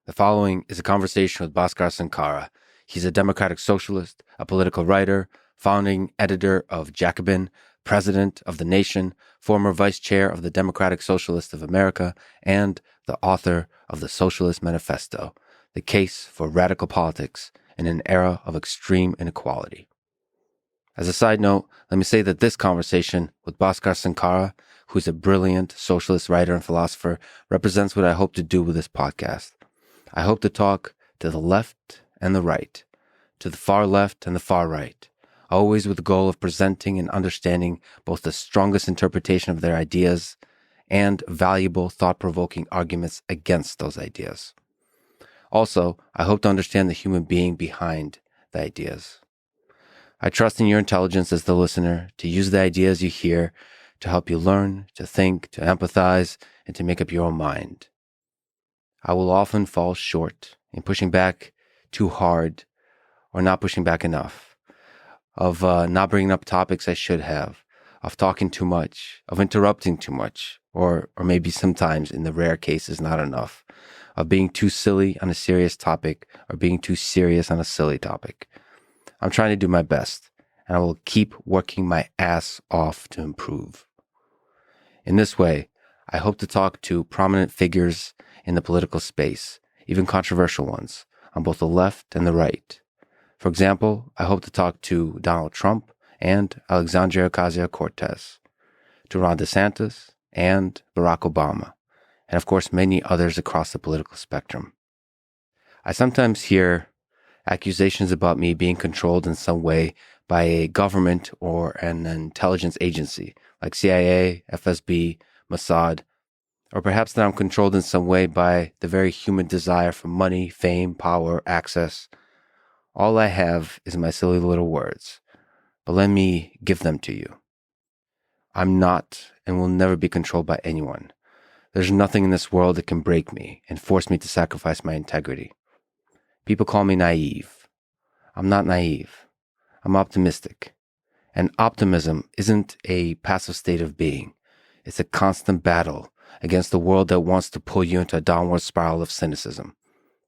The following is a conversation with Bhaskar Sunkara. He's a democratic socialist, a political writer, founding editor of Jacobin, president of the nation, former vice chair of the Democratic Socialists of America, and the author of the Socialist Manifesto, the case for radical politics in an era of extreme inequality. As a side note, let me say that this conversation with Bhaskar Sunkara, who is a brilliant socialist writer and philosopher, represents what I hope to do with this podcast. I hope to talk to the left and the right, to the far left and the far right, always with the goal of presenting and understanding both the strongest interpretation of their ideas and valuable, thought-provoking arguments against those ideas. Also, I hope to understand the human being behind the ideas. I trust in your intelligence as the listener to use the ideas you hear to help you learn, to think, to empathize, and to make up your own mind. I will often fall short in pushing back too hard or not pushing back enough, of not bringing up topics I should have, of talking too much, of interrupting too much, or maybe sometimes in the rare cases not enough, of being too silly on a serious topic or being too serious on a silly topic. I'm trying to do my best, and I will keep working my ass off to improve. In this way, I hope to talk to prominent figures in the political space, even controversial ones, on both the left and the right. For example, I hope to talk to Donald Trump and Alexandria Ocasio-Cortez, to Ron DeSantis and Barack Obama, and of course many others across the political spectrum. I sometimes hear accusations about me being controlled in some way by a government or an intelligence agency like CIA, FSB, Mossad, or perhaps that I'm controlled in some way by the very human desire for money, fame, power, access. All I have is my silly little words, but let me give them to you. I'm not and will never be controlled by anyone. There's nothing in this world that can break me and force me to sacrifice my integrity. People call me naive. I'm not naive. I'm optimistic. And optimism isn't a passive state of being. It's a constant battle against the world that wants to pull you into a downward spiral of cynicism.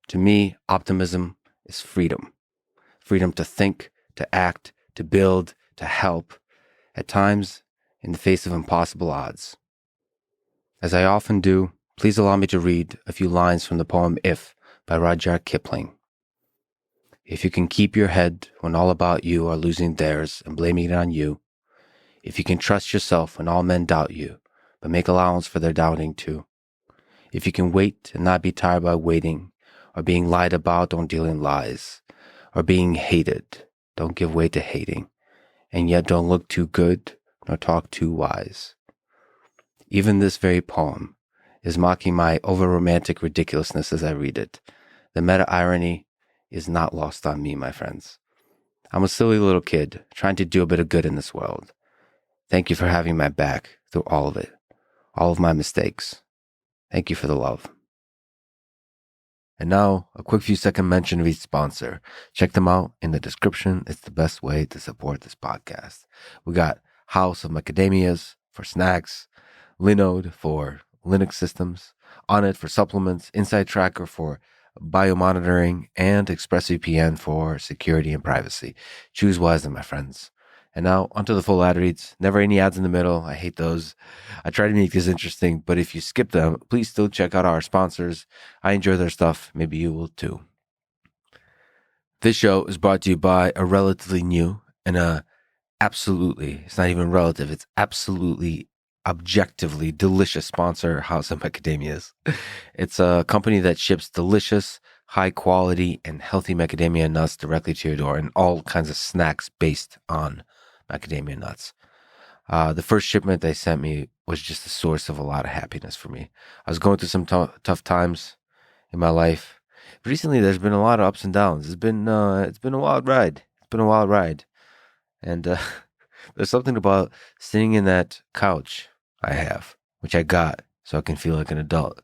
To me, optimism is freedom. Freedom to think, to act, to build, to help, at times in the face of impossible odds. As I often do, please allow me to read a few lines from the poem If by Rudyard Kipling. If you can keep your head when all about you are losing theirs and blaming it on you, if you can trust yourself when all men doubt you, but make allowance for their doubting too, if you can wait and not be tired by waiting, or being lied about, don't deal in lies, or being hated, don't give way to hating, and yet don't look too good nor talk too wise. Even this very poem is mocking my over-romantic ridiculousness as I read it. The meta-irony is not lost on me, my friends. I'm a silly little kid trying to do a bit of good in this world. Thank you for having my back through all of it, all of my mistakes. Thank you for the love. And now, a quick few second mention of each sponsor. Check them out in the description. It's the best way to support this podcast. We got House of Macadamias for snacks, Linode for Linux systems, Onnit for supplements, Inside Tracker for biomonitoring, and ExpressVPN for security and privacy. Choose wisely, my friends. And now, onto the full ad reads. Never any ads in the middle. I hate those. I try to make this interesting, but if you skip them, please still check out our sponsors. I enjoy their stuff. Maybe you will too. This show is brought to you by a relatively new and absolutely, it's not even relative, it's absolutely objectively delicious sponsor, House of Macadamias. It's a company that ships delicious, high quality, and healthy macadamia nuts directly to your door, and all kinds of snacks based on macadamia nuts. The first shipment they sent me was just a source of a lot of happiness for me. I was going through some tough times in my life. But recently, there's been a lot of ups and downs. It's been a wild ride. And there's something about sitting in that couch I have, which I got so I can feel like an adult,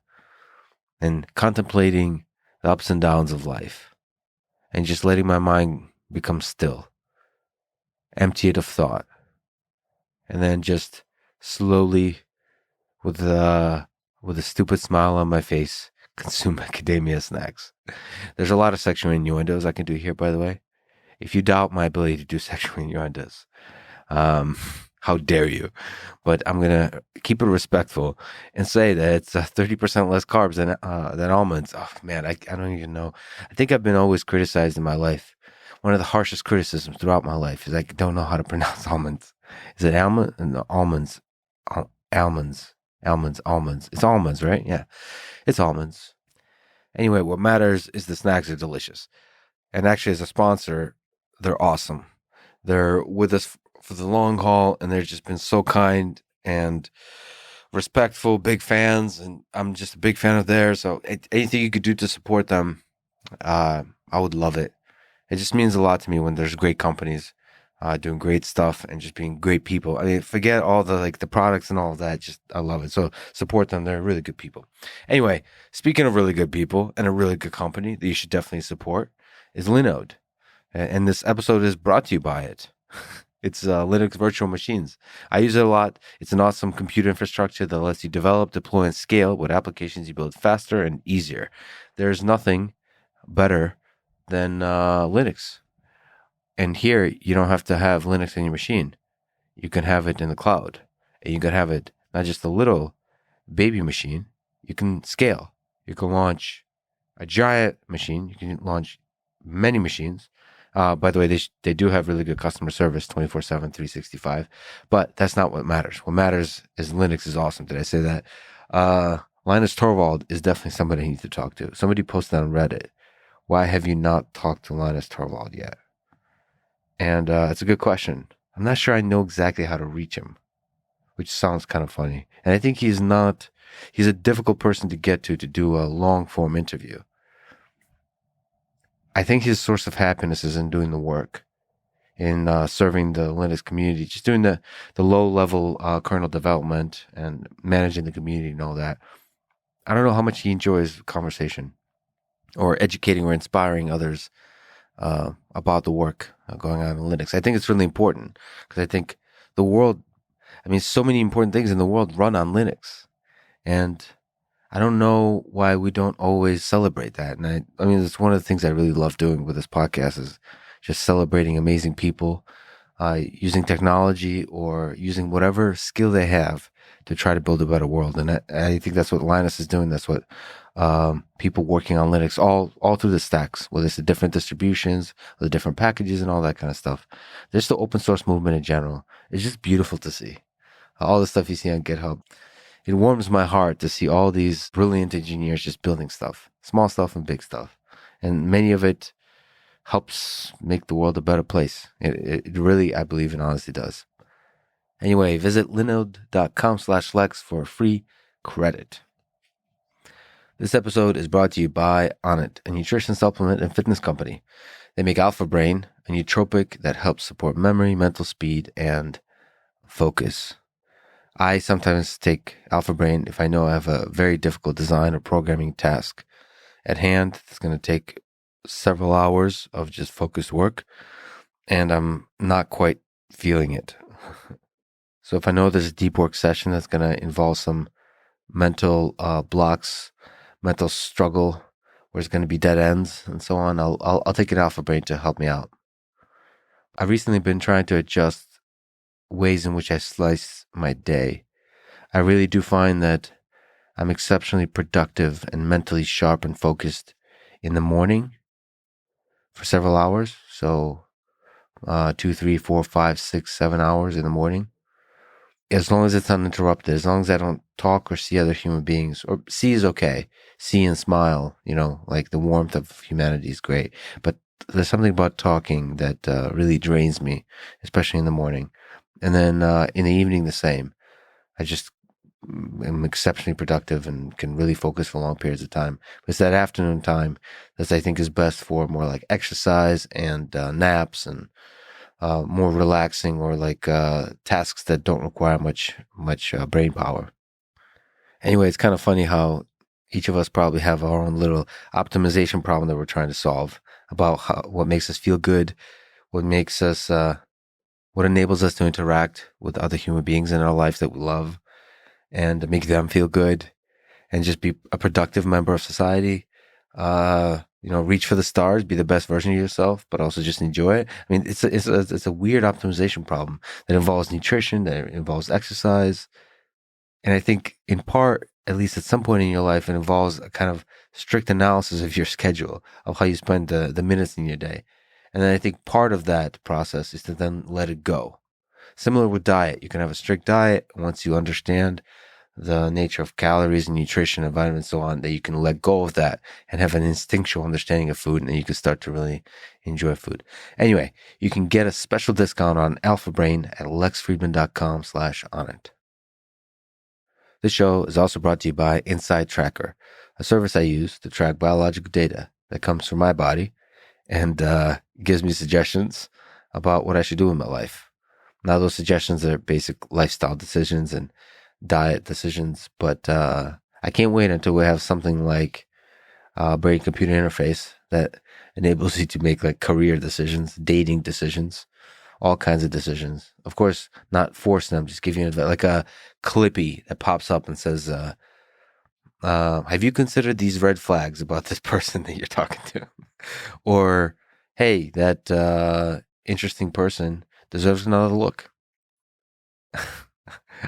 and contemplating the ups and downs of life, and just letting my mind become still, empty it of thought, and then just slowly, with a stupid smile on my face, consume macadamia snacks. There's a lot of sexual innuendos I can do here, by the way. If you doubt my ability to do sexual innuendos, how dare you? But I'm gonna keep it respectful and say that it's 30% less carbs than almonds. Oh man, I don't even know. I think I've been always criticized in my life. One of the harshest criticisms throughout my life is I don't know how to pronounce almonds. Is it almond? No, almonds. Almonds. Almonds. It's almonds, right? Yeah, it's almonds. Anyway, what matters is the snacks are delicious. And actually, as a sponsor, they're awesome. They're with us for the long haul, and they've just been so kind and respectful, big fans, and I'm just a big fan of theirs. So anything you could do to support them, I would love it. It just means a lot to me when there's great companies doing great stuff and just being great people. I mean, forget all the products and all of that. Just I love it. So support them. They're really good people. Anyway, speaking of really good people and a really good company that you should definitely support is Linode. And this episode is brought to you by it. It's Linux virtual machines. I use it a lot. It's an awesome computer infrastructure that lets you develop, deploy, and scale what applications you build faster and easier. There's nothing better than Linux. And here, you don't have to have Linux in your machine. You can have it in the cloud. And you can have it not just a little baby machine. You can scale. You can launch a giant machine. You can launch many machines. By the way, they do have really good customer service 24/7, 365. But that's not what matters. What matters is Linux is awesome. Did I say that? Linus Torvald is definitely somebody I need to talk to. Somebody posted on Reddit, why have you not talked to Linus Torvald yet? And it's a good question. I'm not sure I know exactly how to reach him, which sounds kind of funny. And I think he's a difficult person to get to do a long form interview. I think his source of happiness is in doing the work, in serving the Linux community, just doing the low level kernel development and managing the community and all that. I don't know how much he enjoys conversation or educating or inspiring others about the work going on in Linux. I think it's really important because I think the world, so many important things in the world run on Linux. And I don't know why we don't always celebrate that. And it's one of the things I really love doing with this podcast is just celebrating amazing people, using technology or using whatever skill they have to try to build a better world. And I think that's what Linus is doing. That's what people working on Linux all through the stacks, whether it's the different distributions, the different packages and all that kind of stuff. Just the open source movement in general. It's just beautiful to see. All the stuff you see on GitHub. It warms my heart to see all these brilliant engineers just building stuff, small stuff and big stuff. And many of it helps make the world a better place. It really, I believe, and honestly does. Anyway, visit linode.com/Lex for a free credit. This episode is brought to you by Onnit, a nutrition supplement and fitness company. They make Alpha Brain, a nootropic that helps support memory, mental speed, and focus. I sometimes take Alpha Brain if I know I have a very difficult design or programming task at hand. It's going to take several hours of just focused work, and I'm not quite feeling it. So if I know there's a deep work session that's going to involve some mental blocks, mental struggle, where it's going to be dead ends and so on, I'll take an Alpha Brain to help me out. I've recently been trying to adjust ways in which I slice my day. I really do find that I'm exceptionally productive and mentally sharp and focused in the morning for several hours. So 2, 3, 4, 5, 6, 7 hours in the morning. As long as it's uninterrupted, as long as I don't talk or see other human beings, or see is okay. See and smile, like the warmth of humanity is great. But there's something about talking that really drains me, especially in the morning. And then in the evening, the same. I just am exceptionally productive and can really focus for long periods of time. But it's that afternoon time that I think is best for more like exercise and naps and more relaxing or like tasks that don't require much brain power. Anyway, it's kind of funny how each of us probably have our own little optimization problem that we're trying to solve about what makes us feel good, what makes us what enables us to interact with other human beings in our lives that we love and make them feel good. and just be a productive member of society. Reach for the stars, be the best version of yourself, but also just enjoy it. I mean, it's a weird optimization problem that involves nutrition, that involves exercise. And I think in part, at least at some point in your life, it involves a kind of strict analysis of your schedule, of how you spend the minutes in your day. And then I think part of that process is to then let it go. Similar with diet, you can have a strict diet once you understand the nature of calories and nutrition and vitamins and so on, that you can let go of that and have an instinctual understanding of food, and then you can start to really enjoy food. Anyway, you can get a special discount on Alpha Brain at lexfriedman.com/onit. This show is also brought to you by Inside Tracker, a service I use to track biological data that comes from my body and gives me suggestions about what I should do in my life. Now, those suggestions are basic lifestyle decisions and diet decisions, but I can't wait until we have something like brain-computer interface that enables you to make like career decisions, dating decisions, all kinds of decisions. Of course, not force them, just give you like a clippy that pops up and says, have you considered these red flags about this person that you're talking to? Or, hey, that interesting person deserves another look.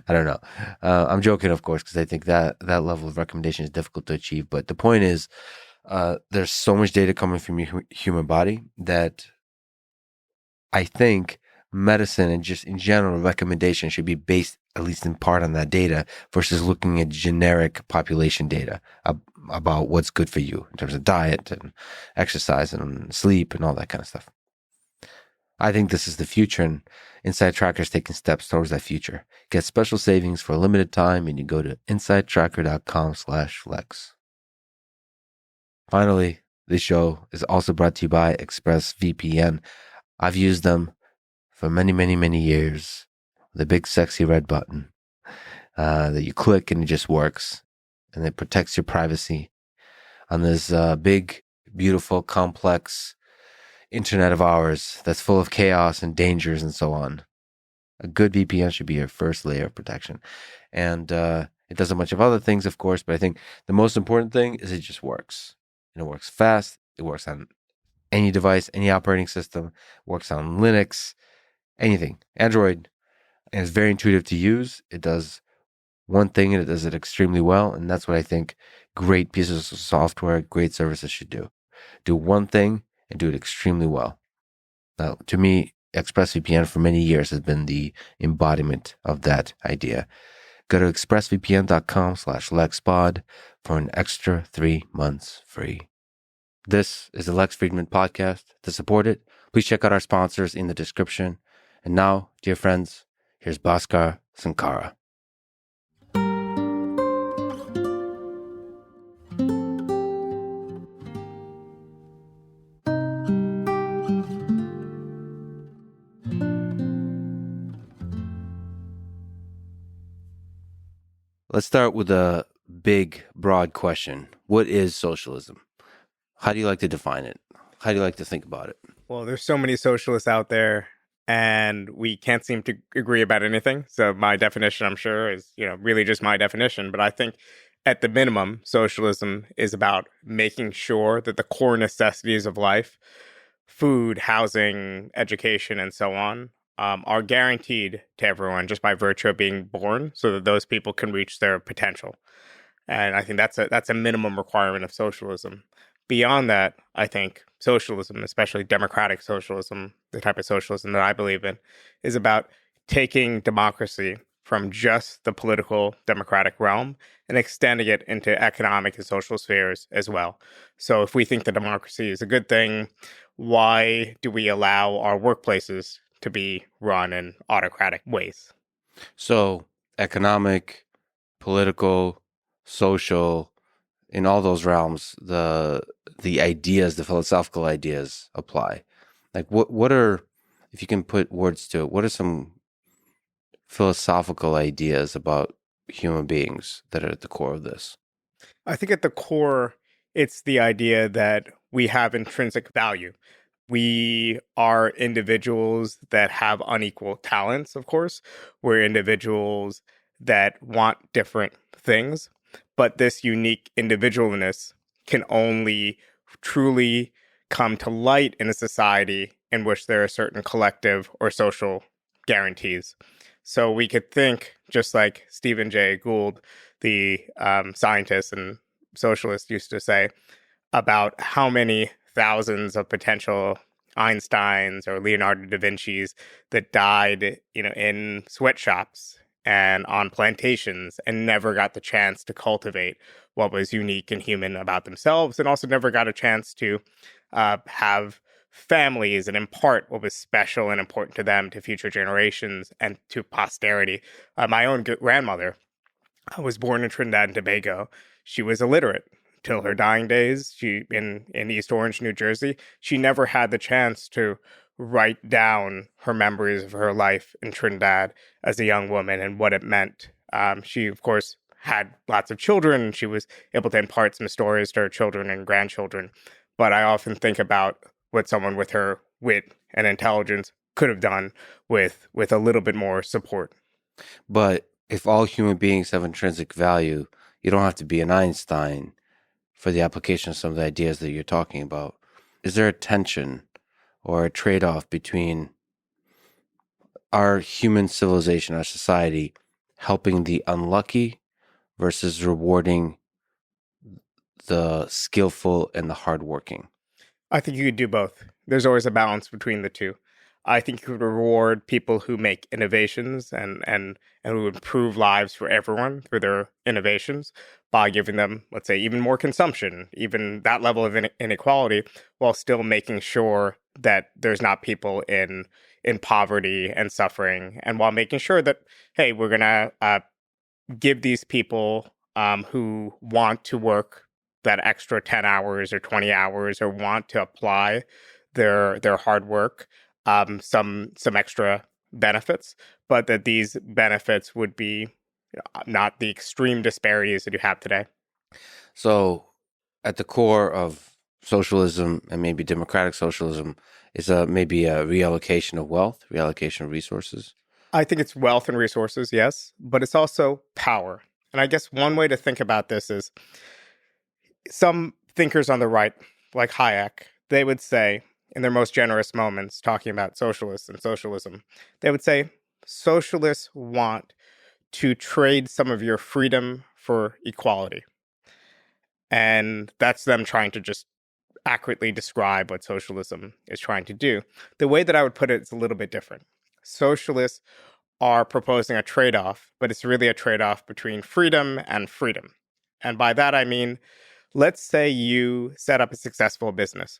I don't know. I'm joking, of course, because I think that level of recommendation is difficult to achieve. But the point is, there's so much data coming from your human body that I think medicine and just in general recommendation should be based at least in part on that data versus looking at generic population data about what's good for you in terms of diet and exercise and sleep and all that kind of stuff. I think this is the future, and Inside Tracker is taking steps towards that future. Get special savings for a limited time, and you go to insidetracker.com/lex. Finally, this show is also brought to you by ExpressVPN. I've used them for many, many, many years. The big sexy red button that you click and it just works, and it protects your privacy on this big, beautiful, complex internet of ours that's full of chaos and dangers and so on. A good VPN should be your first layer of protection. And it does a bunch of other things, of course, but I think the most important thing is it just works. And it works fast. It works on any device, any operating system. It works on Linux, anything, Android. And it's very intuitive to use. It does one thing and it does it extremely well. And that's what I think great pieces of software, great services should do. Do one thing and do it extremely well. Now, to me, ExpressVPN for many years has been the embodiment of that idea. Go to expressvpn.com/LexPod for an extra 3 months free. This is the Lex Fridman podcast. To support it, please check out our sponsors in the description. And now, dear friends, here's Bhaskar Sunkara. Let's start with a big, broad question. What is socialism? How do you like to define it? How do you like to think about it? Well, there's so many socialists out there, and we can't seem to agree about anything. So my definition, I'm sure, is, really just my definition. But I think at the minimum, socialism is about making sure that the core necessities of life, food, housing, education, and so on, are guaranteed to everyone just by virtue of being born, so that those people can reach their potential. And I think that's a minimum requirement of socialism. Beyond that, I think socialism, especially democratic socialism, the type of socialism that I believe in, is about taking democracy from just the political democratic realm and extending it into economic and social spheres as well. So if we think that democracy is a good thing, why do we allow our workplaces to be run in autocratic ways? So economic, political, social, in all those realms, the ideas, the philosophical ideas apply. Like what are, if you can put words to it, what are some philosophical ideas about human beings that are at the core of this? I think at the core, it's the idea that we have intrinsic value. We are individuals that have unequal talents, of course. We're individuals that want different things, But this unique individualness can only truly come to light in a society in which there are certain collective or social guarantees. So we could think, just like Stephen Jay Gould, the scientist and socialist, used to say, about how many thousands of potential Einsteins or Leonardo da Vinci's that died, in sweatshops and on plantations and never got the chance to cultivate what was unique and human about themselves, and also never got a chance to have families and impart what was special and important to them to future generations and to posterity. My own grandmother was born in Trinidad and Tobago. She was illiterate till her dying days. She in East Orange, New Jersey. She never had the chance to write down her memories of her life in Trinidad as a young woman and what it meant. She, of course, had lots of children, and she was able to impart some stories to her children and grandchildren. But I often think about what someone with her wit and intelligence could have done with a little bit more support. But if all human beings have intrinsic value, you don't have to be an Einstein for the application of some of the ideas that you're talking about. Is there a tension or a trade-off between our human civilization, our society, helping the unlucky versus rewarding the skillful and the hardworking? I think you could do both. There's always a balance between the two. I think you could reward people who make innovations and who improve lives for everyone through their innovations by giving them, let's say, even more consumption, even that level of inequality, while still making sure that there's not people in poverty and suffering, and while making sure that, hey, we're gonna give these people who want to work that extra 10 hours or 20 hours or want to apply their hard work some extra benefits, but that these benefits would be not the extreme disparities that you have today. So at the core of socialism and maybe democratic socialism is maybe a reallocation of wealth, reallocation of resources. I think it's wealth and resources, yes, but it's also power. And I guess one way to think about this is some thinkers on the right, like Hayek, they would say, in their most generous moments, talking about socialists and socialism, they would say, socialists want to trade some of your freedom for equality. And that's them trying to just accurately describe what socialism is trying to do. The way that I would put it is a little bit different. Socialists are proposing a trade-off, but it's really a trade-off between freedom and freedom. And by that, I mean, let's say you set up a successful business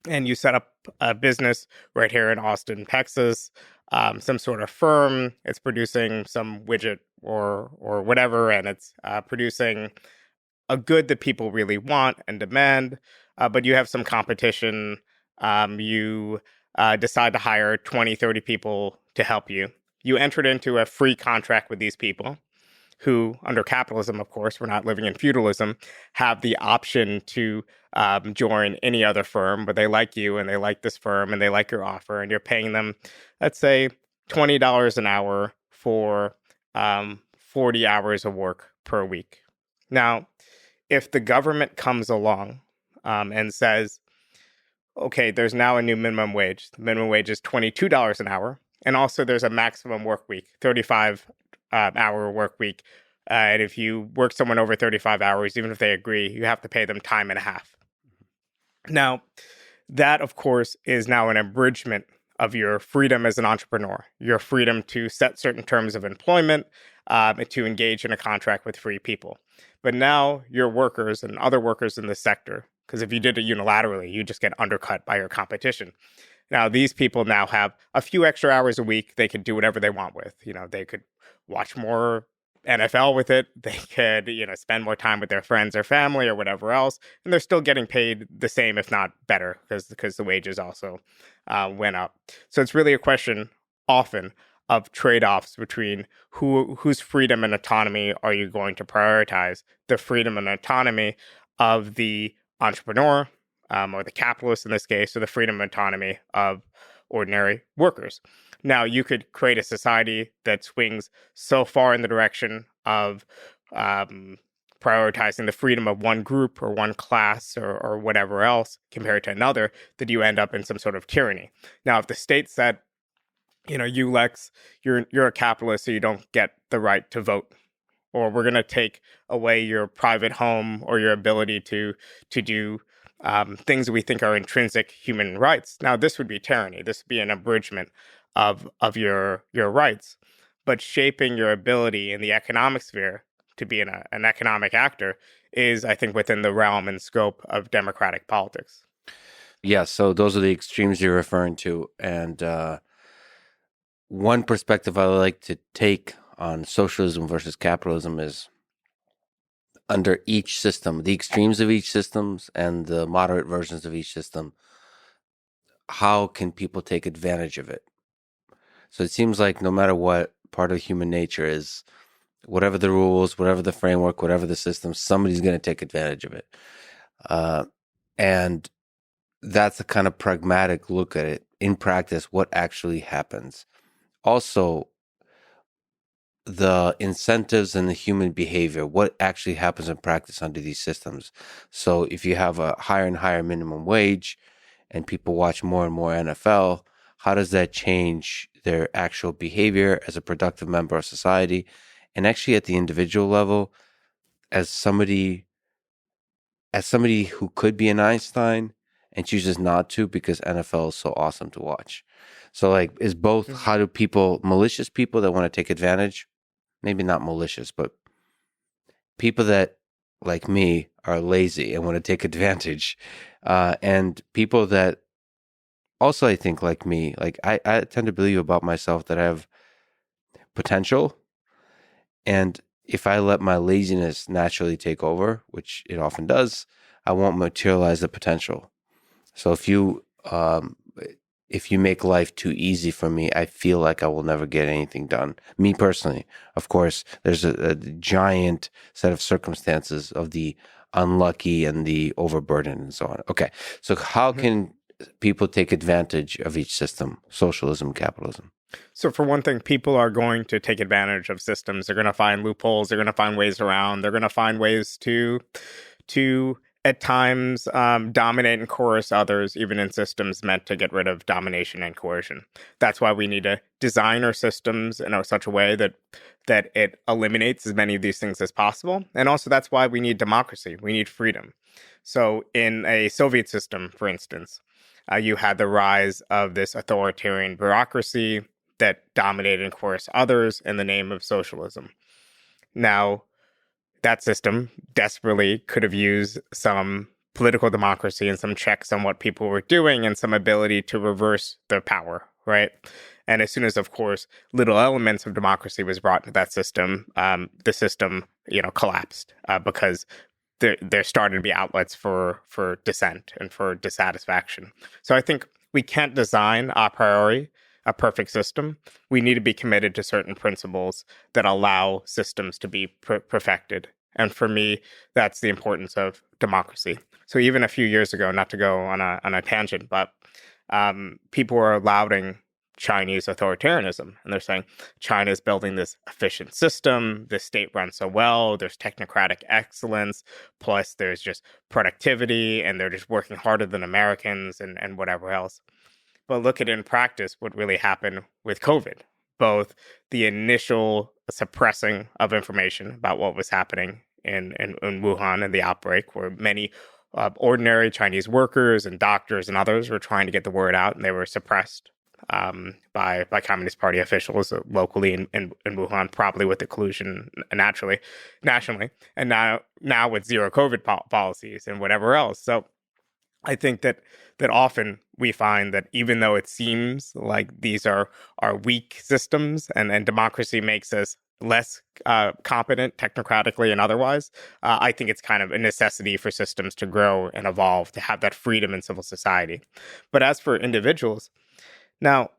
and you set up a business right here in Austin, Texas, some sort of firm. It's producing some widget or whatever, and it's producing a good that people really want and demand, but you have some competition. You decide to hire 20, 30 people to help you. You entered into a free contract with these people who, under capitalism, of course, we're not living in feudalism, have the option to join any other firm, but they like you and they like this firm and they like your offer, and you're paying them, let's say, $20 an hour for 40 hours of work per week. Now, if the government comes along and says, okay, there's now a new minimum wage. The minimum wage is $22 an hour. And also there's a maximum work week, 35-hour work week. And if you work someone over 35 hours, even if they agree, you have to pay them time and a half. Now, that, of course, is now an abridgment of your freedom as an entrepreneur, your freedom to set certain terms of employment, to engage in a contract with free people. But now your workers and other workers in the sector, because if you did it unilaterally, you just get undercut by your competition. Now, these people now have a few extra hours a week they could do whatever they want with. They could watch more NFL with it. They could, spend more time with their friends or family or whatever else. And they're still getting paid the same, if not better, because the wages also went up. So it's really a question often of trade-offs between whose freedom and autonomy are you going to prioritize? The freedom and autonomy of the entrepreneur, or the capitalist in this case, or the freedom and autonomy of ordinary workers. Now, you could create a society that swings so far in the direction of prioritizing the freedom of one group or one class or whatever else compared to another, that you end up in some sort of tyranny. Now, if the state said, you, Lex, you're a capitalist, so you don't get the right to vote, or we're going to take away your private home or your ability to do things that we think are intrinsic human rights. Now, this would be tyranny. This would be an abridgment of your rights. But shaping your ability in the economic sphere to be an economic actor is, I think, within the realm and scope of democratic politics. Yeah, so those are the extremes you're referring to. And one perspective I like to take on socialism versus capitalism is under each system, the extremes of each systems and the moderate versions of each system, how can people take advantage of it? So it seems like no matter what, part of human nature is whatever the rules, whatever the framework, whatever the system, somebody's going to take advantage of it. And that's a kind of pragmatic look at it. In practice, what actually happens. Also, the incentives and the human behavior, what actually happens in practice under these systems. So if you have a higher and higher minimum wage and people watch more and more NFL, how does that change their actual behavior as a productive member of society? And actually at the individual level, as somebody who could be an Einstein and chooses not to because NFL is so awesome to watch. So like, is both, how do people, malicious people that want to take advantage, maybe not malicious, but people that, like me, are lazy and want to take advantage, and people that also, I think, like me, like I tend to believe about myself that I have potential, and if I let my laziness naturally take over, which it often does, I won't materialize the potential. So if you make life too easy for me, I feel like I will never get anything done. Me personally, of course, there's a giant set of circumstances of the unlucky and the overburdened and so on. Okay, so how can people take advantage of each system, socialism, capitalism? So for one thing, people are going to take advantage of systems. They're going to find loopholes. They're going to find ways around. They're going to find ways to at times dominate and coerce others, even in systems meant to get rid of domination and coercion. That's why we need to design our systems in such a way that it eliminates as many of these things as possible. And also that's why we need democracy. We need freedom. So in a Soviet system, for instance, you had the rise of this authoritarian bureaucracy that dominated and coerced others in the name of socialism. Now, that system desperately could have used some political democracy and some checks on what people were doing and some ability to reverse their power, right? And as soon as, of course, little elements of democracy was brought into that system, the system, collapsed because there started to be outlets for dissent and for dissatisfaction. So I think we can't design a priori a perfect system. We need to be committed to certain principles that allow systems to be perfected. And for me, that's the importance of democracy. So even a few years ago, not to go on a tangent, but people were lauding Chinese authoritarianism. And they're saying China is building this efficient system. The state runs so well. There's technocratic excellence. Plus, there's just productivity. And they're just working harder than Americans and whatever else. But look at in practice what really happened with COVID. Both the initial suppressing of information about what was happening in Wuhan and the outbreak, where many ordinary Chinese workers and doctors and others were trying to get the word out, and they were suppressed by Communist Party officials locally in Wuhan, probably with the collusion nationally, and now with zero COVID policies and whatever else. So I think that often we find that even though it seems like these are weak systems and democracy makes us less competent technocratically and otherwise, I think it's kind of a necessity for systems to grow and evolve, to have that freedom in civil society. But as for individuals, now,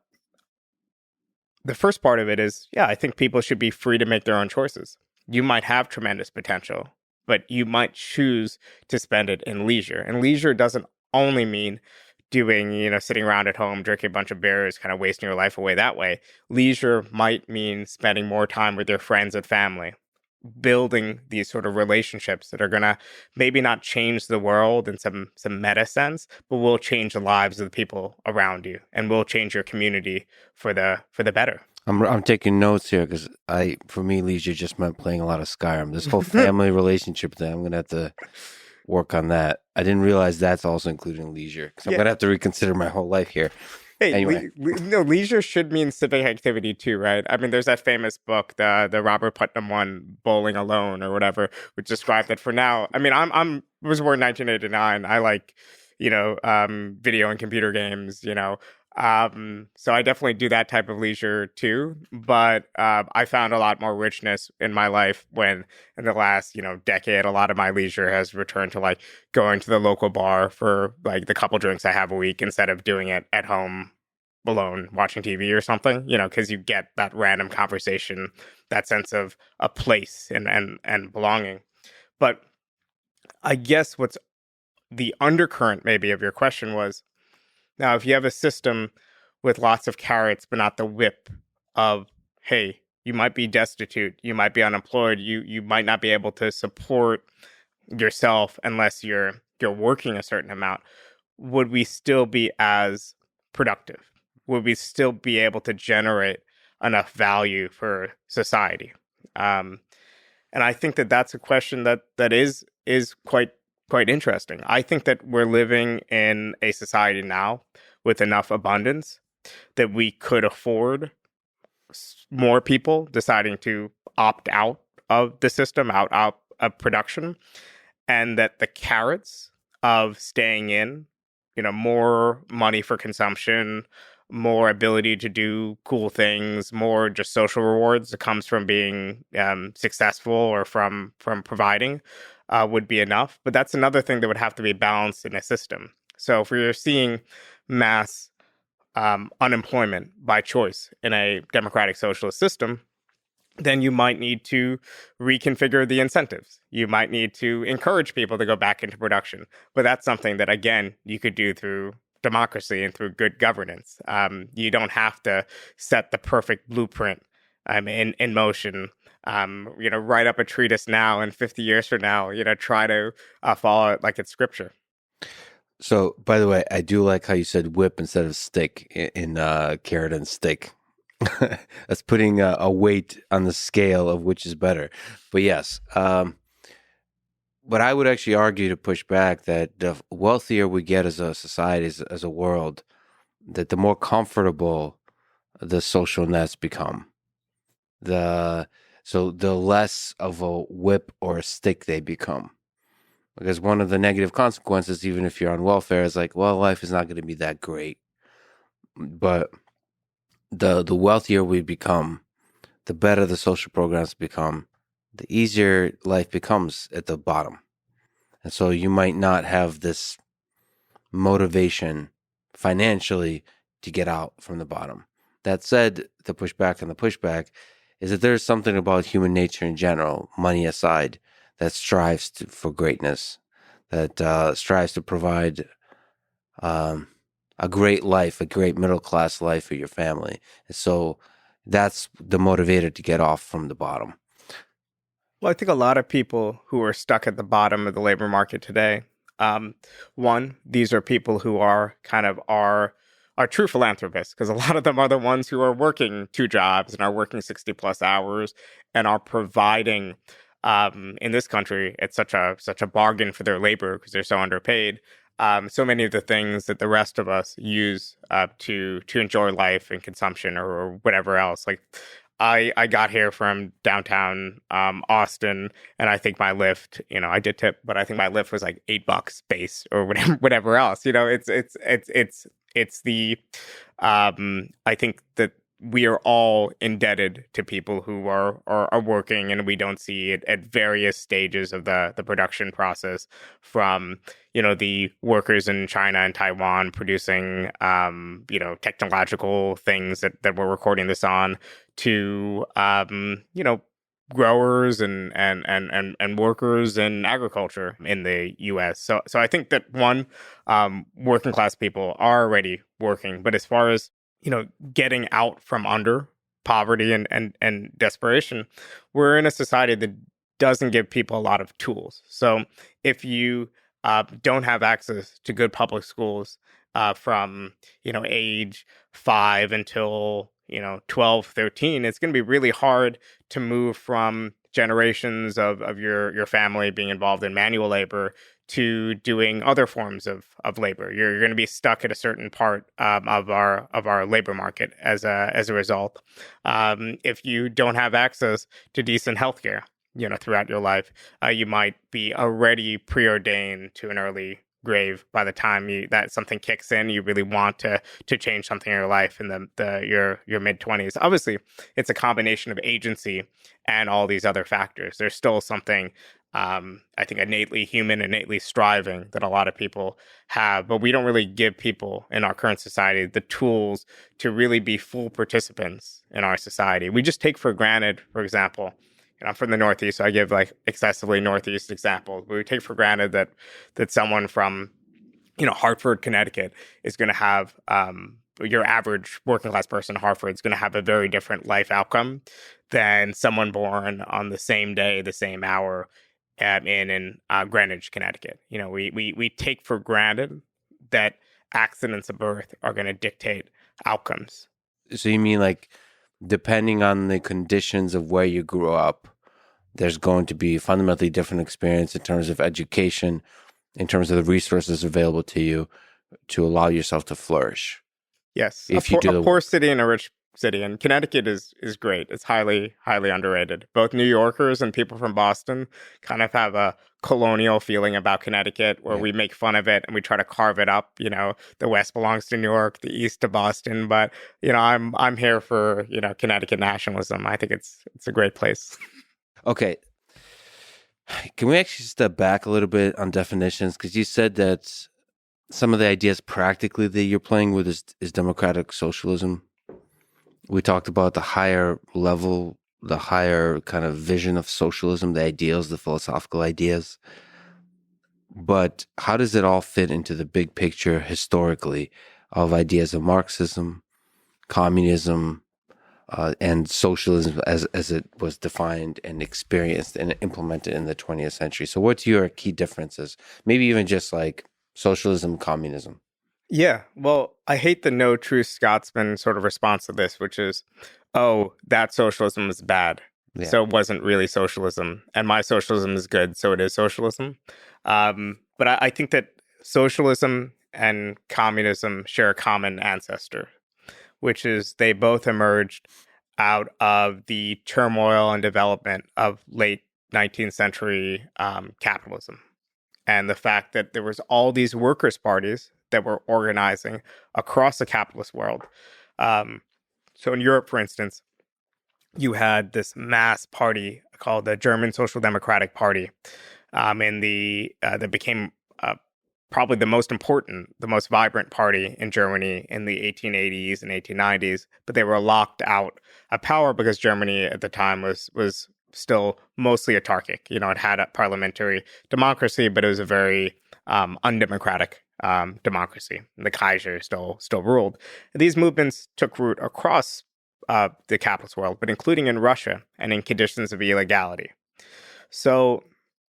the first part of it is, I think people should be free to make their own choices. You might have tremendous potential, but you might choose to spend it in leisure. And leisure doesn't only mean doing, sitting around at home, drinking a bunch of beers, kind of wasting your life away that way. Leisure might mean spending more time with your friends and family, building these sort of relationships that are going to maybe not change the world in some meta sense, but will change the lives of the people around you and will change your community for the better. I'm taking notes here because for me, leisure just meant playing a lot of Skyrim. This whole family relationship thing, I'm gonna have to work on that. I didn't realize that's also including leisure because I'm gonna have to reconsider my whole life here. Hey, anyway, no, leisure should mean civic activity too, right? I mean, there's that famous book, the Robert Putnam one, Bowling Alone or whatever, which described that for now. I mean, I was born in 1989. I like, video and computer games, so I definitely do that type of leisure too. But I found a lot more richness in my life when, in the last, decade, a lot of my leisure has returned to like going to the local bar for like the couple drinks I have a week instead of doing it at home alone watching TV or something, because you get that random conversation, that sense of a place and belonging. But I guess what's the undercurrent maybe of your question was, now, if you have a system with lots of carrots, but not the whip of, hey, you might be destitute, you might be unemployed, you might not be able to support yourself unless you're working a certain amount, would we still be as productive? Would we still be able to generate enough value for society? And I think that that's a question that is quite interesting. I think that we're living in a society now with enough abundance that we could afford more people deciding to opt out of the system, out of production, and that the carrots of staying in, more money for consumption, more ability to do cool things, more just social rewards that comes from being successful or from providing, would be enough. But that's another thing that would have to be balanced in a system. So if we're seeing mass unemployment by choice in a democratic socialist system, then you might need to reconfigure the incentives. You might need to encourage people to go back into production. But that's something that, again, you could do through democracy and through good governance. You don't have to set the perfect blueprint in motion. Write up a treatise now, and 50 years from now, try to follow it like it's scripture. So, by the way, I do like how you said whip instead of stick in carrot and stick. That's putting a weight on the scale of which is better. But yes, but I would actually argue to push back that the wealthier we get as a society, as a world, that the more comfortable the social nets become. So the less of a whip or a stick they become. Because one of the negative consequences, even if you're on welfare, is like, well, life is not going to be that great. But the wealthier we become, the better the social programs become, the easier life becomes at the bottom. And so you might not have this motivation financially to get out from the bottom. That said, the pushback on the pushback is that there's something about human nature in general, money aside, that strives for greatness, that strives to provide a great life, a great middle-class life for your family. And so that's the motivator to get off from the bottom. Well, I think a lot of people who are stuck at the bottom of the labor market today, one, these are people who are kind of are true philanthropists, because a lot of them are the ones who are working 2 jobs and are working 60 plus hours and are providing, in this country, it's such a bargain for their labor because they're so underpaid. So many of the things that the rest of us use to enjoy life and consumption or whatever else. Like I got here from downtown Austin, and I think my Lyft, I did tip, but I think my Lyft was like $8 base or whatever else. It's the I think that we are all indebted to people who are working, and we don't see it at various stages of the production process, from the workers in China and Taiwan producing technological things that we're recording this on, to growers and workers in agriculture in the U.S. So I think that working class people are already working, but as far as getting out from under poverty and desperation, we're in a society that doesn't give people a lot of tools. So if you don't have access to good public schools from, age 5 until, 12, 13, it's going to be really hard to move from generations of your family being involved in manual labor to doing other forms of labor. You're going to be stuck at a certain part of our labor market as a result. If you don't have access to decent healthcare, throughout your life, you might be already preordained to an early grave by the time that something kicks in. You really want to change something in your life in your mid-20s. Obviously, it's a combination of agency and all these other factors. There's still something I think innately human, innately striving that a lot of people have, but we don't really give people in our current society the tools to really be full participants in our society. We just take for granted, for example, I'm from the Northeast, so I give like excessively Northeast examples. But we take for granted that someone from, Hartford, Connecticut is going to have your average working class person in Hartford is going to have a very different life outcome than someone born on the same day, the same hour in Greenwich, Connecticut. We take for granted that accidents of birth are going to dictate outcomes. So you mean like, depending on the conditions of where you grew up, there's going to be a fundamentally different experience in terms of education, in terms of the resources available to you to allow yourself to flourish. Yes, If a poor city and a rich city, and Connecticut is great. It's highly, highly underrated. Both New Yorkers and people from Boston kind of have a colonial feeling about Connecticut where we make fun of it and we try to carve it up. The West belongs to New York, the East to Boston, but I'm here for Connecticut nationalism. I think it's a great place. Okay, can we actually step back a little bit on definitions? Because you said that some of the ideas practically that you're playing with is democratic socialism. We talked about the higher level, the higher kind of vision of socialism, the ideals, the philosophical ideas. But how does it all fit into the big picture historically of ideas of Marxism, communism, and socialism as it was defined and experienced and implemented in the 20th century? So what's your key differences? Maybe even just like socialism, communism. Yeah, well, I hate the no true Scotsman sort of response to this, which is, oh, that socialism is bad. Yeah. So it wasn't really socialism. And my socialism is good, so it is socialism. But I think that socialism and communism share a common ancestor, which is they both emerged out of the turmoil and development of late 19th century capitalism. And the fact that there was all these workers' parties that were organizing across the capitalist world. So in Europe, for instance, you had this mass party called the German Social Democratic Party, that became probably the most important, the most vibrant party in Germany in the 1880s and 1890s. But they were locked out of power because Germany at the time was still mostly autarchic. It had a parliamentary democracy, but it was a very undemocratic democracy. The Kaiser still ruled. And these movements took root across the capitalist world, but including in Russia and in conditions of illegality. So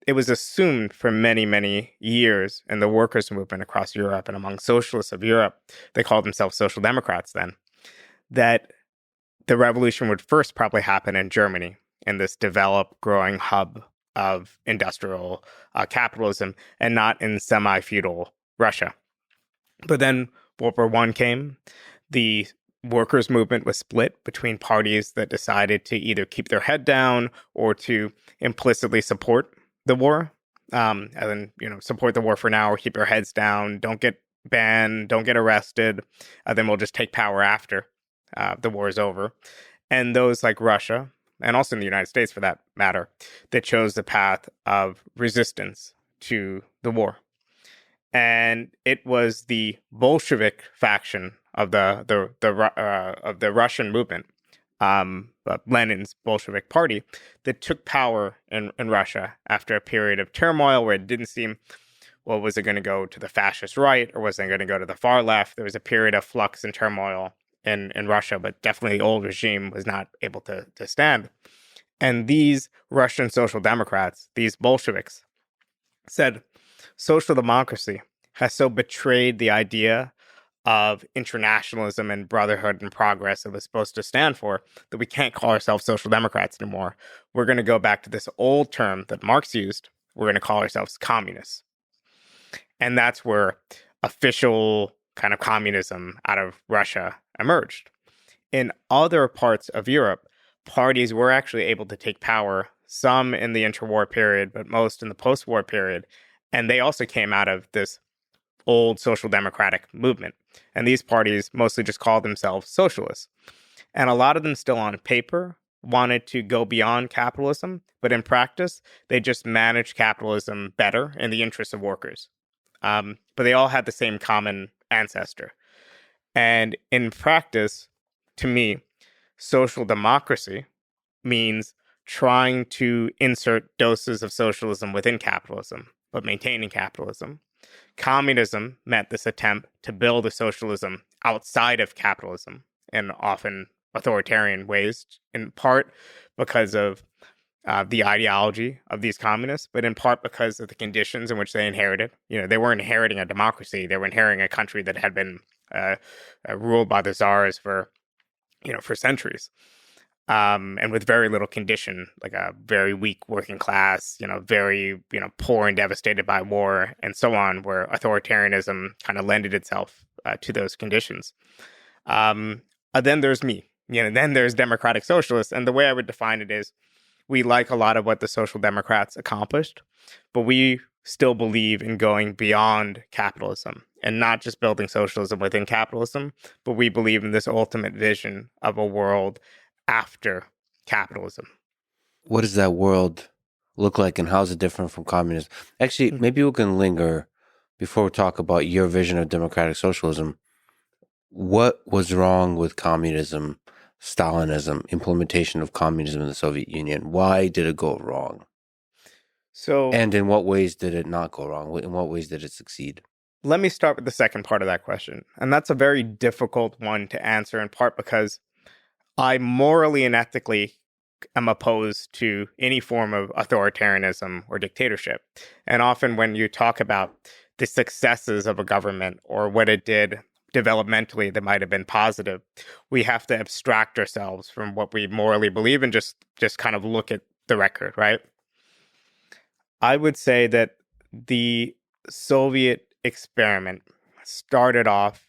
it was assumed for many, many years in the workers' movement across Europe and among socialists of Europe, they called themselves social democrats then, that the revolution would first probably happen in Germany, in this developed, growing hub of industrial capitalism, and not in semi-feudal Russia. But then World War I came. The workers' movement was split between parties that decided to either keep their head down or to implicitly support the war, and then support the war for now, or keep your heads down, don't get banned, don't get arrested, then we'll just take power after the war is over. And those like Russia, and also in the United States for that matter, that chose the path of resistance to the war. And it was the Bolshevik faction of the Russian movement, Lenin's Bolshevik party, that took power in Russia after a period of turmoil where it didn't seem, well, was it going to go to the fascist right or was it going to go to the far left? There was a period of flux and turmoil in Russia, but definitely the old regime was not able to stand. And these Russian social democrats, these Bolsheviks, said social democracy has so betrayed the idea of internationalism and brotherhood and progress it was supposed to stand for that we can't call ourselves social democrats anymore. We're going to go back to this old term that Marx used. We're going to call ourselves communists. And that's where official kind of communism out of Russia emerged. In other parts of Europe, parties were actually able to take power, some in the interwar period, but most in the post-war period. And they also came out of this old social democratic movement. And these parties mostly just called themselves socialists. And a lot of them still on paper wanted to go beyond capitalism, but in practice, they just managed capitalism better in the interests of workers. But they all had the same common ancestor. And in practice, to me, social democracy means trying to insert doses of socialism within capitalism, but maintaining capitalism. Communism meant this attempt to build a socialism outside of capitalism in often authoritarian ways, in part because of the ideology of these communists, but in part because of the conditions in which they inherited. They weren't inheriting a democracy; they were inheriting a country that had been ruled by the czars for centuries, and with very little condition, like a very weak working class, very poor and devastated by war, and so on, where authoritarianism kind of lended itself to those conditions. Then there's me. Then there's democratic socialists, and the way I would define it is, we like a lot of what the Social Democrats accomplished, but we still believe in going beyond capitalism and not just building socialism within capitalism, but we believe in this ultimate vision of a world after capitalism. What does that world look like, and how is it different from communism? Actually, maybe we can linger before we talk about your vision of democratic socialism. What was wrong with communism, Stalinism, implementation of communism in the Soviet Union? Why did it go wrong? And in what ways did it not go wrong? In what ways did it succeed? Let me start with the second part of that question. And that's a very difficult one to answer, in part because I morally and ethically am opposed to any form of authoritarianism or dictatorship. And often when you talk about the successes of a government or what it did developmentally that might have been positive, we have to abstract ourselves from what we morally believe and just kind of look at the record, right? I would say that the Soviet experiment started off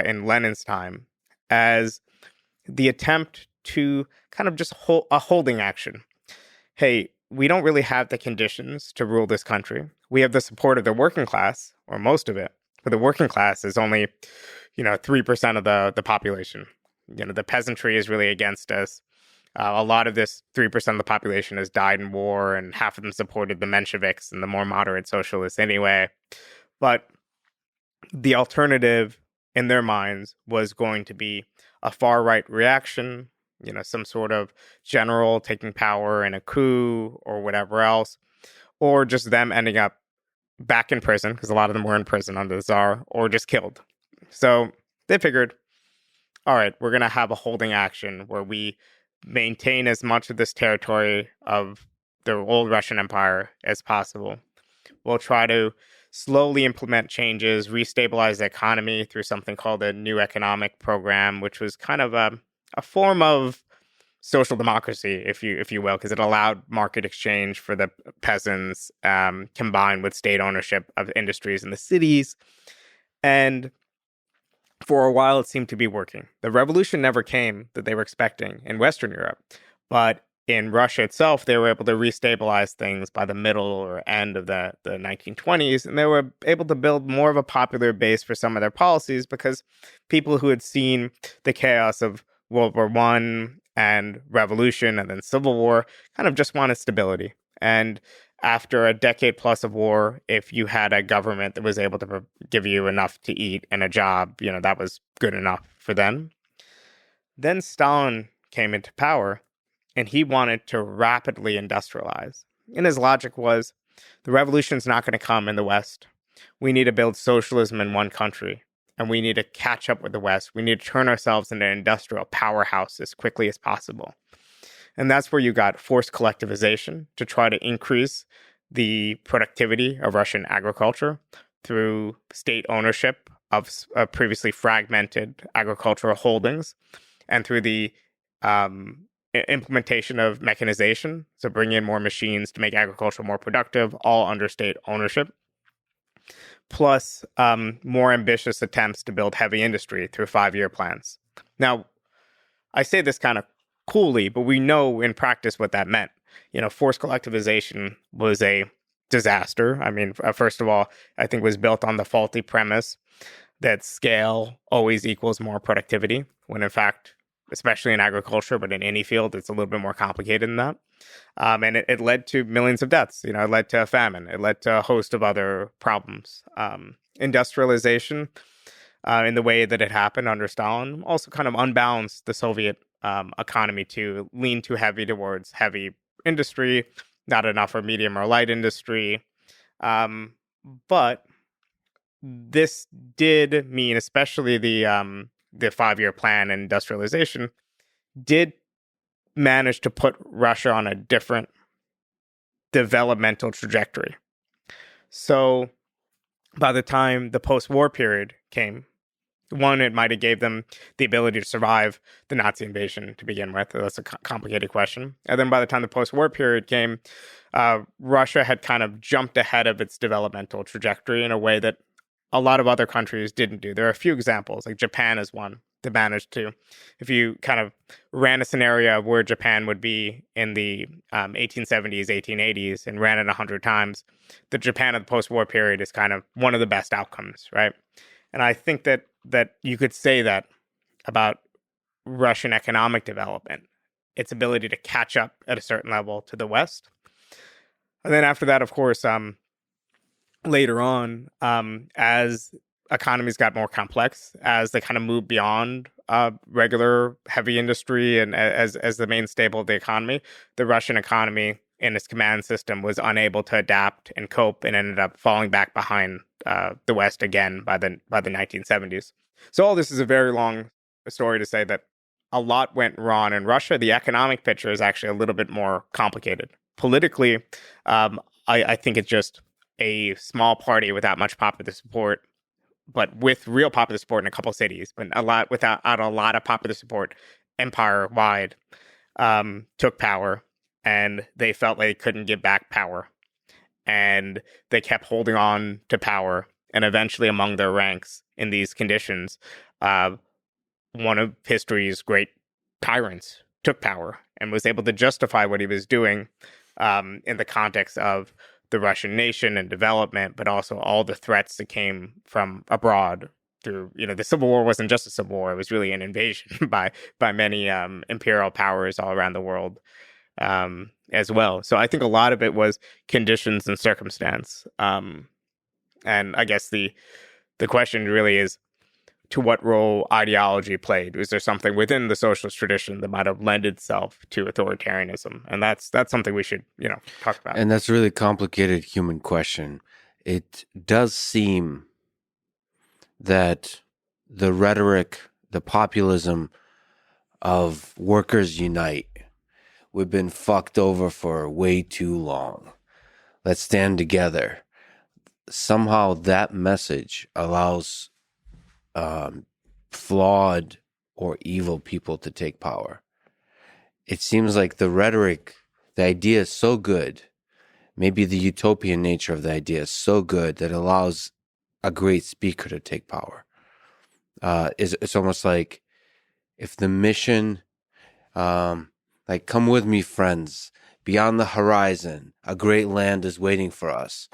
in Lenin's time as the attempt to kind of just hold a holding action. Hey, we don't really have the conditions to rule this country. We have the support of the working class, or most of it, but the working class is only, 3% of the population. The peasantry is really against us. A lot of this 3% of the population has died in war, and half of them supported the Mensheviks and the more moderate socialists anyway. But the alternative in their minds was going to be a far-right reaction, some sort of general taking power in a coup or whatever else, or just them ending up back in prison, because a lot of them were in prison under the Tsar, or just killed. So they figured, all right, we're going to have a holding action where we maintain as much of this territory of the old Russian Empire as possible. We'll try to slowly implement changes, restabilize the economy through something called a new economic program, which was kind of a form of social democracy, if you will, because it allowed market exchange for the peasants, combined with state ownership of industries in the cities. And for a while, it seemed to be working. The revolution never came that they were expecting in Western Europe, but in Russia itself, they were able to restabilize things by the middle or end of the 1920s, and they were able to build more of a popular base for some of their policies because people who had seen the chaos of World War I and revolution and then Civil War kind of just wanted stability. And after a decade plus of war, if you had a government that was able to give you enough to eat and a job, that was good enough for them. Then Stalin came into power, and he wanted to rapidly industrialize. And his logic was, the revolution's not going to come in the West. We need to build socialism in one country, and we need to catch up with the West. We need to turn ourselves into an industrial powerhouse as quickly as possible. And that's where you got forced collectivization to try to increase the productivity of Russian agriculture through state ownership of previously fragmented agricultural holdings, and through the implementation of mechanization, so bringing in more machines to make agriculture more productive, all under state ownership, plus more ambitious attempts to build heavy industry through 5-year plans. Now, I say this kind of coolly, but we know in practice what that meant. Forced collectivization was a disaster. I mean, first of all, I think it was built on the faulty premise that scale always equals more productivity, when in fact, especially in agriculture, but in any field, it's a little bit more complicated than that. And it led to millions of deaths. It led to a famine. It led to a host of other problems. Industrialization, in the way that it happened under Stalin, also kind of unbalanced the Soviet economy to lean too heavy towards heavy industry, not enough for medium or light industry. But this did mean, especially the 5-year plan and industrialization, did manage to put Russia on a different developmental trajectory. So by the time the post-war period came, one, it might have gave them the ability to survive the Nazi invasion to begin with. That's a complicated question. And then by the time the post-war period came, Russia had kind of jumped ahead of its developmental trajectory in a way that a lot of other countries didn't do. There are a few examples, like Japan is one that managed to. If you kind of ran a scenario of where Japan would be in the 1870s, 1880s, and ran it 100 times, the Japan of the post-war period is kind of one of the best outcomes, right? And I think that you could say that about Russian economic development, its ability to catch up at a certain level to the West. And then after that, of course, later on, as economies got more complex, as they kind of moved beyond regular heavy industry and as the main staple of the economy, the Russian economy and its command system was unable to adapt and cope, and ended up falling back behind the West again by the 1970s. So all this is a very long story to say that a lot went wrong in Russia. The economic picture is actually a little bit more complicated. Politically, I think it's just a small party without much popular support, but with real popular support in a couple cities, but without a lot of popular support empire-wide, took power, and they felt like they couldn't give back power. And they kept holding on to power, and eventually among their ranks in these conditions, one of history's great tyrants took power and was able to justify what he was doing in the context of the Russian nation and development, but also all the threats that came from abroad through, the Civil War wasn't just a civil war. It was really an invasion by many imperial powers all around the world as well. So I think a lot of it was conditions and circumstance. And I guess the question really is, to what role ideology played? Was there something within the socialist tradition that might have lent itself to authoritarianism? And that's something we should, talk about. And that's a really complicated human question. It does seem that the rhetoric, the populism of workers unite, we've been fucked over for way too long. Let's stand together. Somehow that message allows flawed or evil people to take power. It seems like the rhetoric, the idea is so good, maybe the utopian nature of the idea is so good that it allows a great speaker to take power. It's almost like if the mission, like, come with me, friends, beyond the horizon, a great land is waiting for us.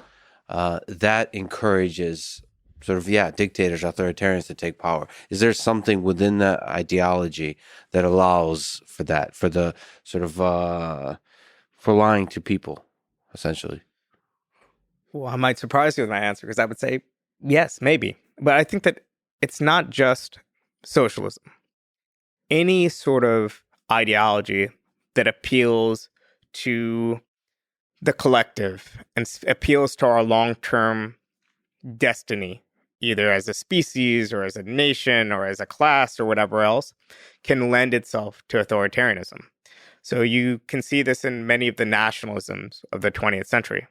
That encourages sort of, dictators, authoritarians to take power. Is there something within that ideology that allows for that, for the sort of, for lying to people, essentially? Well, I might surprise you with my answer, because I would say, yes, maybe. But I think that it's not just socialism. Any sort of ideology that appeals to the collective and appeals to our long-term destiny, either as a species or as a nation or as a class or whatever else, can lend itself to authoritarianism. So you can see this in many of the nationalisms of the 20th century.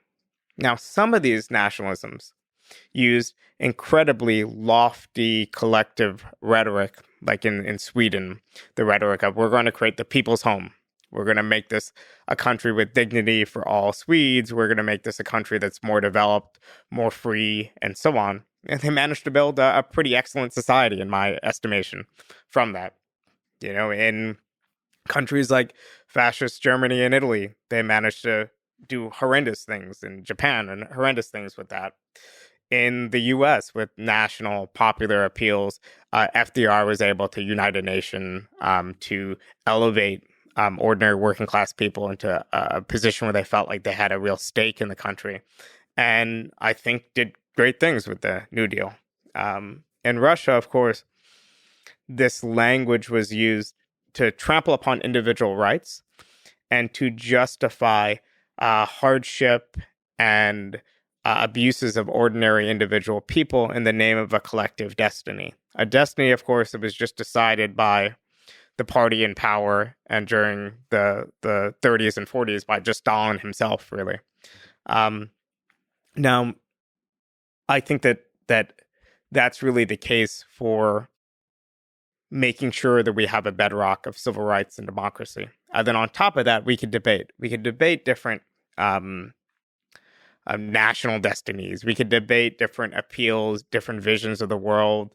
Now, some of these nationalisms used incredibly lofty collective rhetoric, like in Sweden, the rhetoric of we're going to create the people's home. We're going to make this a country with dignity for all Swedes. We're going to make this a country that's more developed, more free, and so on. And they managed to build a pretty excellent society, in my estimation, from that. In countries like fascist Germany and Italy, they managed to do horrendous things. In Japan, and horrendous things with that. In the U.S., with national popular appeals, FDR was able to unite a nation, to elevate ordinary working class people into a position where they felt like they had a real stake in the country. And I think did great things with the New Deal. In Russia, of course, this language was used to trample upon individual rights and to justify hardship and abuses of ordinary individual people in the name of a collective destiny. A destiny, of course, that was just decided by the party in power and during the 30s and 40s by just Stalin himself, really. Now, I think that's really the case for making sure that we have a bedrock of civil rights and democracy. Then on top of that, we could debate. We could debate different national destinies. We could debate different appeals, different visions of the world.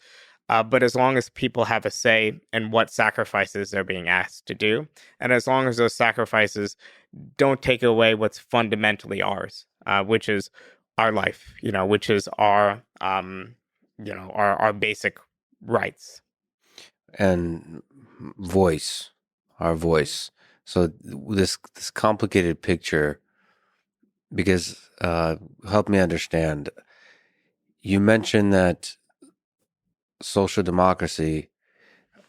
But as long as people have a say in what sacrifices they're being asked to do, and as long as those sacrifices don't take away what's fundamentally ours, which is our life, which is our basic rights. And our voice. So this complicated picture, because help me understand. You mentioned that social democracy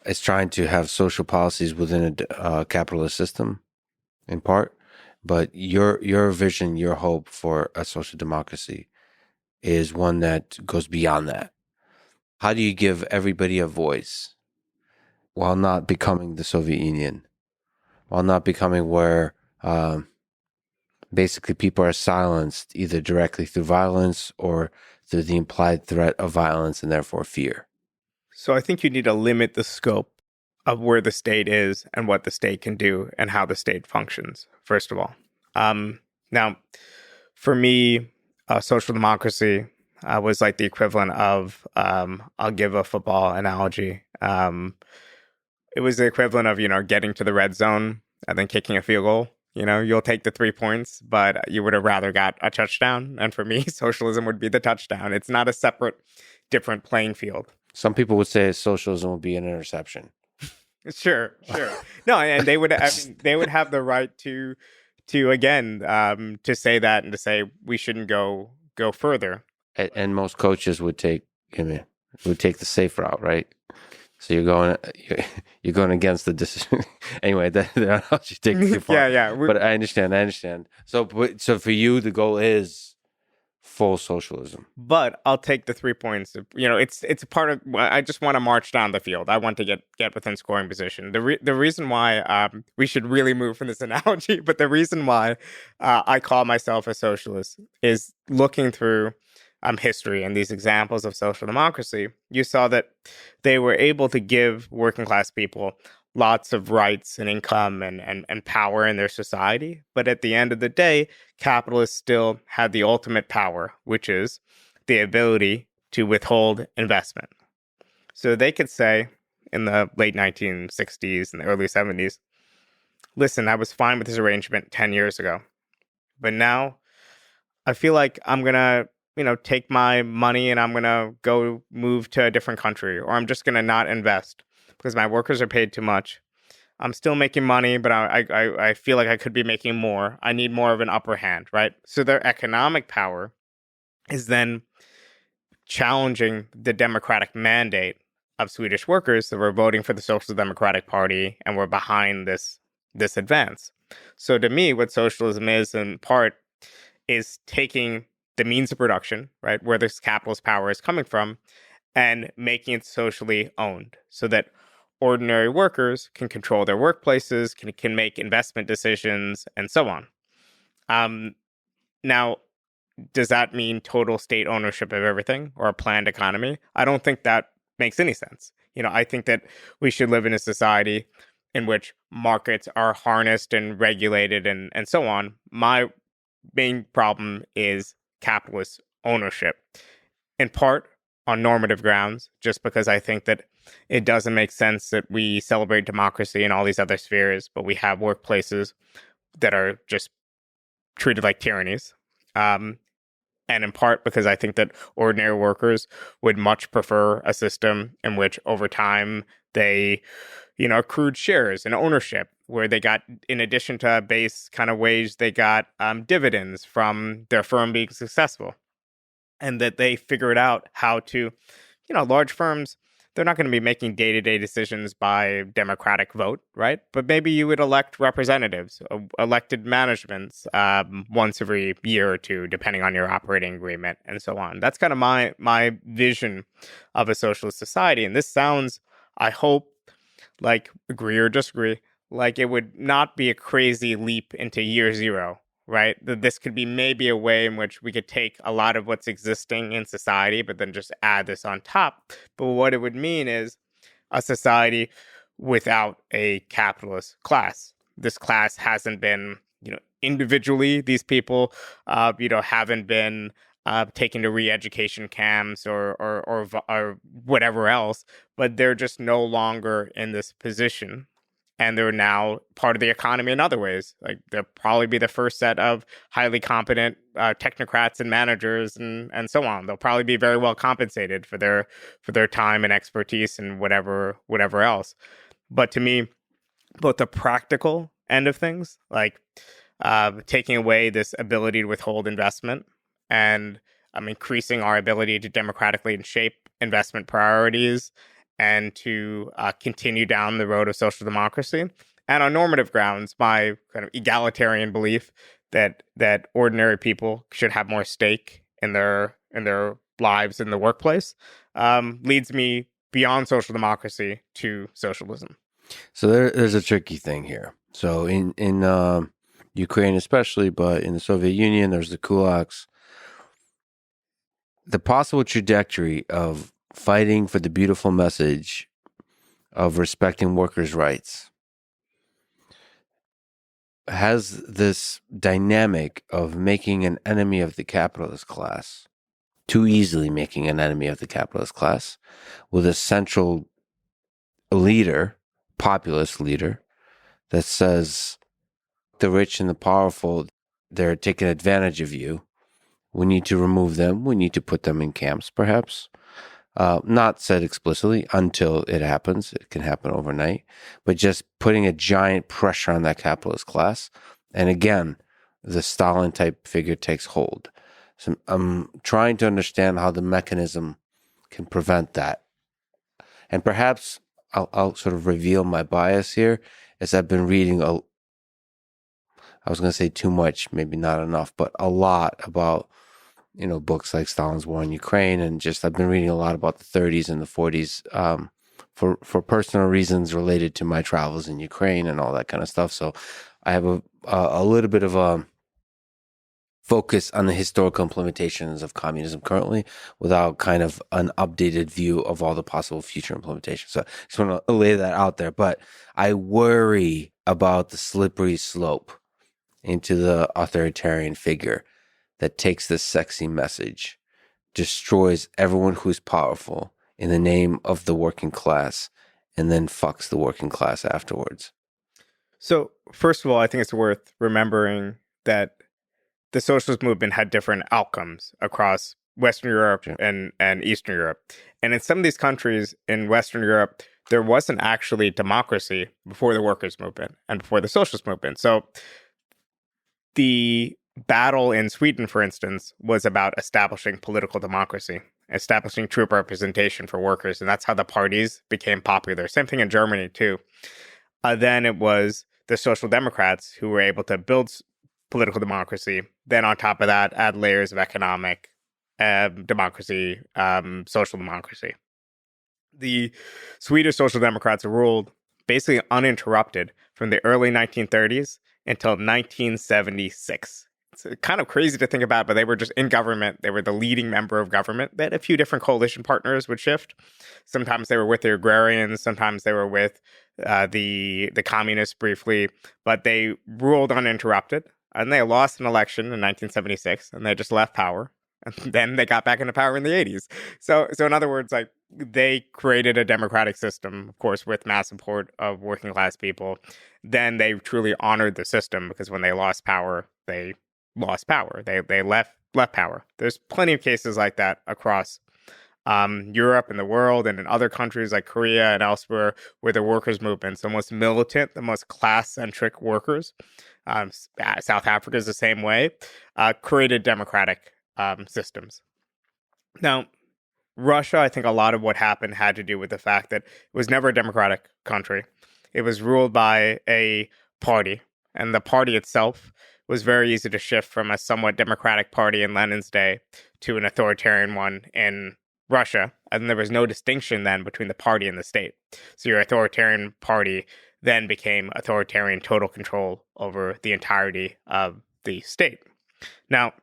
is trying to have social policies within a capitalist system, in part, but your vision, your hope for a social democracy is one that goes beyond that. How do you give everybody a voice while not becoming the Soviet Union, while not becoming where basically people are silenced either directly through violence or through the implied threat of violence and therefore fear? So I think you need to limit the scope of where the state is and what the state can do and how the state functions, first of all. Now, for me, social democracy was like the equivalent of, I'll give a football analogy. It was the equivalent of, getting to the red zone and then kicking a field goal. You'll take the 3 points, but you would have rather got a touchdown. And for me, socialism would be the touchdown. It's not a separate, different playing field. Some people would say socialism would be an interception. Sure. No, and they would have the right to again, to say that and to say we shouldn't go further. And most coaches would take the safe route, right? So you're going against the decision. Anyway, the analogy takes too far. Yeah. But I understand. So for you, the goal is full socialism. But I'll take the 3 points. It's a part of. I just want to march down the field. I want to get within scoring position. The reason why we should really move from this analogy, but the reason why I call myself a socialist is looking through history and these examples of social democracy. You saw that they were able to give working class people lots of rights and income and power in their society. But at the end of the day, capitalists still had the ultimate power, which is the ability to withhold investment. So they could say in the late 1960s and the early 70s, listen, I was fine with this arrangement 10 years ago, but now I feel like I'm going to take my money and I'm going to go move to a different country, or I'm just going to not invest because my workers are paid too much. I'm still making money, but I feel like I could be making more. I need more of an upper hand, right? So their economic power is then challenging the democratic mandate of Swedish workers that were voting for the Social Democratic Party and were behind this advance. So to me, what socialism is, in part, is taking the means of production, right, where this capitalist power is coming from, and making it socially owned so that ordinary workers can control their workplaces, can make investment decisions, and so on. Now, does that mean total state ownership of everything or a planned economy? I don't think that makes any sense. I think that we should live in a society in which markets are harnessed and regulated and so on. My main problem is capitalist ownership, in part on normative grounds, just because I think that it doesn't make sense that we celebrate democracy in all these other spheres, but we have workplaces that are just treated like tyrannies. And in part because I think that ordinary workers would much prefer a system in which over time they, accrued shares and ownership, where they got, in addition to a base kind of wage, they got dividends from their firm being successful. And that they figured out how to, large firms, they're not going to be making day-to-day decisions by democratic vote, right? But maybe you would elect representatives, elected managements once every year or two, depending on your operating agreement and so on. That's kind of my vision of a socialist society. And this sounds, I hope, like, agree or disagree, like it would not be a crazy leap into year zero, right? That this could be maybe a way in which we could take a lot of what's existing in society, but then just add this on top. But what it would mean is a society without a capitalist class. This class hasn't been, individually, these people, haven't been taken to re-education camps or whatever else, but they're just no longer in this position. And they're now part of the economy in other ways. Like, they'll probably be the first set of highly competent technocrats and managers and so on. They'll probably be very well compensated for their time and expertise and whatever else. But to me, both the practical end of things, like taking away this ability to withhold investment and increasing our ability to democratically shape investment priorities and to continue down the road of social democracy. And on normative grounds, my kind of egalitarian belief that ordinary people should have more stake in their lives in the workplace leads me beyond social democracy to socialism. So there's a tricky thing here. So in Ukraine especially, but in the Soviet Union, there's the kulaks. The possible trajectory of fighting for the beautiful message of respecting workers' rights has this dynamic of making an enemy of the capitalist class, too easily making an enemy of the capitalist class, with a central leader, populist leader, that says the rich and the powerful, they're taking advantage of you. We need to remove them. We need to put them in camps, perhaps. Not said explicitly until it happens. It can happen overnight. But just putting a giant pressure on that capitalist class. And again, the Stalin type figure takes hold. So I'm trying to understand how the mechanism can prevent that. And perhaps I'll sort of reveal my bias here, as I've been reading I was going to say too much, maybe not enough, but a lot about books like Stalin's War in Ukraine, and just I've been reading a lot about the 30s and the 40s for personal reasons related to my travels in Ukraine and all that kind of stuff. So I have a little bit of a focus on the historical implementations of communism currently, without kind of an updated view of all the possible future implementations. So I just want to lay that out there. But I worry about the slippery slope into the authoritarian figure that takes this sexy message, destroys everyone who's powerful in the name of the working class, and then fucks the working class afterwards. So, first of all, I think it's worth remembering that the socialist movement had different outcomes across Western Europe and Eastern Europe. And in some of these countries in Western Europe, there wasn't actually democracy before the workers' movement and before the socialist movement. So the battle in Sweden, for instance, was about establishing political democracy, establishing true representation for workers. And that's how the parties became popular. Same thing in Germany, too. Then it was the Social Democrats who were able to build political democracy. Then on top of that, add layers of economic democracy, social democracy. The Swedish Social Democrats ruled basically uninterrupted from the early 1930s until 1976. It's kind of crazy to think about, but they were just in government. They were the leading member of government. They had a few different coalition partners would shift. Sometimes they were with the agrarians. Sometimes they were with the communists briefly. But they ruled uninterrupted. And they lost an election in 1976, and they just left power. And then they got back into power in the 80s. So in other words, like, they created a democratic system, of course, with mass support of working class people. Then they truly honored the system, because when they lost power, they lost power. They left power. There's plenty of cases like that across Europe and the world, and in other countries like Korea and elsewhere, where the workers' movements, the most militant, the most class-centric workers, South Africa is the same way, created democratic systems. Now, Russia, I think a lot of what happened had to do with the fact that it was never a democratic country. It was ruled by a party, and the party itself was very easy to shift from a somewhat democratic party in Lenin's day to an authoritarian one in Russia. And there was no distinction then between the party and the state. So your authoritarian party then became authoritarian total control over the entirety of the state. Now,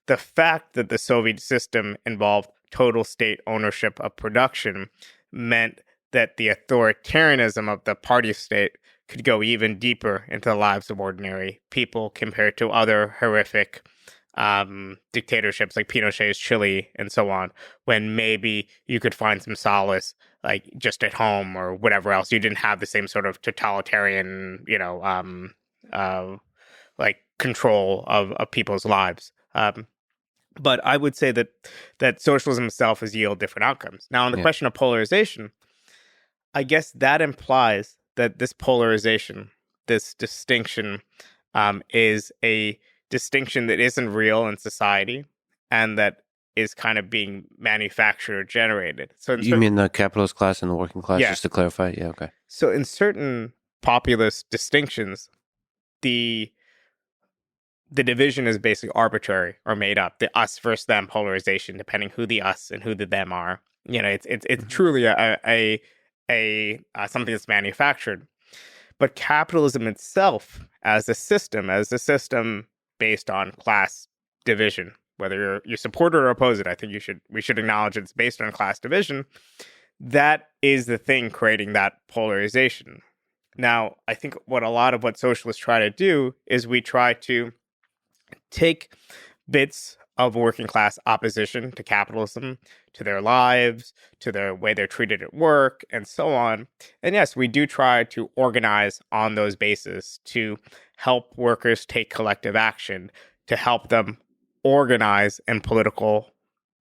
the fact that the Soviet system involved total state ownership of production meant that the authoritarianism of the party state could go even deeper into the lives of ordinary people compared to other horrific dictatorships like Pinochet's Chile and so on, when maybe you could find some solace like just at home or whatever else. You didn't have the same sort of totalitarian, like control of people's lives. But I would say that socialism itself has yielded different outcomes. Now, on the question of polarization, I guess that implies that this polarization, this distinction, is a distinction that isn't real in society and that is kind of being manufactured or generated. So you mean the capitalist class and the working class, yeah. Just to clarify? Yeah, okay. So in certain populist distinctions, the division is basically arbitrary or made up. The us versus them polarization, depending who the us and who the them are. It's truly a something that's manufactured. But capitalism itself, as a system based on class division, whether you support it or oppose it, I think we should acknowledge it's based on class division. That is the thing creating that polarization. Now, I think a lot of what socialists try to do is we try to take bits of working class opposition to capitalism, to their lives, to the way they're treated at work, and so on. And yes, we do try to organize on those bases to help workers take collective action, to help them organize in political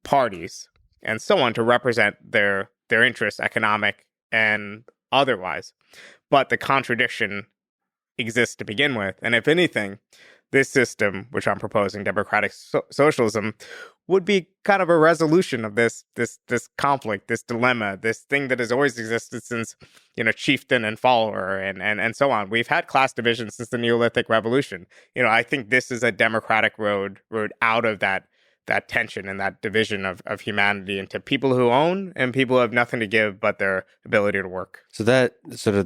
parties, and so on, to represent their interests, economic and otherwise. But the contradiction exists to begin with. And if anything, this system, which I'm proposing, democratic socialism, would be kind of a resolution of this conflict, this dilemma, this thing that has always existed since, chieftain and follower and so on. We've had class division since the Neolithic Revolution. I think this is a democratic road out of that tension and that division of humanity into people who own and people who have nothing to give but their ability to work. So that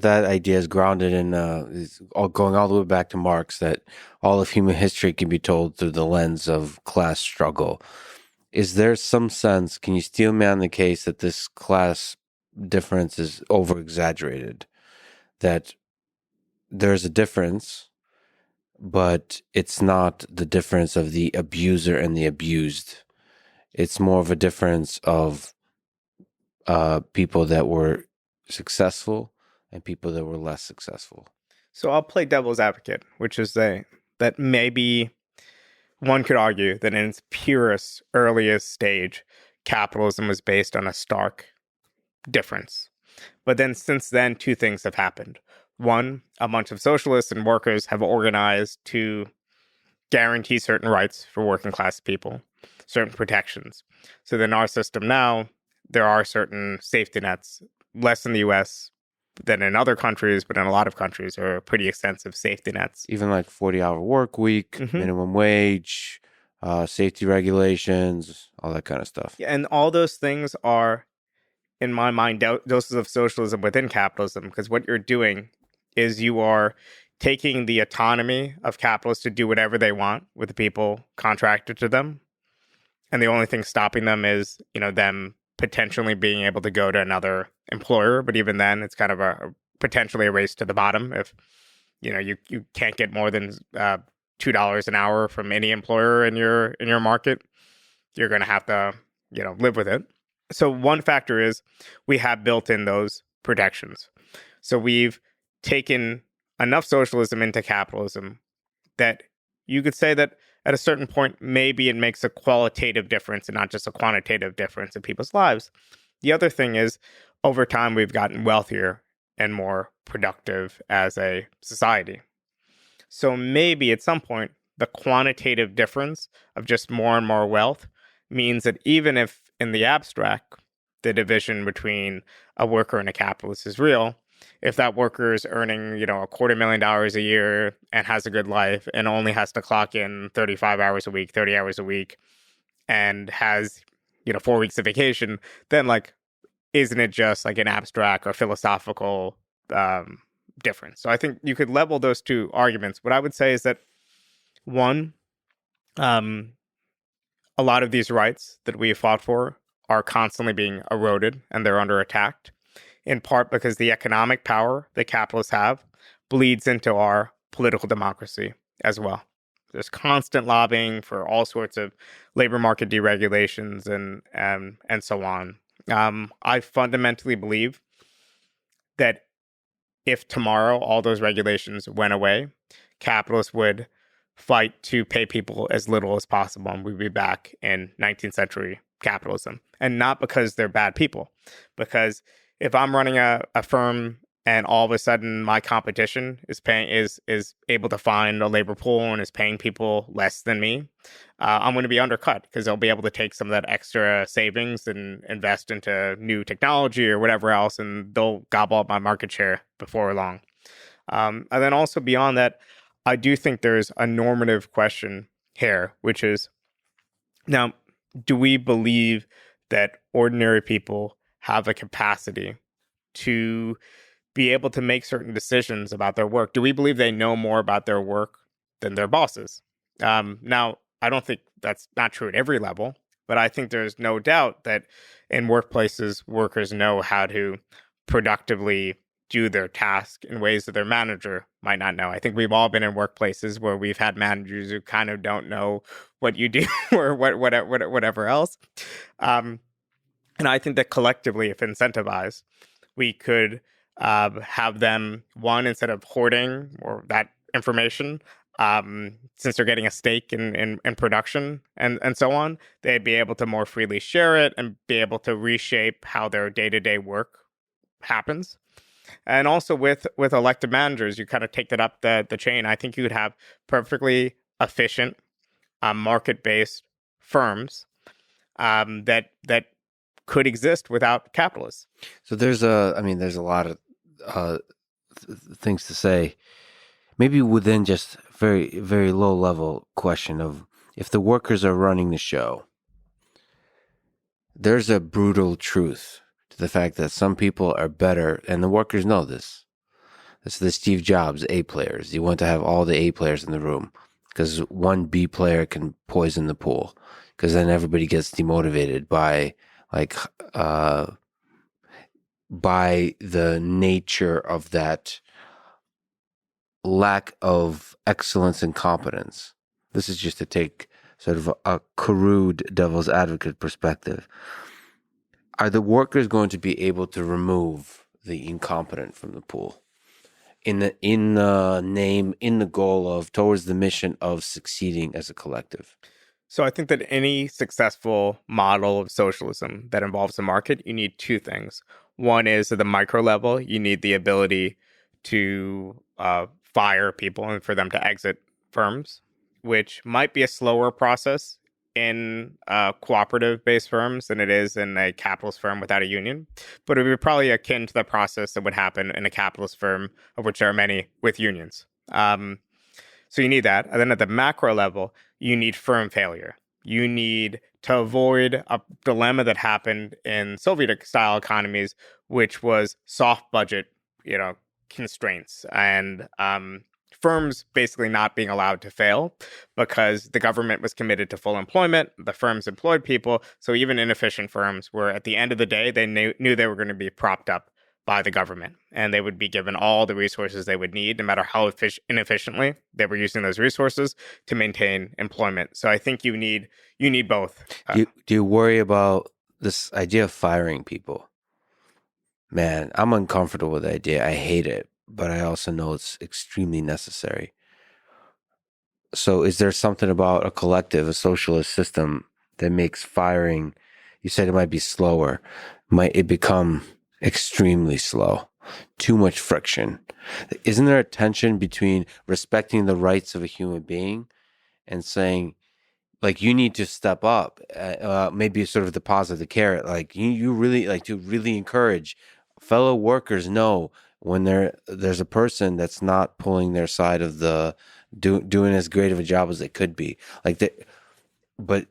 idea is grounded in going all the way back to Marx, that all of human history can be told through the lens of class struggle. Is there some sense, can you steel man the case that this class difference is over-exaggerated? That there's a difference, but it's not the difference of the abuser and the abused. It's more of a difference of people that were successful and people that were less successful. So I'll play devil's advocate, which is that maybe one could argue that in its purest, earliest stage, capitalism was based on a stark difference. But then since then, two things have happened. One, a bunch of socialists and workers have organized to guarantee certain rights for working class people, certain protections. So then our system now, there are certain safety nets, less in the US than in other countries, but in a lot of countries are pretty extensive safety nets. Even like 40-hour work week, minimum wage, safety regulations, all that kind of stuff. Yeah, and all those things are in my mind, doses of socialism within capitalism, because what you're doing is you are taking the autonomy of capitalists to do whatever they want with the people contracted to them. And the only thing stopping them is, them potentially being able to go to another employer. But even then, it's kind of potentially a race to the bottom. If, you can't get more than $2 an hour from any employer in your market, you're going to have to, live with it. So one factor is we have built in those protections. So we've taken enough socialism into capitalism that you could say that at a certain point, maybe it makes a qualitative difference and not just a quantitative difference in people's lives. The other thing is, over time, we've gotten wealthier and more productive as a society. So maybe at some point, the quantitative difference of just more and more wealth means that even if in the abstract, the division between a worker and a capitalist is real, if that worker is earning, $250,000 a year and has a good life and only has to clock in 35 hours a week, 30 hours a week, and has, 4 weeks of vacation, then isn't it just like an abstract or philosophical difference? So I think you could level those two arguments. What I would say is that, one, a lot of these rights that we have fought for are constantly being eroded and they're under attack, in part because the economic power that capitalists have bleeds into our political democracy as well. There's constant lobbying for all sorts of labor market deregulations and so on. I fundamentally believe that if tomorrow all those regulations went away, capitalists would fight to pay people as little as possible, and we'd be back in 19th century capitalism. And not because they're bad people, because if I'm running a firm and all of a sudden my competition is able to find a labor pool and is paying people less than me, I'm going to be undercut because they'll be able to take some of that extra savings and invest into new technology or whatever else, and they'll gobble up my market share before long. And then also beyond that, I do think there's a normative question here, which is, now, do we believe that ordinary people have a capacity to be able to make certain decisions about their work? Do we believe they know more about their work than their bosses? Now, I don't think that's not true at every level, but I think there's no doubt that in workplaces, workers know how to productively do their task in ways that their manager might not know. I think we've all been in workplaces where we've had managers who kind of don't know what you do or whatever else. And I think that collectively, if incentivized, we could have them, one, instead of hoarding or that information, since they're getting a stake in production and so on, they'd be able to more freely share it and be able to reshape how their day-to-day work happens. And also with elected managers, you kind of take that up the chain. I think you could have perfectly efficient, market-based firms that could exist without capitalists. So there's a lot of things to say. Maybe within just very, very low level question of if the workers are running the show, there's a brutal truth to the fact that some people are better, and the workers know this. It's the Steve Jobs A players. You want to have all the A players in the room because one B player can poison the pool, because then everybody gets demotivated by the nature of that lack of excellence and competence. This is just to take sort of a crude devil's advocate perspective. Are the workers going to be able to remove the incompetent from the pool in the goal of towards the mission of succeeding as a collective? So I think that any successful model of socialism that involves a market, you need two things. One is at the micro level, you need the ability to fire people and for them to exit firms, which might be a slower process in cooperative-based firms than it is in a capitalist firm without a union. But it would be probably akin to the process that would happen in a capitalist firm, of which there are many with unions. So you need that. And then at the macro level, you need firm failure. You need to avoid a dilemma that happened in Soviet-style economies, which was soft budget, constraints and firms basically not being allowed to fail because the government was committed to full employment. The firms employed people. So even inefficient firms were, at the end of the day, they knew they were going to be propped up by the government, and they would be given all the resources they would need, no matter how inefficiently they were using those resources to maintain employment. So I think you need both. Do you worry about this idea of firing people? Man, I'm uncomfortable with the idea. I hate it, but I also know it's extremely necessary. So is there something about a collective, a socialist system that makes firing, you said it might be slower, might it become extremely slow, too much friction? Isn't there a tension between respecting the rights of a human being and saying, like, you need to step up, maybe sort of deposit the carrot, like you really like to really encourage fellow workers know when there's a person that's not pulling their side of the doing as great of a job as they could be, like that. But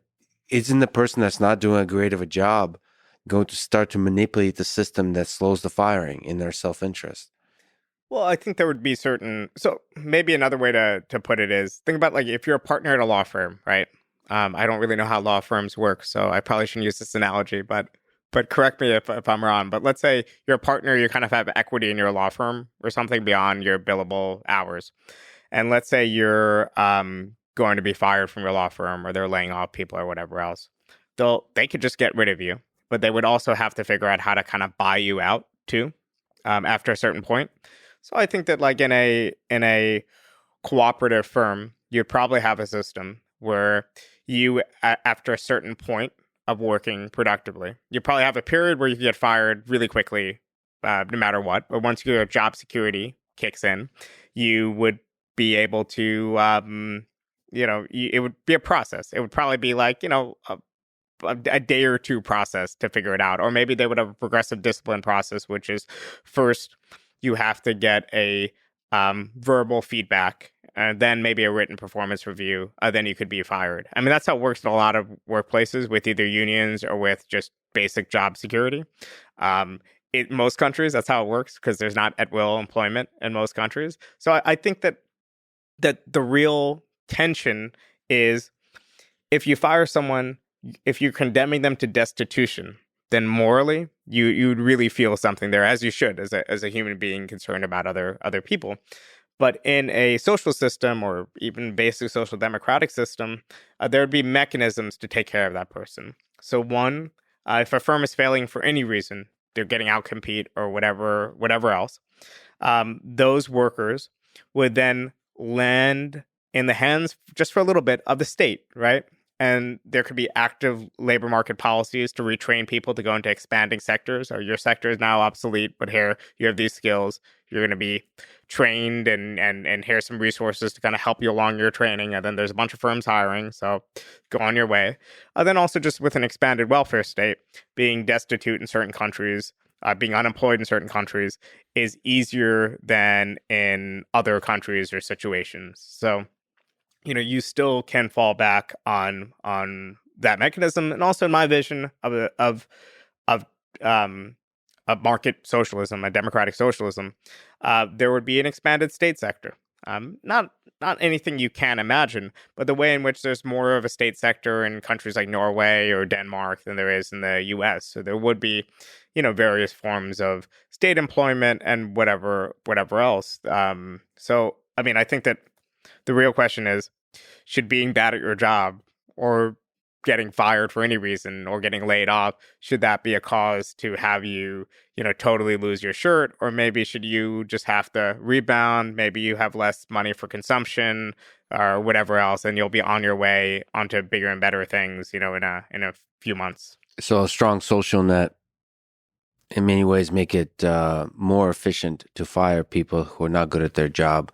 isn't the person that's not doing a great of a job going to start to manipulate the system that slows the firing in their self-interest? Well, I think there would be so maybe another way to put it is, think about, like, if you're a partner at a law firm, right? I don't really know how law firms work, so I probably shouldn't use this analogy, but correct me if I'm wrong. But let's say you're a partner, you kind of have equity in your law firm or something beyond your billable hours. And let's say you're going to be fired from your law firm, or they're laying off people or whatever else. They could just get rid of you, but they would also have to figure out how to kind of buy you out too, after a certain point. So I think that, like, in a cooperative firm, you'd probably have a system where you, after a certain point of working productively, you probably have a period where you can get fired really quickly, no matter what. But once your job security kicks in, you would be able to, it would be a process. It would probably be like, a day or two process to figure it out. Or maybe they would have a progressive discipline process, which is, first you have to get a verbal feedback, and then maybe a written performance review, then you could be fired. I mean, that's how it works in a lot of workplaces with either unions or with just basic job security. In most countries, that's how it works, because there's not at-will employment in most countries. So I think that the real tension is, if you fire someone, if you're condemning them to destitution, then morally you'd really feel something there, as you should, as a human being concerned about other people. But in a social system, or even basic social democratic system, there would be mechanisms to take care of that person. So one, if a firm is failing for any reason, they're getting outcompete or whatever else, those workers would then land in the hands, just for a little bit, of the state, right? And there could be active labor market policies to retrain people to go into expanding sectors. Or your sector is now obsolete, but here you have these skills. You're going to be trained, and here's some resources to kind of help you along your training. And then there's a bunch of firms hiring, so go on your way. Then also, just with an expanded welfare state, being destitute in certain countries, being unemployed in certain countries is easier than in other countries or situations. So, you still can fall back on that mechanism. And also, in my vision of market socialism, a democratic socialism, there would be an expanded state sector. Not anything you can imagine, but the way in which there's more of a state sector in countries like Norway or Denmark than there is in the U.S. So there would be, various forms of state employment and whatever else. So, I mean, I think that the real question is, should being bad at your job, or getting fired for any reason, or getting laid off, should that be a cause to have you, totally lose your shirt? Or maybe should you just have to rebound? Maybe you have less money for consumption or whatever else, and you'll be on your way onto bigger and better things, in a few months. So a strong social net, in many ways, make it more efficient to fire people who are not good at their job,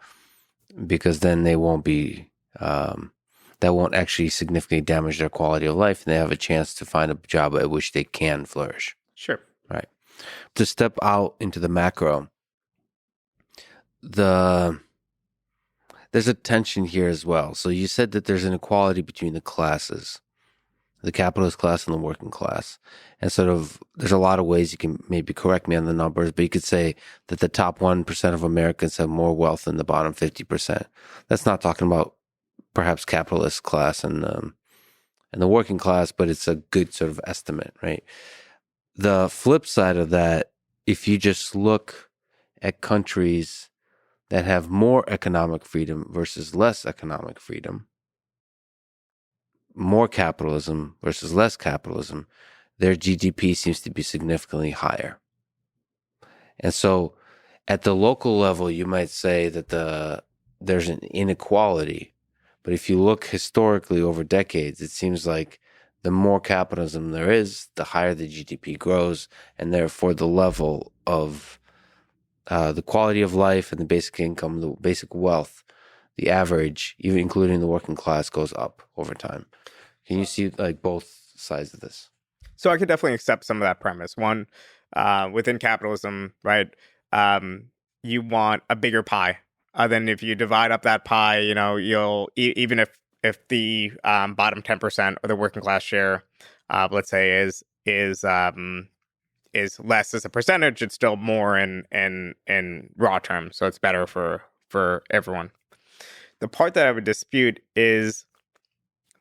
because then they won't be, that won't actually significantly damage their quality of life, and they have a chance to find a job at which they can flourish. Sure. Right. To step out into the macro, there's a tension here as well. So you said that there's an inequality between the classes. the capitalist class and the working class. And sort of, there's a lot of ways you can maybe correct me on the numbers, but you could say that the top 1% of Americans have more wealth than the bottom 50%. That's not talking about perhaps capitalist class and the working class, but it's a good sort of estimate, right? The flip side of that, if you just look at countries that have more economic freedom versus less economic freedom, more capitalism versus less capitalism, their GDP seems to be significantly higher. And so at the local level, you might say that there's an inequality. But if you look historically over decades, it seems like the more capitalism there is, the higher the GDP grows, and therefore the level of the quality of life and the basic income, the basic wealth, the average, even including the working class, goes up over time. Can you see like both sides of this? So I could definitely accept some of that premise. One, within capitalism, right? You want a bigger pie. Then if you divide up that pie, you'll even if the bottom 10% or the working class share, let's say is less as a percentage, it's still more in raw terms. So it's better for everyone. The part that I would dispute is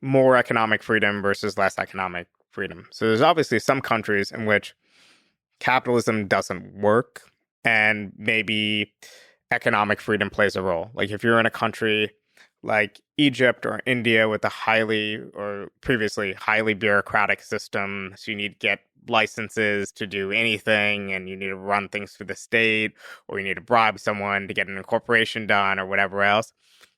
more economic freedom versus less economic freedom. So there's obviously some countries in which capitalism doesn't work, and maybe economic freedom plays a role. Like if you're in a country like Egypt or India with previously highly bureaucratic system, so you need to get licenses to do anything, and you need to run things for the state, or you need to bribe someone to get an incorporation done or whatever else.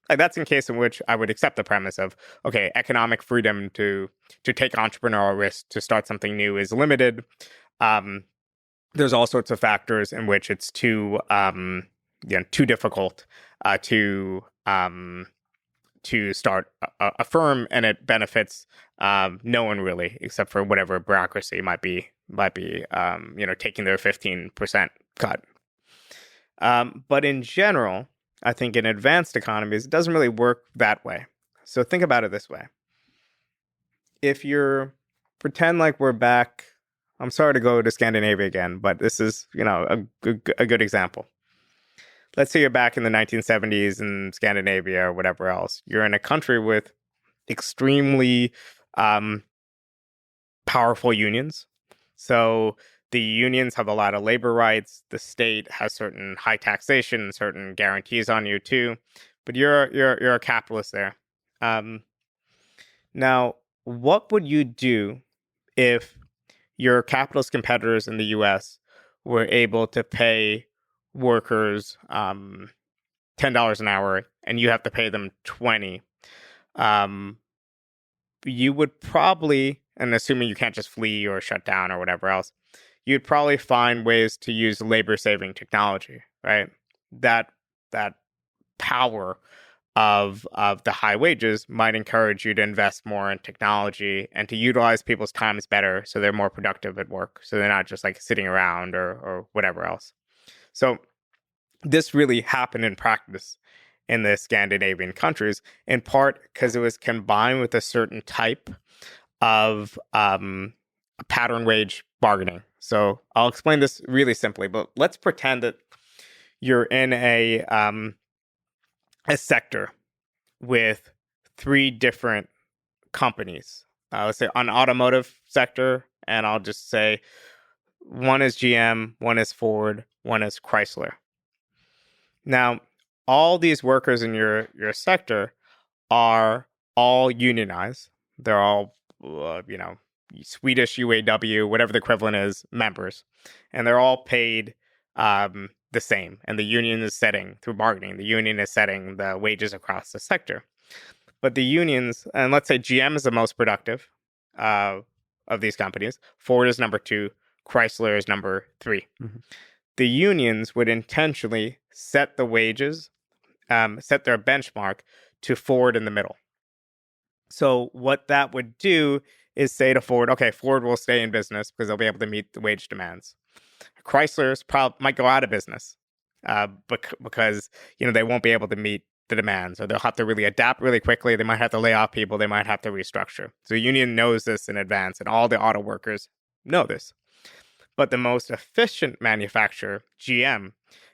Like that's in case in which I would accept the premise of, okay, economic freedom to take entrepreneurial risks, to start something new is limited. There's all sorts of factors in which it's too difficult to start a firm, and it benefits no one really, except for whatever bureaucracy might be taking their 15% cut. But in general, I think in advanced economies, it doesn't really work that way. So think about it this way. If pretend like we're back, I'm sorry to go to Scandinavia again, but this is, a good example. Let's say you're back in the 1970s in Scandinavia or whatever else. You're in a country with extremely powerful unions. So the unions have a lot of labor rights. The state has certain high taxation, certain guarantees on you too. But you're a capitalist there. Now, what would you do if your capitalist competitors in the U.S. were able to pay workers $10 an hour, and you have to pay them $20? You would probably, and assuming you can't just flee or shut down or whatever else, you'd probably find ways to use labor-saving technology, right? That power of the high wages might encourage you to invest more in technology and to utilize people's times better, so they're more productive at work, so they're not just like sitting around or whatever else. So this really happened in practice in the Scandinavian countries, in part because it was combined with a certain type of pattern wage bargaining. So I'll explain this really simply, but let's pretend that you're in a sector with three different companies. Let's say an automotive sector, and I'll just say one is GM, one is Ford, one is Chrysler. Now, all these workers in your sector are all unionized. They're all, Swedish UAW, whatever the equivalent is, members. And they're all paid the same. And the union is setting, through bargaining, the union is setting the wages across the sector. But the unions, and let's say GM is the most productive of these companies. Ford is number 2. Chrysler is number 3. Mm-hmm. The unions would intentionally set the wages, set their benchmark to Ford in the middle. So what that would do is say to Ford, okay, Ford will stay in business because they'll be able to meet the wage demands. Chrysler's might go out of business because they won't be able to meet the demands, or they'll have to really adapt really quickly. They might have to lay off people. They might have to restructure. So the union knows this in advance, and all the auto workers know this. But the most efficient manufacturer, GM,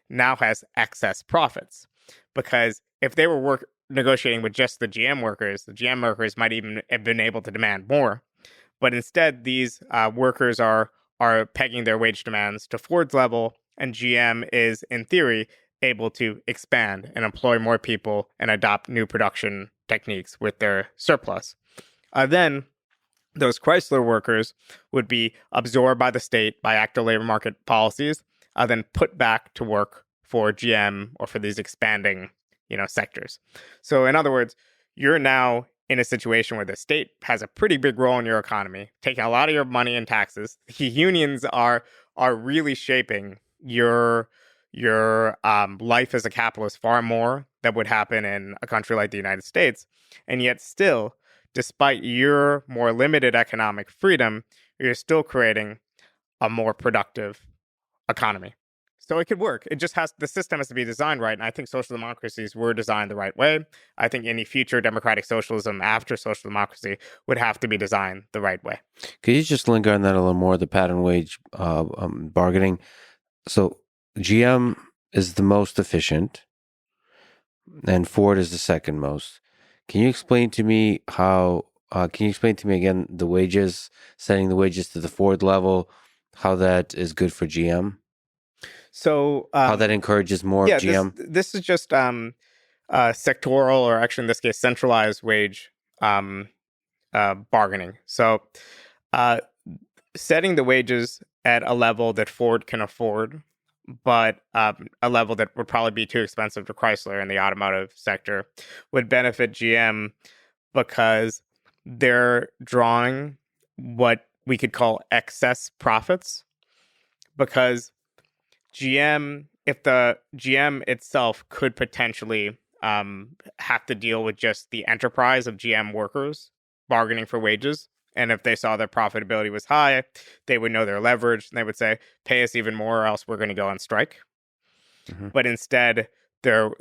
now has excess profits, because if they were negotiating with just the GM workers might even have been able to demand more. But instead, these workers are pegging their wage demands to Ford's level, and GM is, in theory, able to expand and employ more people and adopt new production techniques with their surplus. Then those Chrysler workers would be absorbed by the state by active labor market policies, then put back to work for GM or for these expanding, sectors. So in other words, you're now in a situation where the state has a pretty big role in your economy, taking a lot of your money in taxes. The unions are really shaping your life as a capitalist far more than would happen in a country like the United States. And yet still, despite your more limited economic freedom, you're still creating a more productive economy. So it could work. The system has to be designed right. And I think social democracies were designed the right way. I think any future democratic socialism after social democracy would have to be designed the right way. Could you just linger on that a little more, the pattern wage bargaining? So GM is the most efficient, and Ford is the second most. Can you explain to me again the wages, setting the wages to the Ford level, how that is good for GM? So how that encourages more of GM? This is just sectoral, or actually in this case, centralized wage bargaining. So setting the wages at a level that Ford can afford, but a level that would probably be too expensive to Chrysler in the automotive sector, would benefit GM because they're drawing what we could call excess profits. Because if the GM itself could potentially have to deal with just the enterprise of GM workers bargaining for wages, and if they saw their profitability was high, they would know their leverage, and they would say, pay us even more or else we're going to go on strike. Mm-hmm. But instead, they're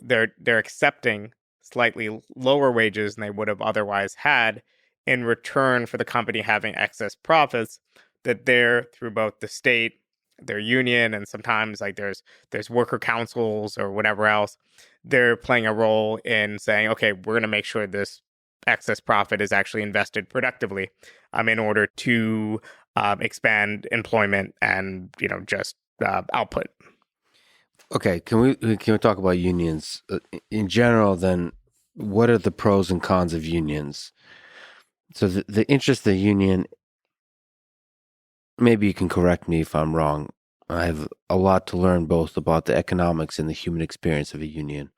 accepting slightly lower wages than they would have otherwise had in return for the company having excess profits that they're, through both the state, their union, and sometimes like there's worker councils or whatever else, they're playing a role in saying, okay, we're going to make sure this excess profit is actually invested productively in order to expand employment and just output. Okay, can we talk about unions in general? Then, what are the pros and cons of unions? So the interest of the union. Maybe you can correct me if I'm wrong. I have a lot to learn both about the economics and the human experience of a union.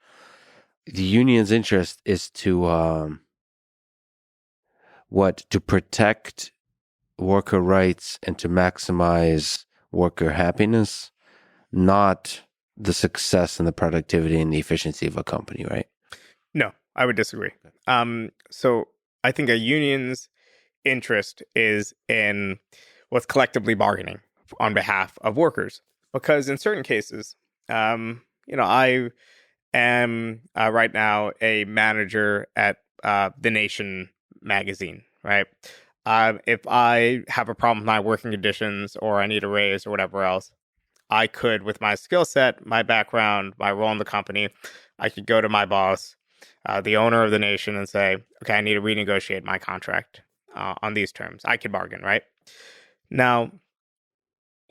The union's interest is to protect worker rights and to maximize worker happiness, not the success and the productivity and the efficiency of a company, right? No, I would disagree. So I think a union's interest is in what's collectively bargaining on behalf of workers. Because in certain cases, I am right now a manager at The Nation magazine, right? If I have a problem with my working conditions or I need a raise or whatever else, I could, with my skill set, my background, my role in the company, I could go to my boss, the owner of The Nation, and say, okay, I need to renegotiate my contract on these terms. I could bargain, right? Now,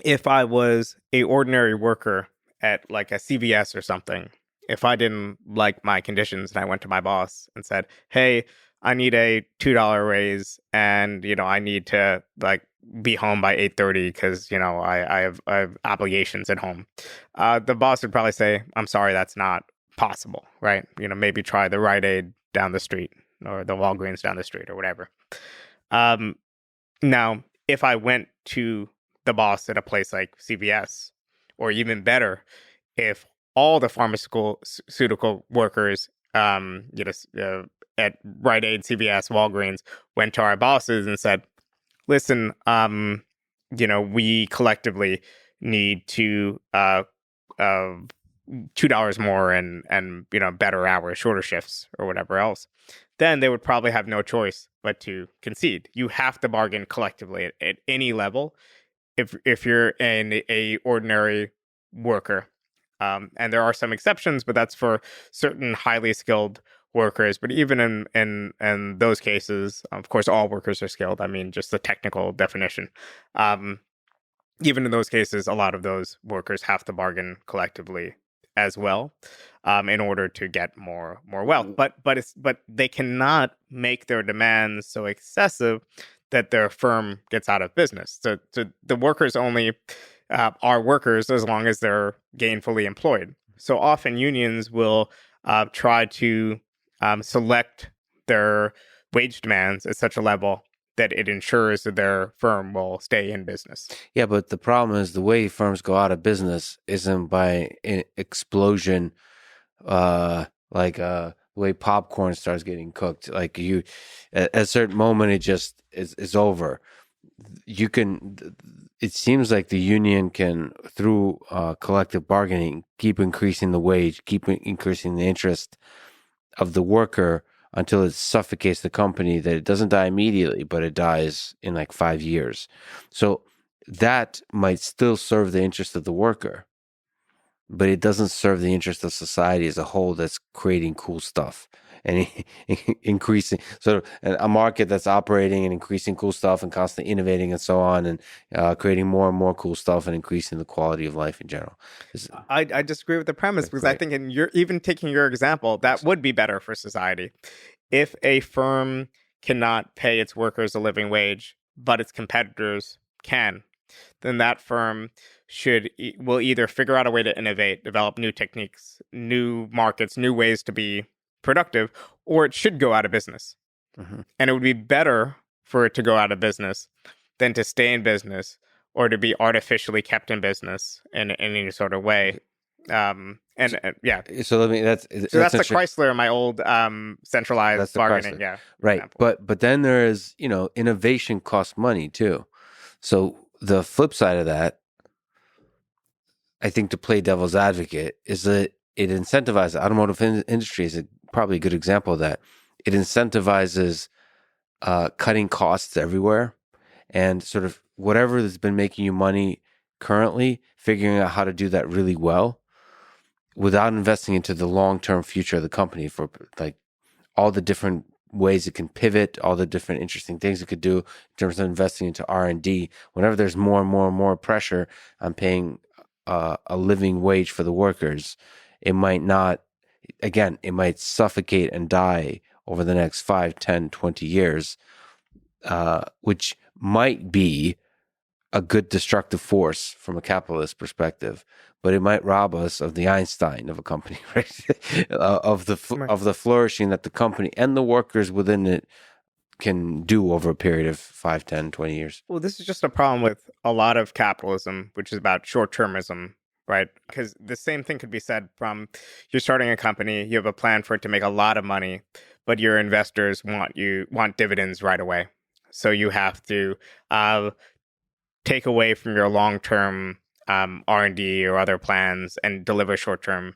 if I was a ordinary worker at like a CVS or something, if I didn't like my conditions and I went to my boss and said, hey, I need a $2 raise and, I need to like be home by 8:30 because, I have obligations at home. The boss would probably say, I'm sorry, that's not possible, right? Maybe try the Rite Aid down the street or the Walgreens down the street or whatever. Now, if I went to the boss at a place like CVS, or even better, if all the pharmaceutical workers, at Rite Aid, CVS, Walgreens, went to our bosses and said, listen, we collectively need to $2 more and better hours, shorter shifts, or whatever else, then they would probably have no choice but to concede. You have to bargain collectively at any level if you're a ordinary worker. And there are some exceptions, but that's for certain highly skilled workers. But even in those cases, of course, all workers are skilled. I mean, just the technical definition. Even in those cases, a lot of those workers have to bargain collectively as well, in order to get more wealth. But they cannot make their demands so excessive that their firm gets out of business. So the workers only are workers as long as they're gainfully employed. So often unions will try to select their wage demands at such a level that it ensures that their firm will stay in business. Yeah, but the problem is the way firms go out of business isn't by an explosion, like the way popcorn starts getting cooked. Like at a certain moment, it just is over. It seems like the union can, through collective bargaining, keep increasing the wage, keep increasing the interest of the worker until it suffocates the company, that it doesn't die immediately, but it dies in like 5 years. So that might still serve the interest of the worker, but it doesn't serve the interest of society as a whole that's creating cool stuff and increasing sort of a market that's operating and increasing cool stuff and constantly innovating and so on, and creating more and more cool stuff and increasing the quality of life in general. I disagree with the premise, because I think even taking your example, that would be better for society. If a firm cannot pay its workers a living wage, but its competitors can, then that firm will either figure out a way to innovate, develop new techniques, new markets, new ways to be productive, or it should go out of business. Mm-hmm. And it would be better for it to go out of business than to stay in business or to be artificially kept in business in any sort of way. Yeah. So let me. That's the Chrysler, my old centralized bargaining. Yeah. Right. Example. But then there is, innovation costs money too. So the flip side of that, I think, to play devil's advocate, is that it incentivizes the automotive industry is probably a good example of that. It incentivizes cutting costs everywhere, and sort of whatever has been making you money currently, figuring out how to do that really well without investing into the long-term future of the company, for like all the different ways it can pivot, all the different interesting things it could do in terms of investing into R&D. Whenever there's more and more and more pressure on paying a living wage for the workers, it might suffocate and die over the next 5, 10, 20 years, which might be a good destructive force from a capitalist perspective, but it might rob us of the Einstein of a company, right? of the flourishing that the company and the workers within it can do over a period of 5, 10, 20 years. Well, this is just a problem with a lot of capitalism, which is about short-termism, right? Because the same thing could be said from, you're starting a company, you have a plan for it to make a lot of money, but your investors want dividends right away. So you have to take away from your long-term R&D or other plans and deliver short-term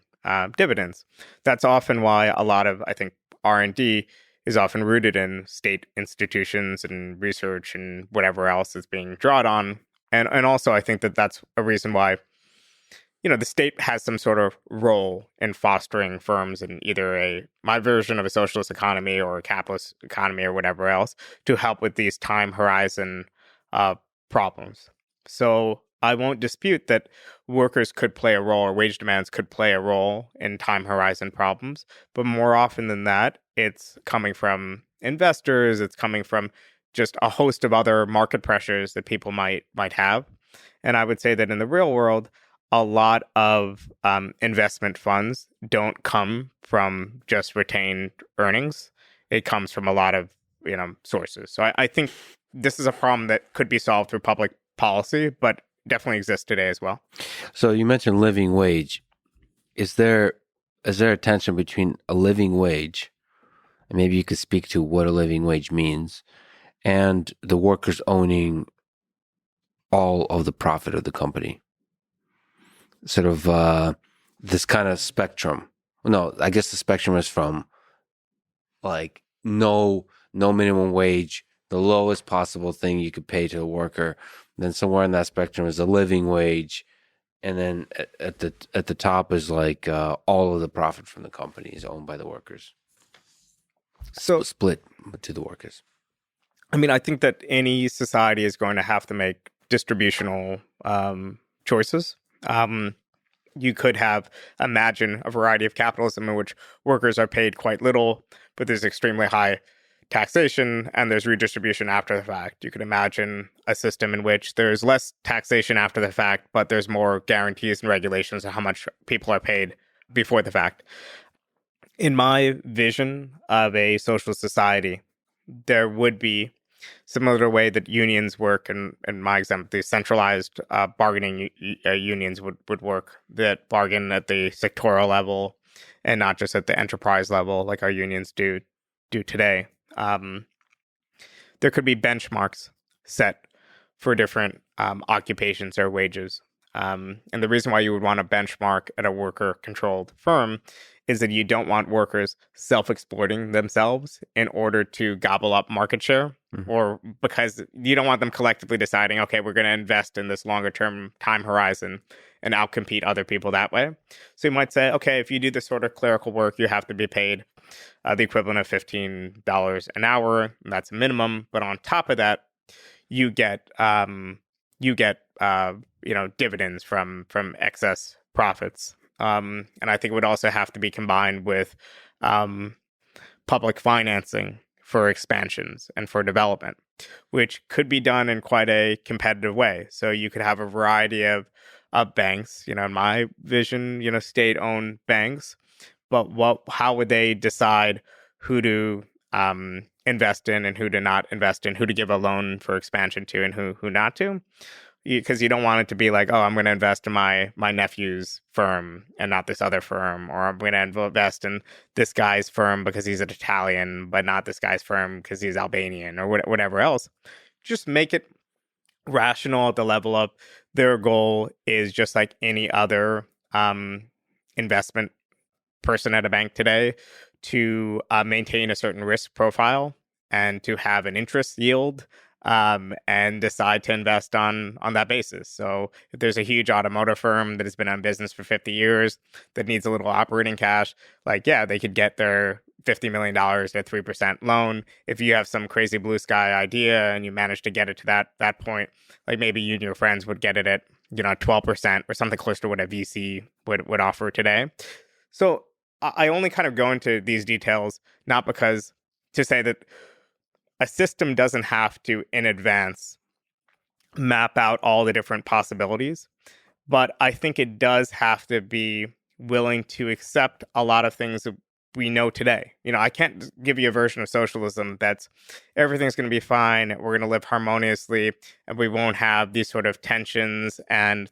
dividends. That's often why a lot of, I think, R&D is often rooted in state institutions and research and whatever else is being drawn on. And also, I think that that's a reason why, the state has some sort of role in fostering firms in either my version of a socialist economy or a capitalist economy or whatever else, to help with these time horizon problems. So I won't dispute that workers could play a role, or wage demands could play a role in time horizon problems. But more often than that, it's coming from investors. It's coming from just a host of other market pressures that people might have. And I would say that in the real world, a lot of investment funds don't come from just retained earnings. It comes from a lot of sources. So I think this is a problem that could be solved through public policy, but definitely exists today as well. So you mentioned living wage. Is there a tension between a living wage, and maybe you could speak to what a living wage means, and the workers owning all of the profit of the company? Sort of this kind of spectrum. No, I guess the spectrum is from like no minimum wage, the lowest possible thing you could pay to a worker. Then somewhere in that spectrum is a living wage, and then at the top is like all of the profit from the company is owned by the workers. So split to the workers. I mean, I think that any society is going to have to make distributional choices. You could imagine a variety of capitalism in which workers are paid quite little, but there's extremely high taxation and there's redistribution after the fact. You could imagine a system in which there's less taxation after the fact, but there's more guarantees and regulations of how much people are paid before the fact. In my vision of a socialist society, there would be, similar to the way that unions work, and in my example, the centralized bargaining unions would work, that bargain at the sectoral level and not just at the enterprise level like our unions do today. There could be benchmarks set for different occupations or wages. And the reason why you would want a benchmark at a worker-controlled firm is that you don't want workers self-exploiting themselves in order to gobble up market share, or because you don't want them collectively deciding, okay, we're going to invest in this longer-term time horizon and outcompete other people that way. So you might say, okay, if you do this sort of clerical work, you have to be paid the equivalent of $15 an hour. And that's a minimum. But on top of that, you get dividends from excess profits. And I think it would also have to be combined with public financing for expansions and for development, which could be done in quite a competitive way. So you could have a variety of banks, in my vision, state-owned banks. But how would they decide who to invest in and who to not invest in, who to give a loan for expansion to and who not to? Because you don't want it to be like, oh, I'm going to invest in my nephew's firm and not this other firm, or I'm going to invest in this guy's firm because he's an Italian, but not this guy's firm because he's Albanian, or whatever else. Just make it rational at the level of their goal is just like any other investment person at a bank today, to maintain a certain risk profile and to have an interest yield, and decide to invest on that basis. So if there's a huge automotive firm that has been in business for 50 years that needs a little operating cash, they could get their $50 million at 3% loan. If you have some crazy blue sky idea and you manage to get it to that point, like maybe you and your friends would get it at 12% or something close to what a VC would offer today. So I only kind of go into these details not because to say that a system doesn't have to, in advance, map out all the different possibilities, but I think it does have to be willing to accept a lot of things that we know today. I can't give you a version of socialism that's everything's going to be fine, we're going to live harmoniously, and we won't have these sort of tensions, and,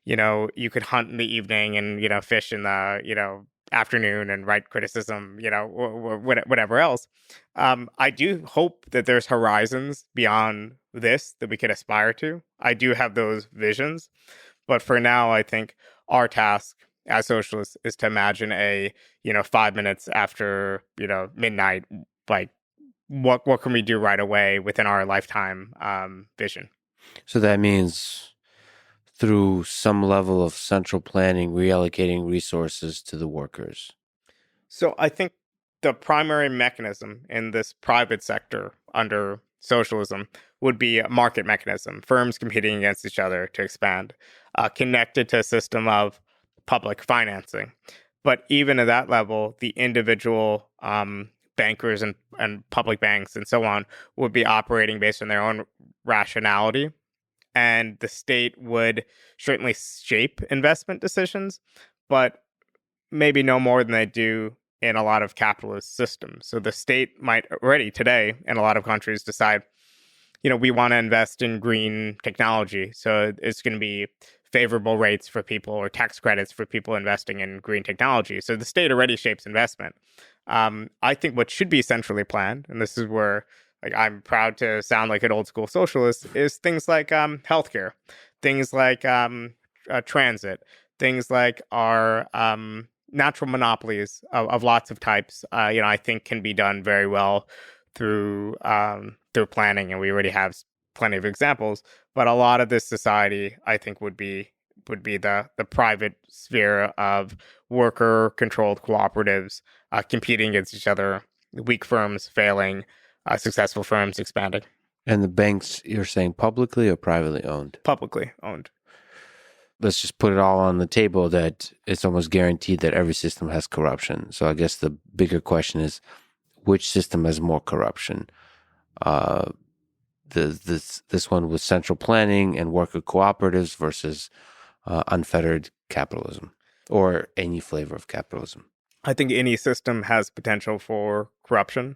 you could hunt in the evening and, fish in the, afternoon and write criticism, whatever else. I do hope that there's horizons beyond this that we could aspire to. I do have those visions. But for now, I think our task as socialists is to imagine 5 minutes after, midnight, like what can we do right away within our lifetime vision. So that means through some level of central planning, reallocating resources to the workers. So I think the primary mechanism in this private sector under socialism would be a market mechanism, firms competing against each other to expand, connected to a system of public financing. But even at that level, the individual bankers and public banks and so on would be operating based on their own rationality. And the state would certainly shape investment decisions, but maybe no more than they do in a lot of capitalist systems. So the state might already today in a lot of countries decide, we want to invest in green technology. So it's going to be favorable rates for people or tax credits for people investing in green technology. So the state already shapes investment. I think what should be centrally planned, and this is where I'm proud to sound like an old school socialist, is things like healthcare, things like transit, things like our natural monopolies of lots of types, I think can be done very well through planning, and we already have plenty of examples. But a lot of this society, I think, would be the private sphere of worker controlled cooperatives competing against each other, weak firms failing, successful firms expanding. And the banks, you're saying publicly or privately owned? Publicly owned. Let's just put it all on the table that it's almost guaranteed that every system has corruption. So I guess the bigger question is, which system has more corruption? This one with central planning and worker cooperatives versus unfettered capitalism, or any flavor of capitalism. I think any system has potential for corruption.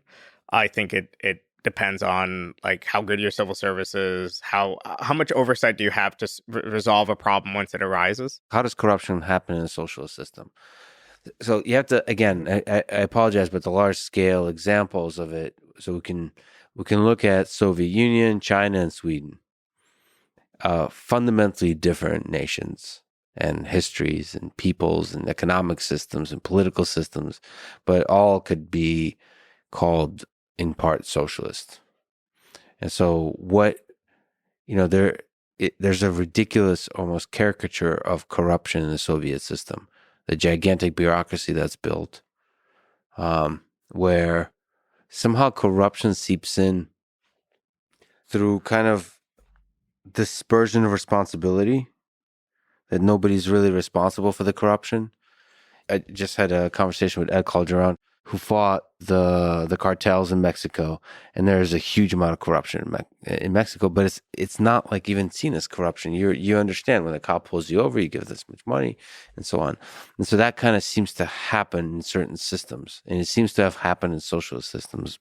I think it depends on like how good your civil service is, how much oversight do you have to resolve a problem once it arises. How does corruption happen in a socialist system? So you have to, again, I apologize, but the large scale examples of it. So we can look at Soviet Union, China, and Sweden. Fundamentally different nations and histories and peoples and economic systems and political systems, but all could be called in part socialist. And so there's a ridiculous, almost caricature of corruption in the Soviet system, the gigantic bureaucracy that's built, where somehow corruption seeps in through kind of dispersion of responsibility, that nobody's really responsible for the corruption. I just had a conversation with Ed Calderon, who fought the cartels in Mexico, and there's a huge amount of corruption in Mexico, but it's not like even seen as corruption. You understand when the cop pulls you over, you give this much money, and so on. And so that kind of seems to happen in certain systems, and it seems to have happened in socialist systems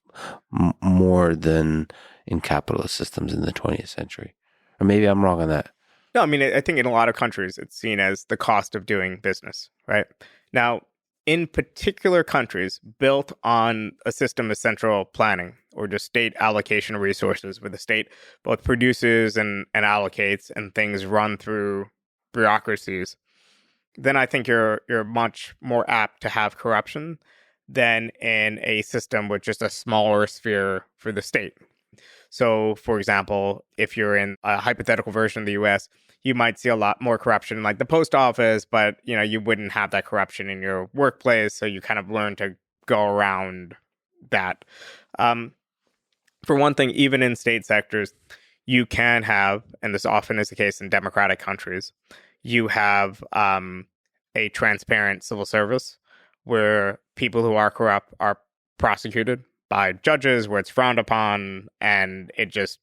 more than in capitalist systems in the 20th century. Or maybe I'm wrong on that. No, I mean, I think in a lot of countries, it's seen as the cost of doing business, right? Now, in particular countries built on a system of central planning or just state allocation of resources, where the state both produces and allocates, and things run through bureaucracies, then I think you're much more apt to have corruption than in a system with just a smaller sphere for the state. So, for example, if you're in a hypothetical version of the US, you might see a lot more corruption in like the post office, but you wouldn't have that corruption in your workplace. So you kind of learn to go around that. For one thing, even in state sectors, you can have, and this often is the case in democratic countries, you have a transparent civil service where people who are corrupt are prosecuted by judges, where it's frowned upon, and it just,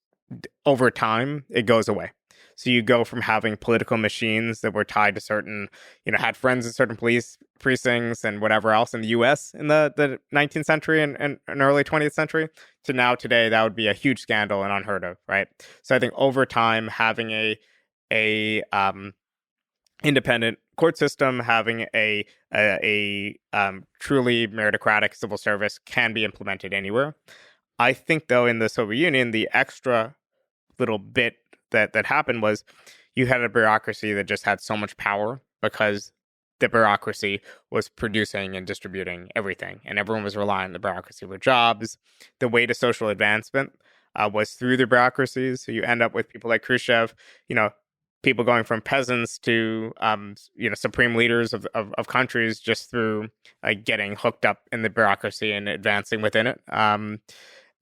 over time, it goes away. So you go from having political machines that were tied to certain, had friends in certain police precincts and whatever else in the U.S. in the 19th century and early 20th century, to now today, that would be a huge scandal and unheard of, right? So I think over time, having a independent court system, having a truly meritocratic civil service can be implemented anywhere. I think, though, in the Soviet Union, the extra little bit that happened was you had a bureaucracy that just had so much power because the bureaucracy was producing and distributing everything, and everyone was relying on the bureaucracy for jobs. The way to social advancement was through the bureaucracies. So you end up with people like Khrushchev, people going from peasants to supreme leaders of countries just through getting hooked up in the bureaucracy and advancing within it.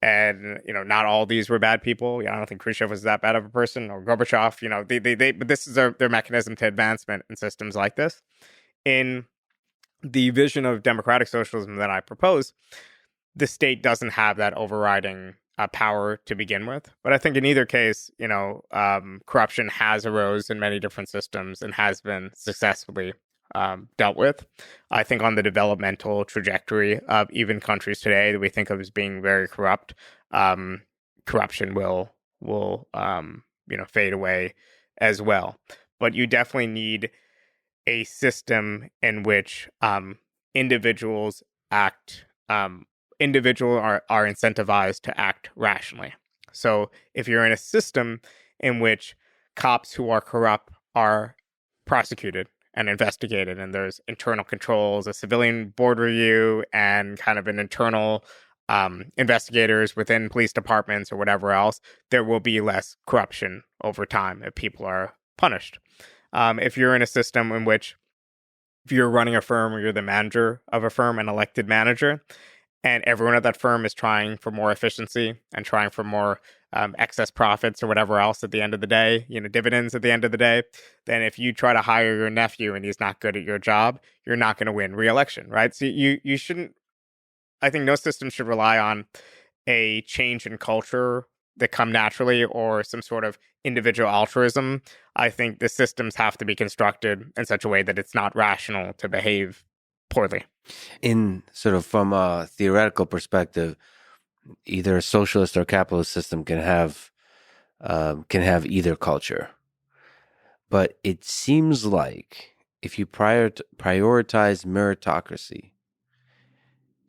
And not all these were bad people. I don't think Khrushchev was that bad of a person, or Gorbachev. But this is their mechanism to advancement in systems like this. In the vision of democratic socialism that I propose, the state doesn't have that overriding power to begin with. But I think in either case, corruption has arose in many different systems and has been successfully dealt with. I think on the developmental trajectory of even countries today that we think of as being very corrupt, corruption will fade away as well. But you definitely need a system in which individuals are incentivized to act rationally. So if you're in a system in which cops who are corrupt are prosecuted and investigated, and there's internal controls, a civilian board review, and kind of an internal investigators within police departments or whatever else, there will be less corruption over time if people are punished. If you're in a system in which, if you're running a firm or you're the manager of a firm, an elected manager, and everyone at that firm is trying for more efficiency and trying for more excess profits or whatever else at the end of the day, dividends at the end of the day, then if you try to hire your nephew and he's not good at your job, you're not going to win re-election, right? So you shouldn't, I think no system should rely on a change in culture that come naturally or some sort of individual altruism. I think the systems have to be constructed in such a way that it's not rational to behave poorly. In sort of from a theoretical perspective, either a socialist or capitalist system can have either culture. But it seems like if you prioritize meritocracy,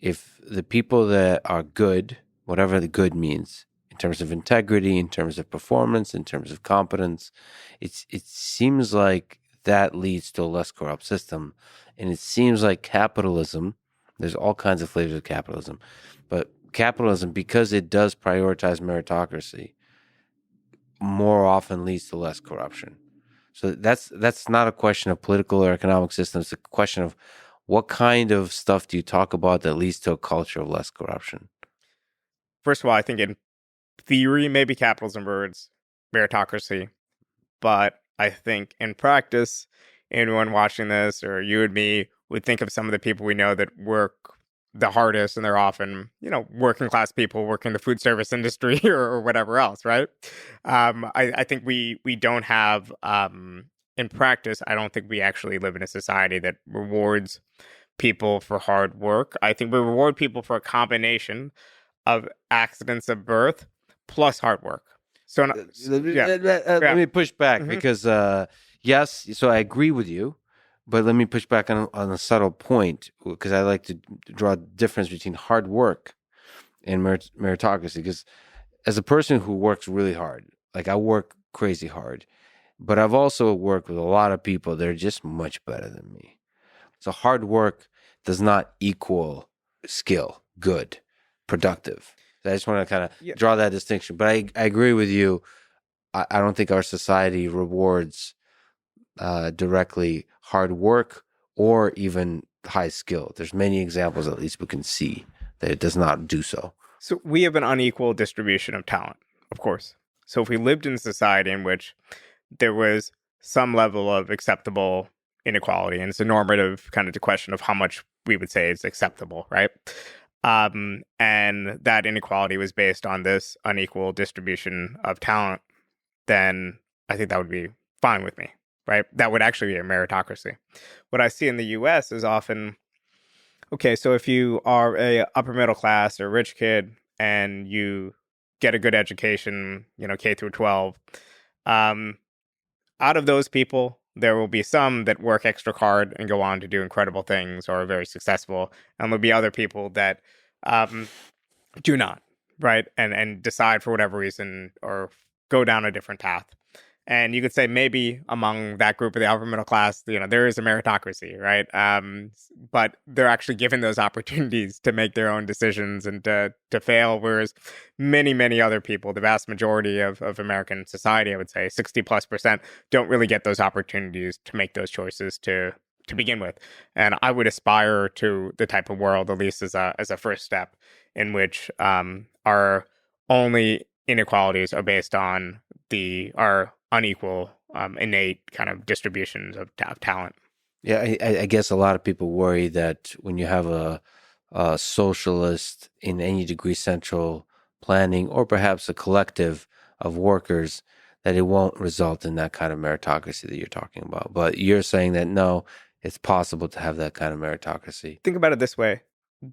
if the people that are good, whatever the good means, in terms of integrity, in terms of performance, in terms of competence, it seems like that leads to a less corrupt system. And it seems like capitalism, there's all kinds of flavors of capitalism, but capitalism, because it does prioritize meritocracy, more often leads to less corruption. So that's not a question of political or economic systems. It's a question of what kind of stuff do you talk about that leads to a culture of less corruption? First of all, I think in theory, maybe capitalism words meritocracy, but I think in practice, anyone watching this or you and me would think of some of the people we know that work the hardest, and they're often, working class people working in the food service industry or whatever else, right? I think we don't have, in practice, I don't think we actually live in a society that rewards people for hard work. I think we reward people for a combination of accidents of birth plus hard work. So let me push back because yes, so I agree with you, but let me push back on a subtle point because I like to draw a difference between hard work and meritocracy. Because as a person who works really hard, like I work crazy hard, but I've also worked with a lot of people that are just much better than me. So hard work does not equal skill, good, productive. I just want to kind of draw that distinction. But I agree with you. I don't think our society rewards directly hard work or even high skill. There's many examples, at least we can see, that it does not do so. So we have an unequal distribution of talent, of course. So if we lived in a society in which there was some level of acceptable inequality, and it's a normative kind of question of how much we would say is acceptable, right? And that inequality was based on this unequal distribution of talent, then I think that would be fine with me, right? That would actually be a meritocracy. What I see in the US is often, okay, so if you are a upper middle class or rich kid and you get a good education, K through 12, out of those people, there will be some that work extra hard and go on to do incredible things or are very successful. And there'll be other people that do not, right? And decide for whatever reason or go down a different path. And you could say maybe among that group of the upper middle class, there is a meritocracy, right? But they're actually given those opportunities to make their own decisions and to fail, whereas many, many other people, the vast majority of American society, I would say 60+%, don't really get those opportunities to make those choices to begin with. And I would aspire to the type of world, at least as a first step, in which our only inequalities are based on our unequal, innate kind of distributions of talent. Yeah, I guess a lot of people worry that when you have a socialist in any degree central planning, or perhaps a collective of workers, that it won't result in that kind of meritocracy that you're talking about. But you're saying that no, it's possible to have that kind of meritocracy. Think about it this way.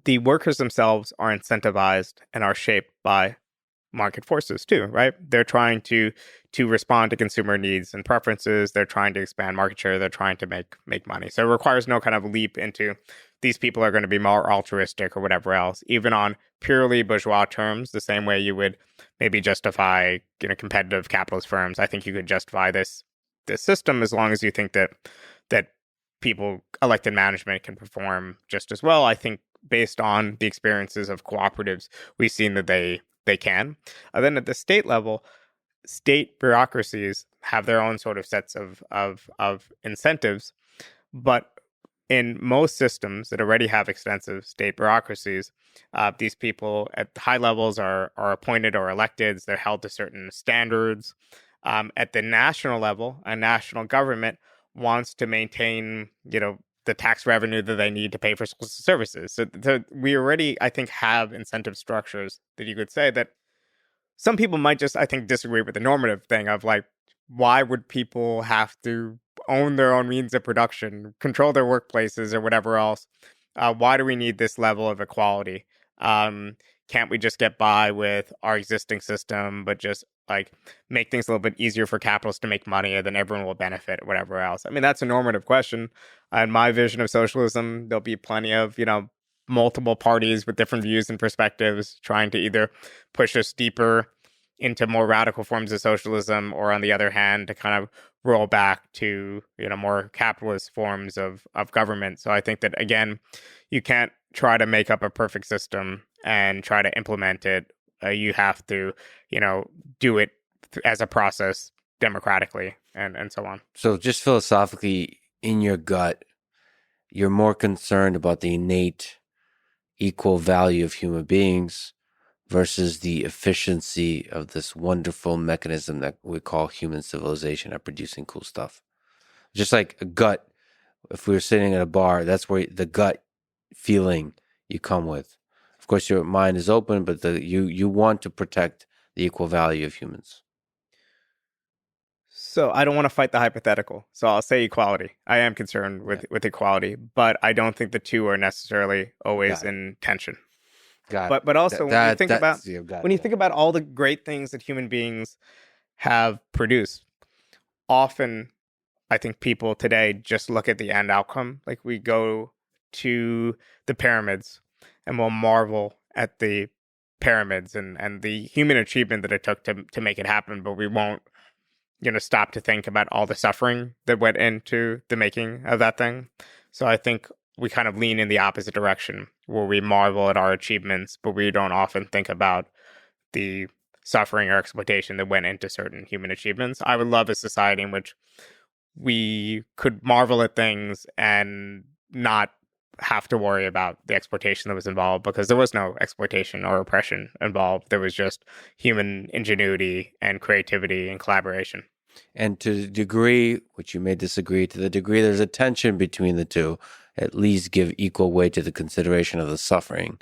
The workers themselves are incentivized and are shaped by market forces too, right? They're trying to respond to consumer needs and preferences. They're trying to expand market share. They're trying to make money. So it requires no kind of leap into these people are going to be more altruistic or whatever else, even on purely bourgeois terms, the same way you would maybe justify competitive capitalist firms. I think you could justify this system as long as you think that people, elected management can perform just as well. I think based on the experiences of cooperatives, we've seen that they can. Then at the state level, state bureaucracies have their own sort of sets of incentives, but in most systems that already have extensive state bureaucracies, these people at high levels are appointed or elected. They're held to certain standards. At the national level, a national government wants to maintain, the tax revenue that they need to pay for services. So we already, I think, have incentive structures that you could say that some people might just, I think, disagree with the normative thing of like, why would people have to own their own means of production, control their workplaces or whatever else? Why do we need this level of equality? Can't we just get by with our existing system, but just like make things a little bit easier for capitalists to make money, and then everyone will benefit, or whatever else? I mean, that's a normative question. In my vision of socialism, there'll be plenty of, multiple parties with different views and perspectives trying to either push us deeper into more radical forms of socialism, or on the other hand, to kind of roll back to, more capitalist forms of government. So I think that, again, you can't try to make up a perfect system and try to implement it. You have to, do it as a process democratically and so on. So just philosophically, in your gut, you're more concerned about the innate equal value of human beings versus the efficiency of this wonderful mechanism that we call human civilization at producing cool stuff. Just like a gut, if we were sitting at a bar, that's where the gut feeling you come with. Of course, your mind is open, but you want to protect the equal value of humans. So I don't want to fight the hypothetical. So I'll say equality. I am concerned with equality, but I don't think the two are necessarily always in tension. But also when you think about all the great things that human beings have produced, often I think people today just look at the end outcome. Like we go to the pyramids and we'll marvel at the pyramids and the human achievement that it took to make it happen, but we won't, stop to think about all the suffering that went into the making of that thing. So I think we kind of lean in the opposite direction, where we marvel at our achievements, but we don't often think about the suffering or exploitation that went into certain human achievements. I would love a society in which we could marvel at things and not have to worry about the exploitation that was involved, because there was no exploitation or oppression involved. There was just human ingenuity and creativity and collaboration. And to the degree, which you may disagree, to the degree there's a tension between the two, at least give equal weight to the consideration of the suffering,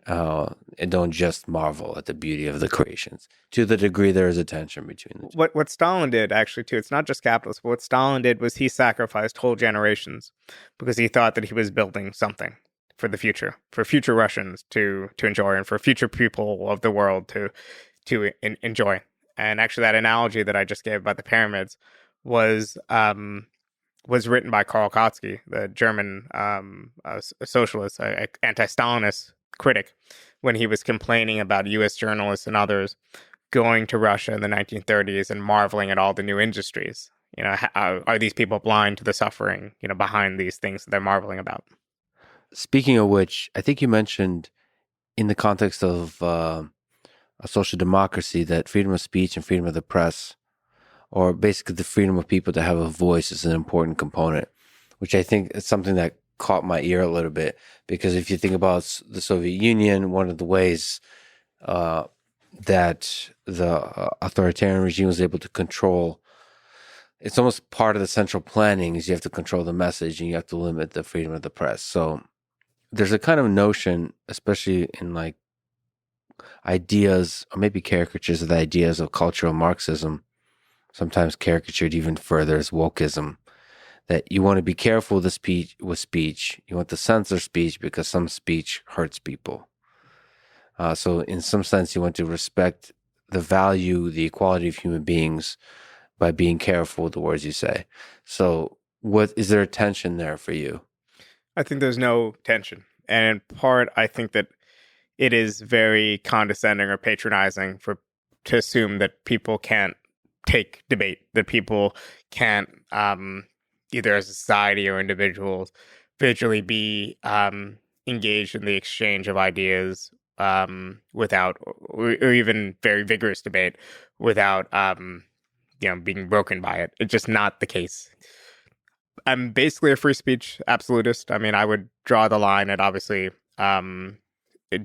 and don't just marvel at the beauty of the creations. To the degree there is a tension between the two. What Stalin did, actually, too, it's not just capitalists, but what Stalin did was he sacrificed whole generations because he thought that he was building something for the future, for future Russians to enjoy, and for future people of the world to enjoy. And actually, that analogy that I just gave about the pyramids was written by Karl Marx, the German socialist, anti-Stalinist critic, when he was complaining about U.S. journalists and others going to Russia in the 1930s and marveling at all the new industries. Are these people blind to the suffering, behind these things that they're marveling about? Speaking of which, I think you mentioned in the context of a social democracy that freedom of speech and freedom of the press, or basically the freedom of people to have a voice, is an important component, which I think is something that caught my ear a little bit. Because if you think about the Soviet Union, one of the ways that the authoritarian regime was able to control, it's almost part of the central planning, is you have to control the message and you have to limit the freedom of the press. So there's a kind of notion, especially in like ideas or maybe caricatures of the ideas of cultural Marxism, sometimes caricatured even further as wokeism, that you want to be careful with speech. You want to censor speech because some speech hurts people. So in some sense, you want to respect the value, the equality of human beings by being careful with the words you say. So is there a tension there for you? I think there's no tension. And in part, I think that it is very condescending or patronizing to assume that people can't take debate, that people can't either as a society or individuals, visually be engaged in the exchange of ideas without, or even very vigorous debate without, being broken by it. It's just not the case. I'm basically a free speech absolutist. I mean, I would draw the line at obviously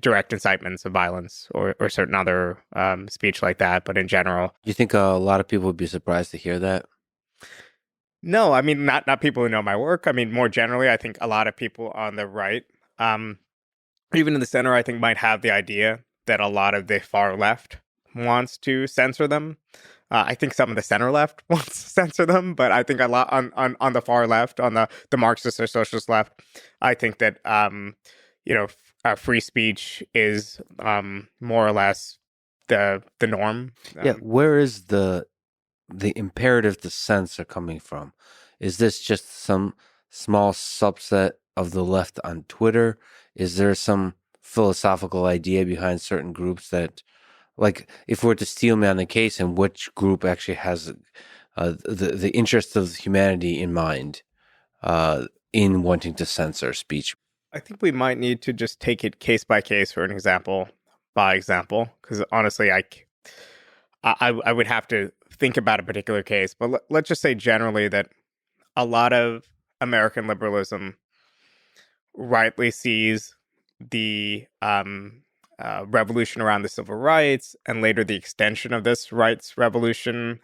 direct incitements of violence or certain other speech like that. But in general, You think a lot of people would be surprised to hear that? no, I mean, not people who know my work. I mean, more generally, I think a lot of people on the right, even in the center, I think might have the idea that a lot of the far left wants to censor them. I think some of the center left wants to censor them, but I think a lot on the far left, on the Marxist or socialist left, I think that free speech is more or less the norm. Yeah, where is the imperative to censor coming from? Is this just some small subset of the left on Twitter? Is there some philosophical idea behind certain groups that, like, if we're to steel man the case, and which group actually has the interests of humanity in mind in wanting to censor speech? I think we might need to just take it case by case or an example by example, because honestly, I would have to think about a particular case. But let's just say generally that a lot of American liberalism rightly sees the revolution around the civil rights and later the extension of this rights revolution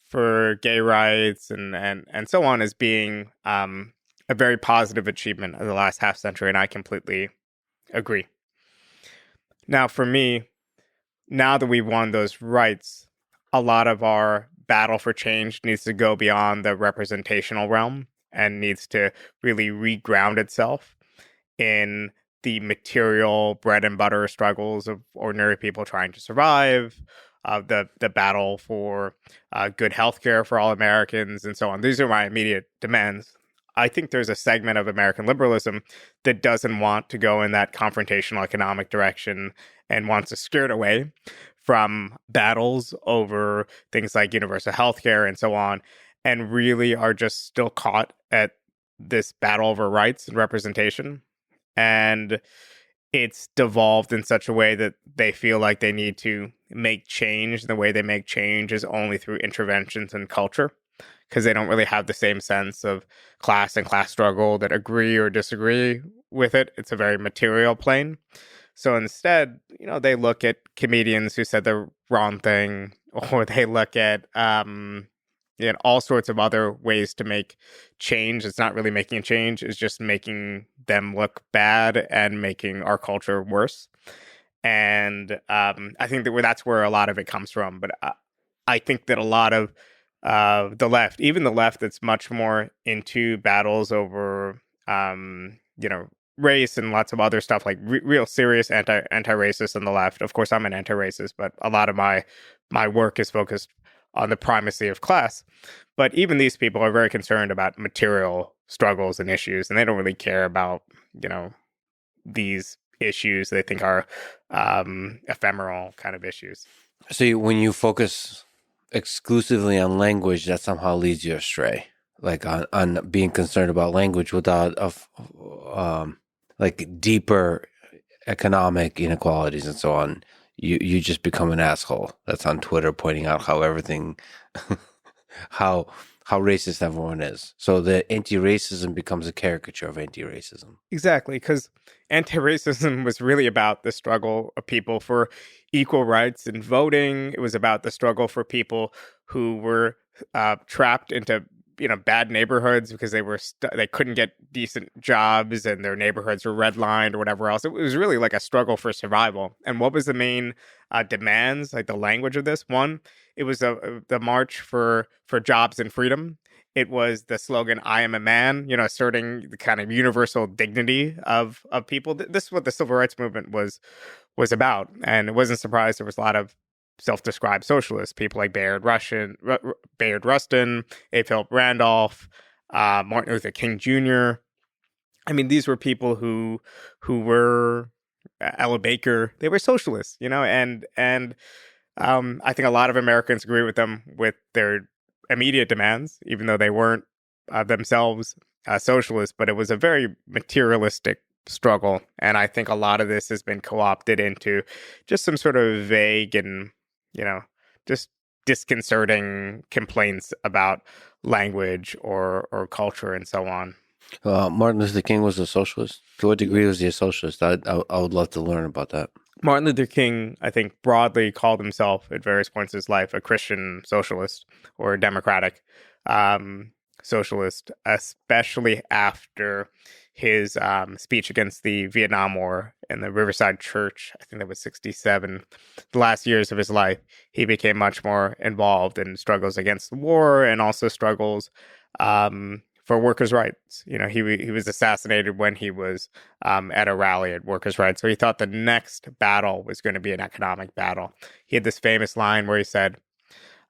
for gay rights and so on as being a very positive achievement of the last half century, and I completely agree. Now, for me, now that we've won those rights, a lot of our battle for change needs to go beyond the representational realm and needs to really reground itself in the material bread and butter struggles of ordinary people trying to survive, the battle for good healthcare for all Americans, and so on. These are my immediate demands. I think there's a segment of American liberalism that doesn't want to go in that confrontational economic direction and wants to steer it away from battles over things like universal healthcare and so on, and really are just still caught at this battle over rights and representation. And it's devolved in such a way that they feel like they need to make change. The way they make change is only through interventions in culture, because they don't really have the same sense of class and class struggle that agree or disagree with it. It's a very material plane. So instead, they look at comedians who said the wrong thing, or they look at all sorts of other ways to make change. It's not really making a change. It's just making them look bad and making our culture worse. And I think that's where a lot of it comes from. But I think that a lot of the left, even the left that's much more into battles over, race and lots of other stuff, like real serious anti-racist on the left. Of course, I'm an anti-racist, but a lot of my work is focused on the primacy of class. But even these people are very concerned about material struggles and issues, and they don't really care about, these issues they think are ephemeral kind of issues. So when you focus exclusively on language, that somehow leads you astray, like on being concerned about language without like deeper economic inequalities and so on. You just become an asshole that's on Twitter pointing out how everything, how racist everyone is. So the anti-racism becomes a caricature of anti-racism. Exactly, because anti-racism was really about the struggle of people for equal rights in voting. It was about the struggle for people who were trapped into bad neighborhoods because they couldn't get decent jobs and their neighborhoods were redlined or whatever else. It was really like a struggle for survival. And what was the main demands, like the language of this? One, it was the march for jobs and freedom. It was the slogan, "I am a man," asserting the kind of universal dignity of people. This is what the civil rights movement was about. And it wasn't surprised there was a lot of self-described socialists, people like Bayard Rustin, A. Philip Randolph, Martin Luther King Jr. I mean, these were people who were Ella Baker. They were socialists, and I think a lot of Americans agree with them with their immediate demands, even though they weren't themselves socialists, but it was a very materialistic struggle. And I think a lot of this has been co-opted into just some sort of vague and, just disconcerting complaints about language or culture and so on. Martin Luther King was a socialist. To what degree was he a socialist? I would love to learn about that. Martin Luther King, I think, broadly called himself at various points in his life a Christian socialist or a democratic socialist, especially after his speech against the Vietnam War in the Riverside Church. I think that was 1967. The last years of his life, he became much more involved in struggles against the war and also struggles for workers' rights. He was assassinated when he was at a rally at workers' rights. So he thought the next battle was going to be an economic battle. He had this famous line where he said,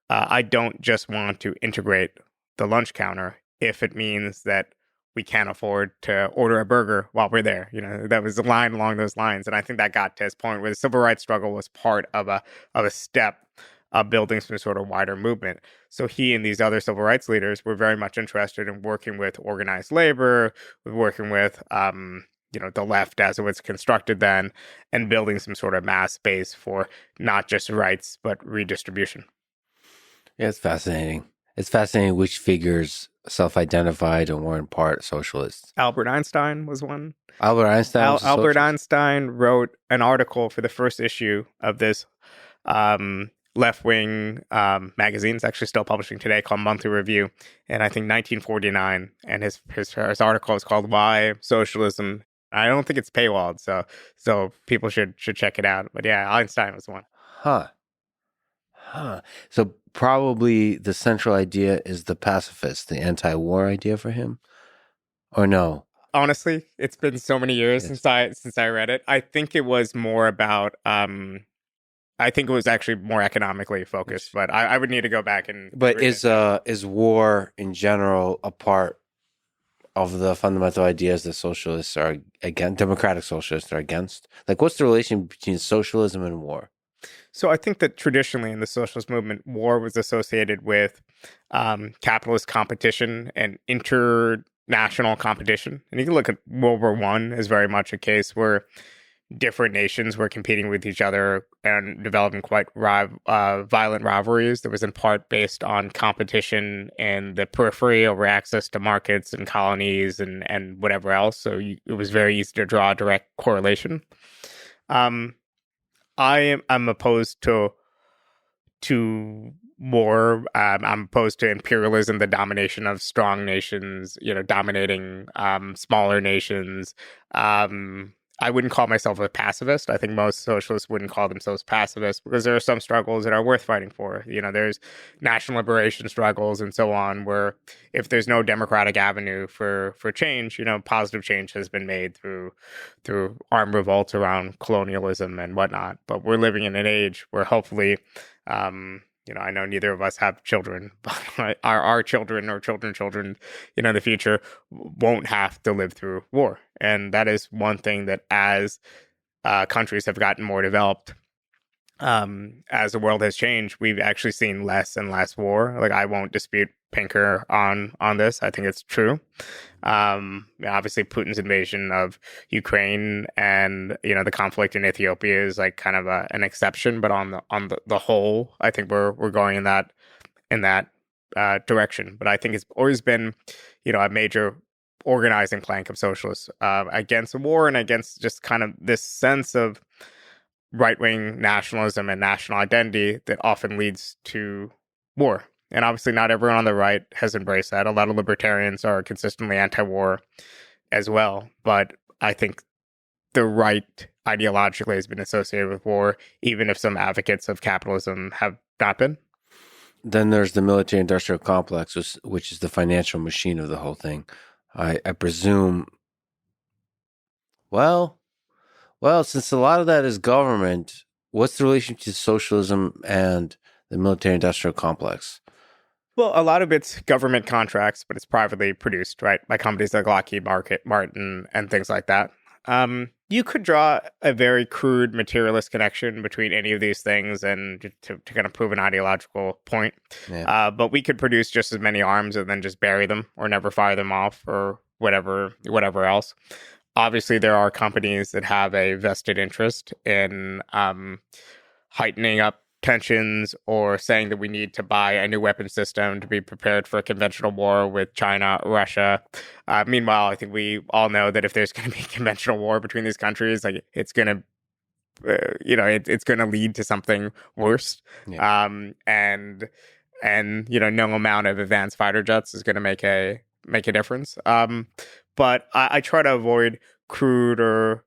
I don't just want to integrate the lunch counter if it means that we can't afford to order a burger while we're there. That was a line along those lines. And I think that got to his point where the civil rights struggle was part of a step of building some sort of wider movement. So he and these other civil rights leaders were very much interested in working with organized labor, working with, the left as it was constructed then, and building some sort of mass base for not just rights, but redistribution. Yeah, it's fascinating. It's fascinating which figures self-identified and were in part socialists. Albert Einstein was one. Albert Einstein wrote an article for the first issue of this left-wing magazine. It's actually still publishing today, called Monthly Review, and I think 1949. And his article is called "Why Socialism." I don't think it's paywalled, so people should check it out. But yeah, Einstein was one. So probably the central idea is the pacifist, the anti-war idea for him, or no? Honestly, it's been so many years since I read it. I think it was more about. I think it was actually more economically focused, but I would need to go back and. But is war in general a part of the fundamental ideas that socialists are against? Democratic socialists are against. Like, what's the relation between socialism and war? So I think that traditionally in the socialist movement, war was associated with capitalist competition and international competition. And you can look at World War I as very much a case where different nations were competing with each other and developing quite violent rivalries that was in part based on competition in the periphery over access to markets and colonies and whatever else. So it was very easy to draw a direct correlation. I'm opposed to war. I'm opposed to imperialism, the domination of strong nations, dominating smaller nations. I wouldn't call myself a pacifist. I think most socialists wouldn't call themselves pacifists because there are some struggles that are worth fighting for. There's national liberation struggles and so on, where if there's no democratic avenue for change, positive change has been made through armed revolts around colonialism and whatnot. But we're living in an age where hopefully, I know neither of us have children, but our children or children, in the future won't have to live through war. And that is one thing that as countries have gotten more developed, as the world has changed, we've actually seen less and less war. Like, I won't dispute Pinker on this. I think it's true. Obviously, Putin's invasion of Ukraine and the conflict in Ethiopia is like kind of an exception, but on the whole, I think we're going in that direction. But I think it's always been a major organizing plank of socialists against the war and against just kind of this sense of right-wing nationalism and national identity that often leads to war. And obviously not everyone on the right has embraced that. A lot of libertarians are consistently anti-war as well. But I think the right ideologically has been associated with war, even if some advocates of capitalism have not been. Then there's the military-industrial complex, which is the financial machine of the whole thing. I presume, well, since a lot of that is government, what's the relation to socialism and the military-industrial complex? Well, a lot of it's government contracts, but it's privately produced, right, by companies like Lockheed Martin and things like that. You could draw a very crude materialist connection between any of these things and to kind of prove an ideological point. Yeah. But we could produce just as many arms and then just bury them or never fire them off or whatever else. Obviously, there are companies that have a vested interest in heightening up tensions or saying that we need to buy a new weapon system to be prepared for a conventional war with China, Russia. Meanwhile, I think we all know that if there's going to be a conventional war between these countries, like it's going to, it's going to lead to something worse. Yeah. And no amount of advanced fighter jets is going to make a difference. But I try to avoid crude or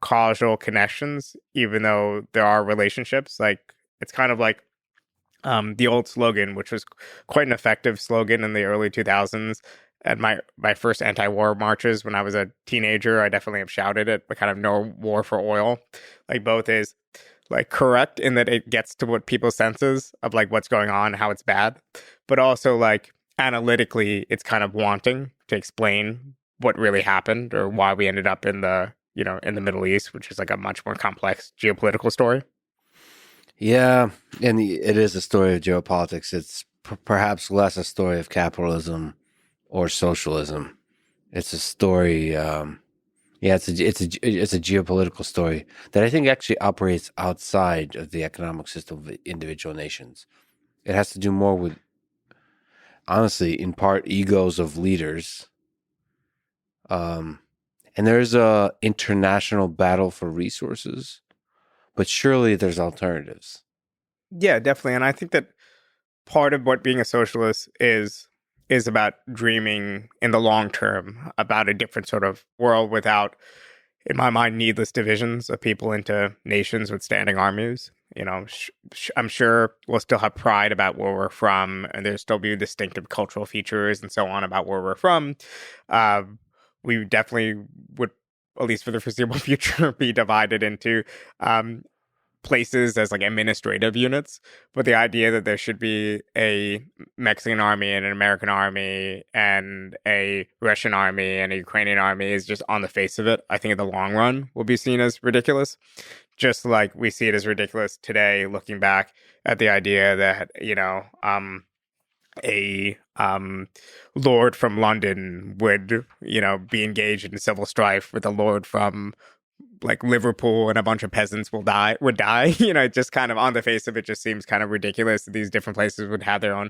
causal connections, even though there are relationships. Like it's kind of like the old slogan, which was quite an effective slogan in the early 2000s. At my first anti-war marches when I was a teenager, I definitely have shouted it, but kind of no war for oil. Like both is like correct in that it gets to what people's senses of like what's going on, how it's bad, but also like analytically, it's kind of wanting to explain what really happened or why we ended up in the Middle East, which is like a much more complex geopolitical story. Yeah, and it is a story of geopolitics. It's perhaps less a story of capitalism or socialism. It's a story. It's a geopolitical story that I think actually operates outside of the economic system of individual nations. It has to do more with, honestly, in part, egos of leaders. And there's a international battle for resources. But surely there's alternatives. Yeah, definitely. And I think that part of what being a socialist is about dreaming in the long term about a different sort of world without, in my mind, needless divisions of people into nations with standing armies. I'm sure we'll still have pride about where we're from, and there'll still be distinctive cultural features and so on about where we're from. We definitely would, at least for the foreseeable future, be divided into places as like administrative units, but the idea that there should be a Mexican army and an American army and a Russian army and a Ukrainian army is just on the face of it, I think in the long run will be seen as ridiculous. Just like we see it as ridiculous today, looking back at the idea that, a lord from London would, be engaged in civil strife with a lord from like Liverpool and a bunch of peasants would die. Just kind of on the face of it just seems kind of ridiculous that these different places would have their own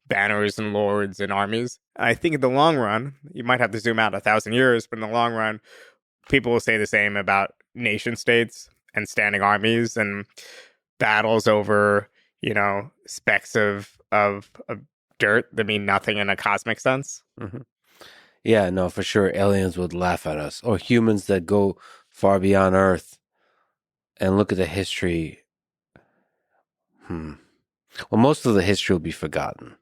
banners and lords and armies. I think in the long run, you might have to zoom out 1,000 years, but in the long run, people will say the same about nation states and standing armies and battles over, specks of dirt that mean nothing in a cosmic sense. Mm-hmm. Yeah, no, for sure. Aliens would laugh at us, or humans that go far beyond Earth and look at the history. Well, most of the history will be forgotten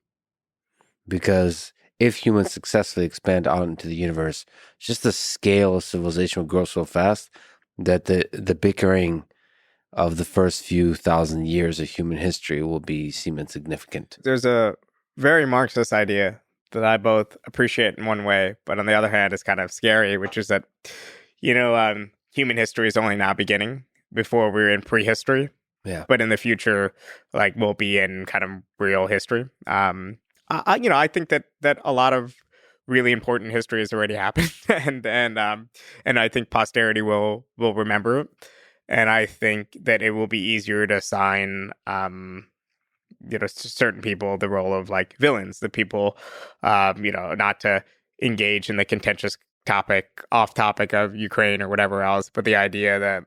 because if humans successfully expand out into the universe, just the scale of civilization will grow so fast that the bickering of the first few thousand years of human history will seem insignificant. There's a very Marxist idea that I both appreciate in one way, but on the other hand, is kind of scary, which is that, human history is only now beginning. Before we were in prehistory. Yeah. But in the future, like we'll be in kind of real history. I think that a lot of really important history has already happened, and I think posterity will remember it. And I think that it will be easier to assign certain people the role of like villains, the people, not to engage in the contentious off topic of Ukraine or whatever else, but the idea that,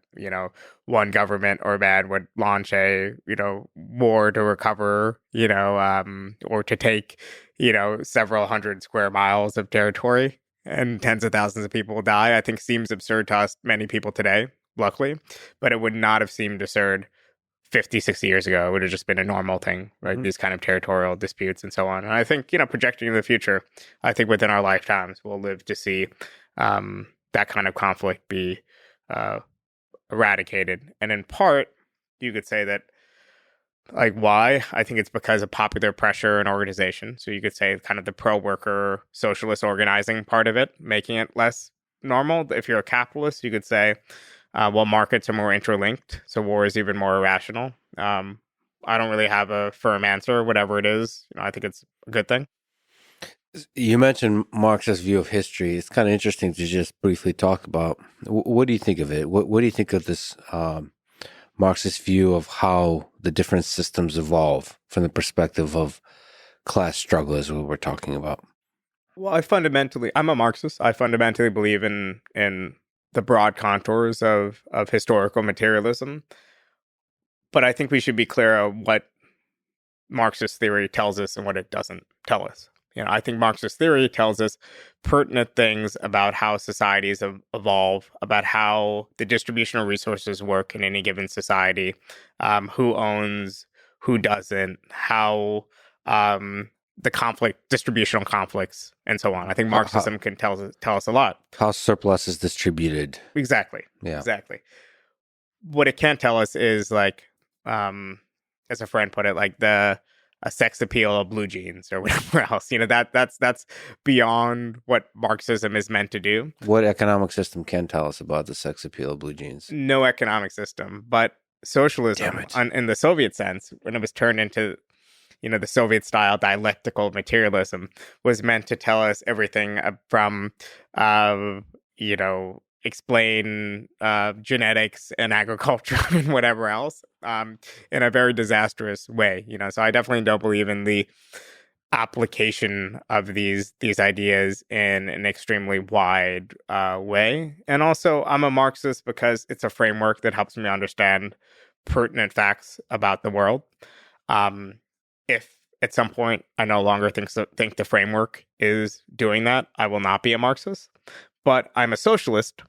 one government or man would launch a, war to recover, or to take, several hundred square miles of territory and tens of thousands of people will die, I think seems absurd to us, many people today, luckily, but it would not have seemed absurd 50, 60 years ago. It would have just been a normal thing, right? Mm-hmm. These kind of territorial disputes and so on. And I think, projecting into the future, I think within our lifetimes, we'll live to see that kind of conflict be eradicated. And in part, you could say that, like, why? I think it's because of popular pressure and organization. So you could say kind of the pro-worker socialist organizing part of it, making it less normal. If you're a capitalist, you could say, while markets are more interlinked. So war is even more irrational. I don't really have a firm answer. Whatever it is, I think it's a good thing. You mentioned Marx's view of history. It's kind of interesting to just briefly talk about. What do you think of it? What do you think of this Marxist view of how the different systems evolve from the perspective of class struggle, is what we're talking about? Well, I'm a Marxist. I fundamentally believe in the broad contours of historical materialism. But I think we should be clear of what Marxist theory tells us and what it doesn't tell us. I think Marxist theory tells us pertinent things about how societies evolve, about how the distribution of resources work in any given society, who owns, who doesn't, how the distributional conflicts, and so on. I think Marxism can tell us a lot. How surplus is distributed. Exactly. Yeah. Exactly. What it can't tell us is, like, as a friend put it, like a sex appeal of blue jeans or whatever else. That's beyond what Marxism is meant to do. What economic system can tell us about the sex appeal of blue jeans? No economic system, but socialism, in the Soviet sense, when it was turned into, the Soviet-style dialectical materialism, was meant to tell us everything from, explain genetics and agriculture and whatever else in a very disastrous way. So I definitely don't believe in the application of these ideas in an extremely wide way. And also, I'm a Marxist because it's a framework that helps me understand pertinent facts about the world. If at some point I no longer think the framework is doing that, I will not be a Marxist. But I'm a socialist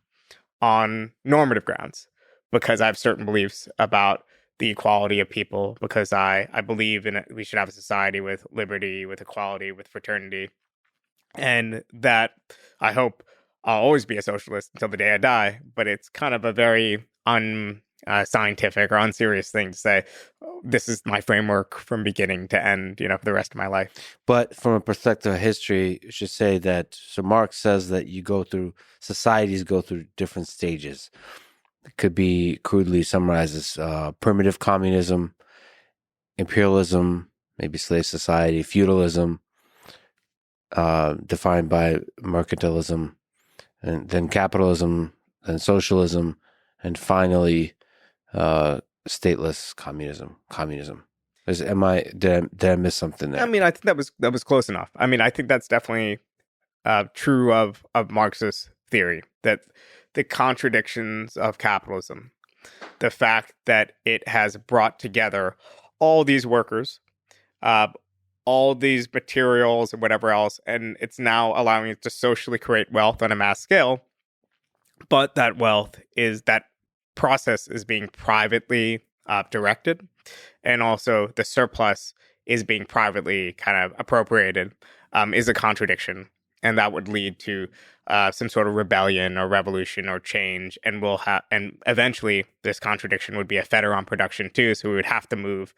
on normative grounds because I have certain beliefs about the equality of people, because I believe in it. We should have a society with liberty, with equality, with fraternity, and that I hope I'll always be a socialist until the day I die. But it's kind of a very unscientific or unserious thing to say, oh, this is my framework from beginning to end, for the rest of my life. But from a perspective of history, you should say that, so Marx says that societies go through different stages. It could be crudely summarized as primitive communism, imperialism, maybe slave society, feudalism, defined by mercantilism, and then capitalism, then socialism, and finally stateless communism. Did I miss something there? I mean, I think that was close enough. I mean, I think that's definitely true of Marxist theory, that the contradictions of capitalism, the fact that it has brought together all these workers, all these materials and whatever else, and it's now allowing it to socially create wealth on a mass scale, but that process is being privately directed, and also the surplus is being privately kind of appropriated, is a contradiction. And that would lead to some sort of rebellion or revolution or change, and and eventually this contradiction would be a fetter on production too. So we would have to move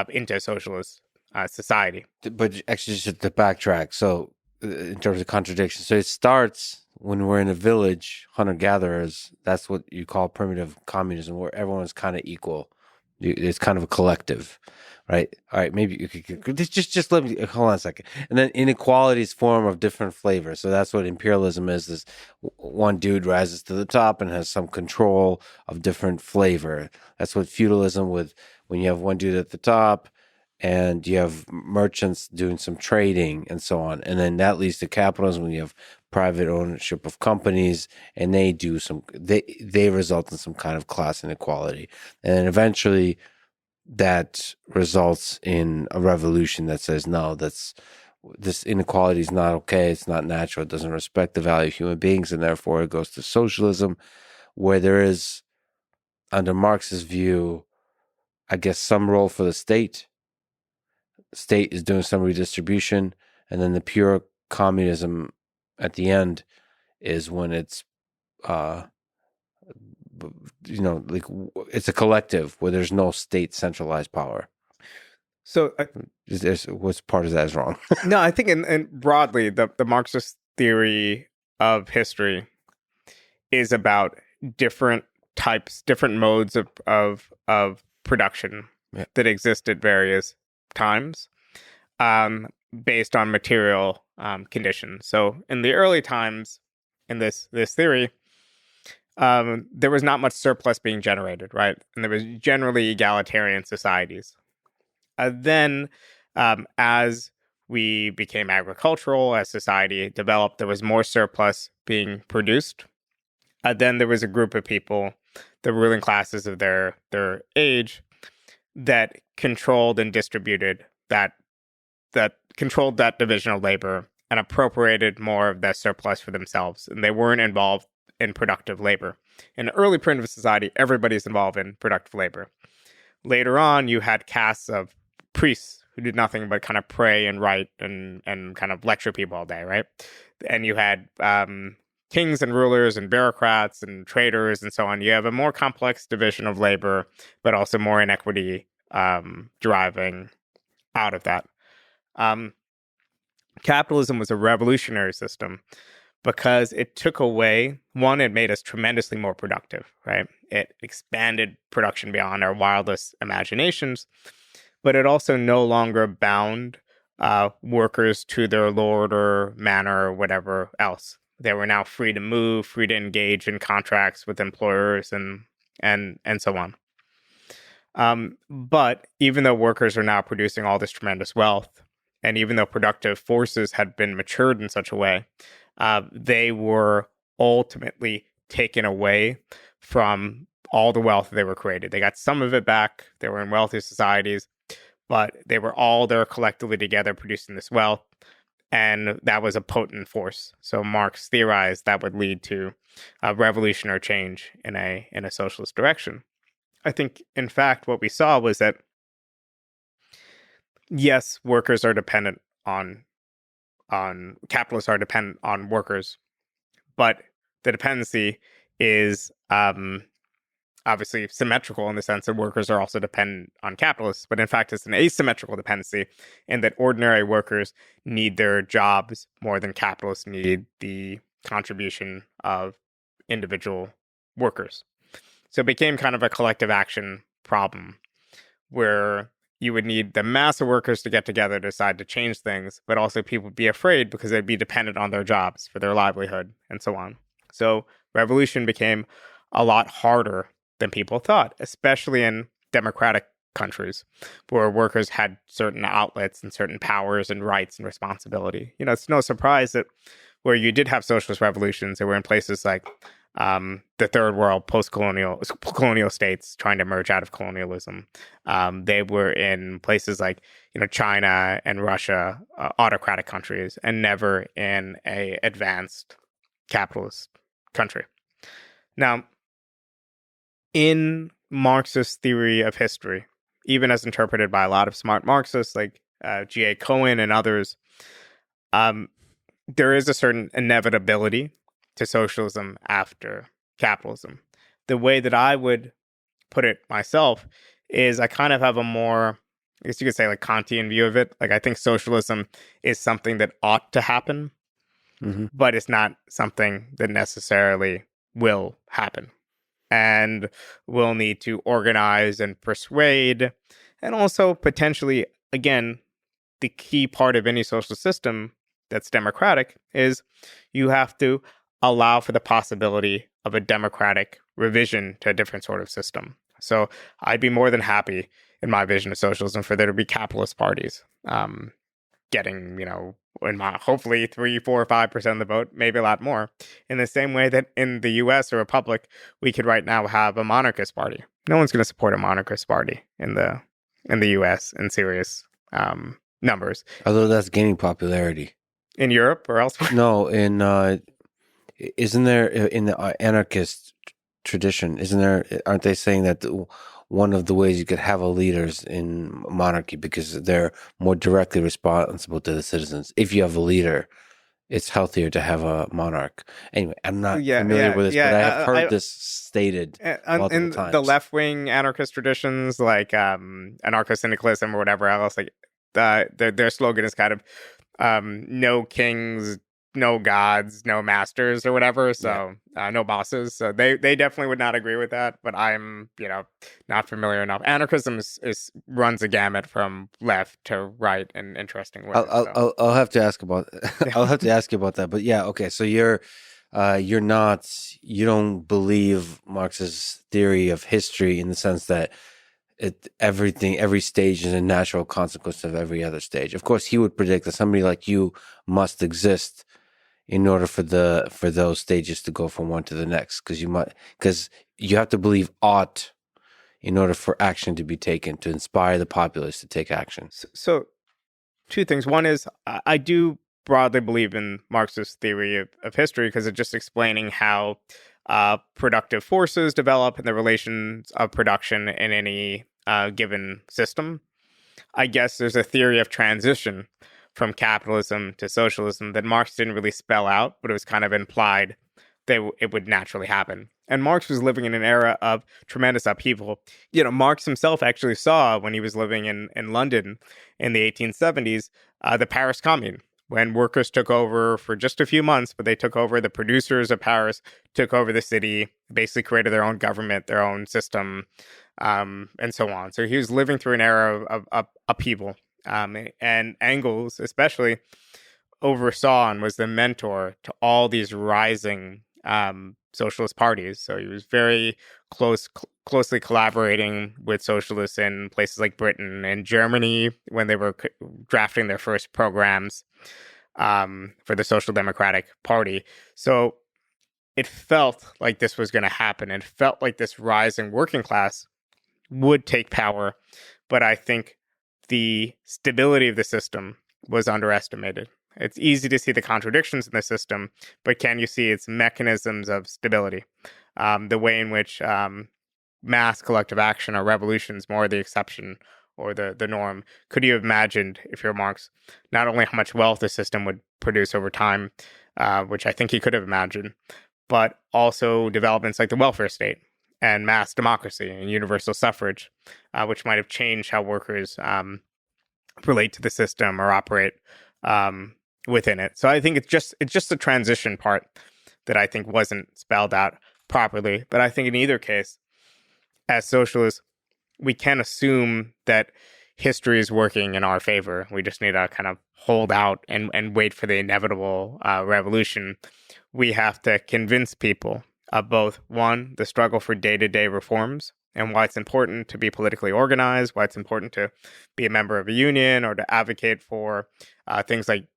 into a socialist society. But actually, just to backtrack, so in terms of contradiction, so it starts when we're in a village, hunter-gatherers. That's what you call primitive communism, where everyone is kind of equal. It's kind of a collective, right? All right, maybe you could just let me hold on a second. And then inequalities form of different flavors. So that's what imperialism is. This one dude rises to the top and has some control of different flavor. That's what feudalism when you have one dude at the top and you have merchants doing some trading and so on. And then that leads to capitalism when you have private ownership of companies, and they result in some kind of class inequality. And then eventually that results in a revolution that says, no, this inequality is not okay. It's not natural. It doesn't respect the value of human beings. And therefore it goes to socialism, where there is, under Marx's view, I guess, some role for the state. State is doing some redistribution, and then the pure communism at the end is when it's it's a collective where there's no state centralized power. So what's part of that is wrong? No, I think in broadly the Marxist theory of history is about different types, different modes of production that exist at various times, based on material conditions. So in the early times, in this theory, there was not much surplus being generated, right? And there was generally egalitarian societies. Then, as we became agricultural, as society developed, there was more surplus being produced. Then there was a group of people, the ruling classes of their age, that controlled and distributed that controlled that division of labor and appropriated more of that surplus for themselves. And they weren't involved in productive labor. In the early primitive society, everybody's involved in productive labor. Later on, you had castes of priests who did nothing but kind of pray and write and kind of lecture people all day, right? And you had kings and rulers and bureaucrats and traders and so on. You have a more complex division of labor, but also more inequity deriving out of that. Capitalism was a revolutionary system because it took away, one, it made us tremendously more productive, right? It expanded production beyond our wildest imaginations, but it also no longer bound workers to their lord or manor or whatever else. They were now free to move, free to engage in contracts with employers and so on. But even though workers are now producing all this tremendous wealth, and even though productive forces had been matured in such a way, they were ultimately taken away from all the wealth they were created. They got some of it back. They were in wealthy societies, but they were all there collectively together producing this wealth. And that was a potent force. So Marx theorized that would lead to a revolution or change in a socialist direction. I think, in fact, what we saw was that, yes, workers are dependent on capitalists are dependent on workers, but the dependency is obviously symmetrical in the sense that workers are also dependent on capitalists, but in fact it's an asymmetrical dependency in that ordinary workers need their jobs more than capitalists need the contribution of individual workers. So it became kind of a collective action problem where you would need the mass of workers to get together to decide to change things, but also people would be afraid because they'd be dependent on their jobs for their livelihood and so on. So revolution became a lot harder than people thought, especially in democratic countries where workers had certain outlets and certain powers and rights and responsibility. You know, it's no surprise that where you did have socialist revolutions, they were in places like the third world, post-colonial states trying to emerge out of colonialism. They were in places like, China and Russia, autocratic countries, and never in a advanced capitalist country. Now, in Marxist theory of history, even as interpreted by a lot of smart Marxists like G.A. Cohen and others, there is a certain inevitability to socialism after capitalism. The way that I would put it myself is I kind of have a more, I guess you could say, like Kantian view of it. Like, I think socialism is something that ought to happen, but it's not something that necessarily will happen. And we'll need to organize and persuade, and also potentially, again, the key part of any social system that's democratic is you have to allow for the possibility of a democratic revision to a different sort of system. So I'd be more than happy in my vision of socialism for there to be capitalist parties getting, hopefully 3, 4, 5% of the vote, maybe a lot more. In the same way that in the US, a republic, we could right now have a monarchist party. No one's going to support a monarchist party in the US in serious numbers. Although that's gaining popularity. In Europe or elsewhere? No, isn't there in the anarchist tradition, aren't they saying that one of the ways you could have a leaders in monarchy because they're more directly responsible to the citizens? If you have a leader, it's healthier to have a monarch. Anyway, I'm not familiar with this, but I have heard this stated multiple times. The left-wing anarchist traditions, like anarcho-syndicalism or whatever else, like their slogan is kind of no kings, no gods, no masters or whatever. Yeah. So no bosses. So they definitely would not agree with that. But I'm, not familiar enough. Anarchism is runs a gamut from left to right in interesting ways. So I'll have to ask about yeah. I'll have to ask you about that. But yeah, okay. So you're not, you don't believe Marx's theory of history in the sense that every stage is a natural consequence of every other stage. Of course, he would predict that somebody like you must exist in order for those stages to go from one to the next, because you have to believe ought in order for action to be taken, to inspire the populace to take action. So two things. One is I do broadly believe in Marx's theory of history because it's just explaining how productive forces develop and the relations of production in any given system. I guess there's a theory of transition from capitalism to socialism that Marx didn't really spell out, but it was kind of implied that it would naturally happen. And Marx was living in an era of tremendous upheaval. Marx himself actually saw, when he was living in London in the 1870s, the Paris Commune, when workers took over for just a few months, but they took over, the producers of Paris took over the city, basically created their own government, their own system, and so on. So he was living through an era of upheaval. And Engels, especially, oversaw and was the mentor to all these rising socialist parties. So he was very closely collaborating with socialists in places like Britain and Germany when they were drafting their first programs for the Social Democratic Party. So it felt like this was going to happen. It felt like this rising working class would take power. But I think the stability of the system was underestimated. It's easy to see the contradictions in the system, but can you see its mechanisms of stability? The way in which mass collective action or revolutions more the exception or the norm. Could you have imagined, if you're Marx, not only how much wealth the system would produce over time, which I think he could have imagined, but also developments like the welfare state and mass democracy and universal suffrage, which might have changed how workers relate to the system or operate within it. So I think it's just the transition part that I think wasn't spelled out properly. But I think in either case, as socialists, we can assume that history is working in our favor. We just need to kind of hold out and wait for the inevitable revolution. We have to convince people of both, one, the struggle for day-to-day reforms and why it's important to be politically organized, why it's important to be a member of a union or to advocate for things like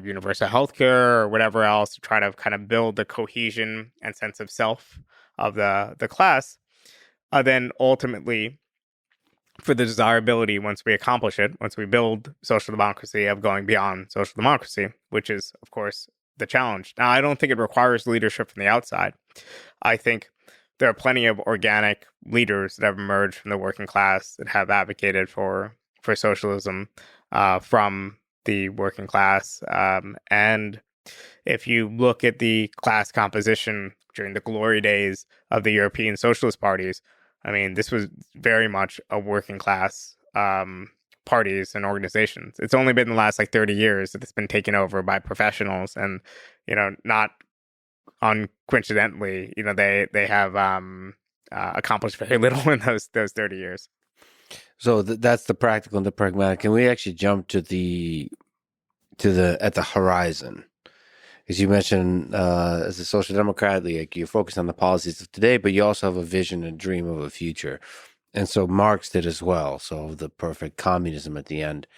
universal healthcare or whatever else, to try to kind of build the cohesion and sense of self of the class. Then ultimately, for the desirability, once we accomplish it, once we build social democracy, of going beyond social democracy, which is, of course, the challenge. Now, I don't think it requires leadership from the outside. I think there are plenty of organic leaders that have emerged from the working class that have advocated for socialism from the working class. And if you look at the class composition during the glory days of the European socialist parties, I mean, this was very much a working class parties and organizations. It's only been the last 30 years that it's been taken over by professionals, and not uncoincidentally, they have accomplished very little in those 30 years. So that's the practical and the pragmatic. Can we actually jump at the horizon? Because you mentioned as a social democrat, you focus on the policies of today, but you also have a vision and dream of a future. And so Marx did as well. So the perfect communism at the end.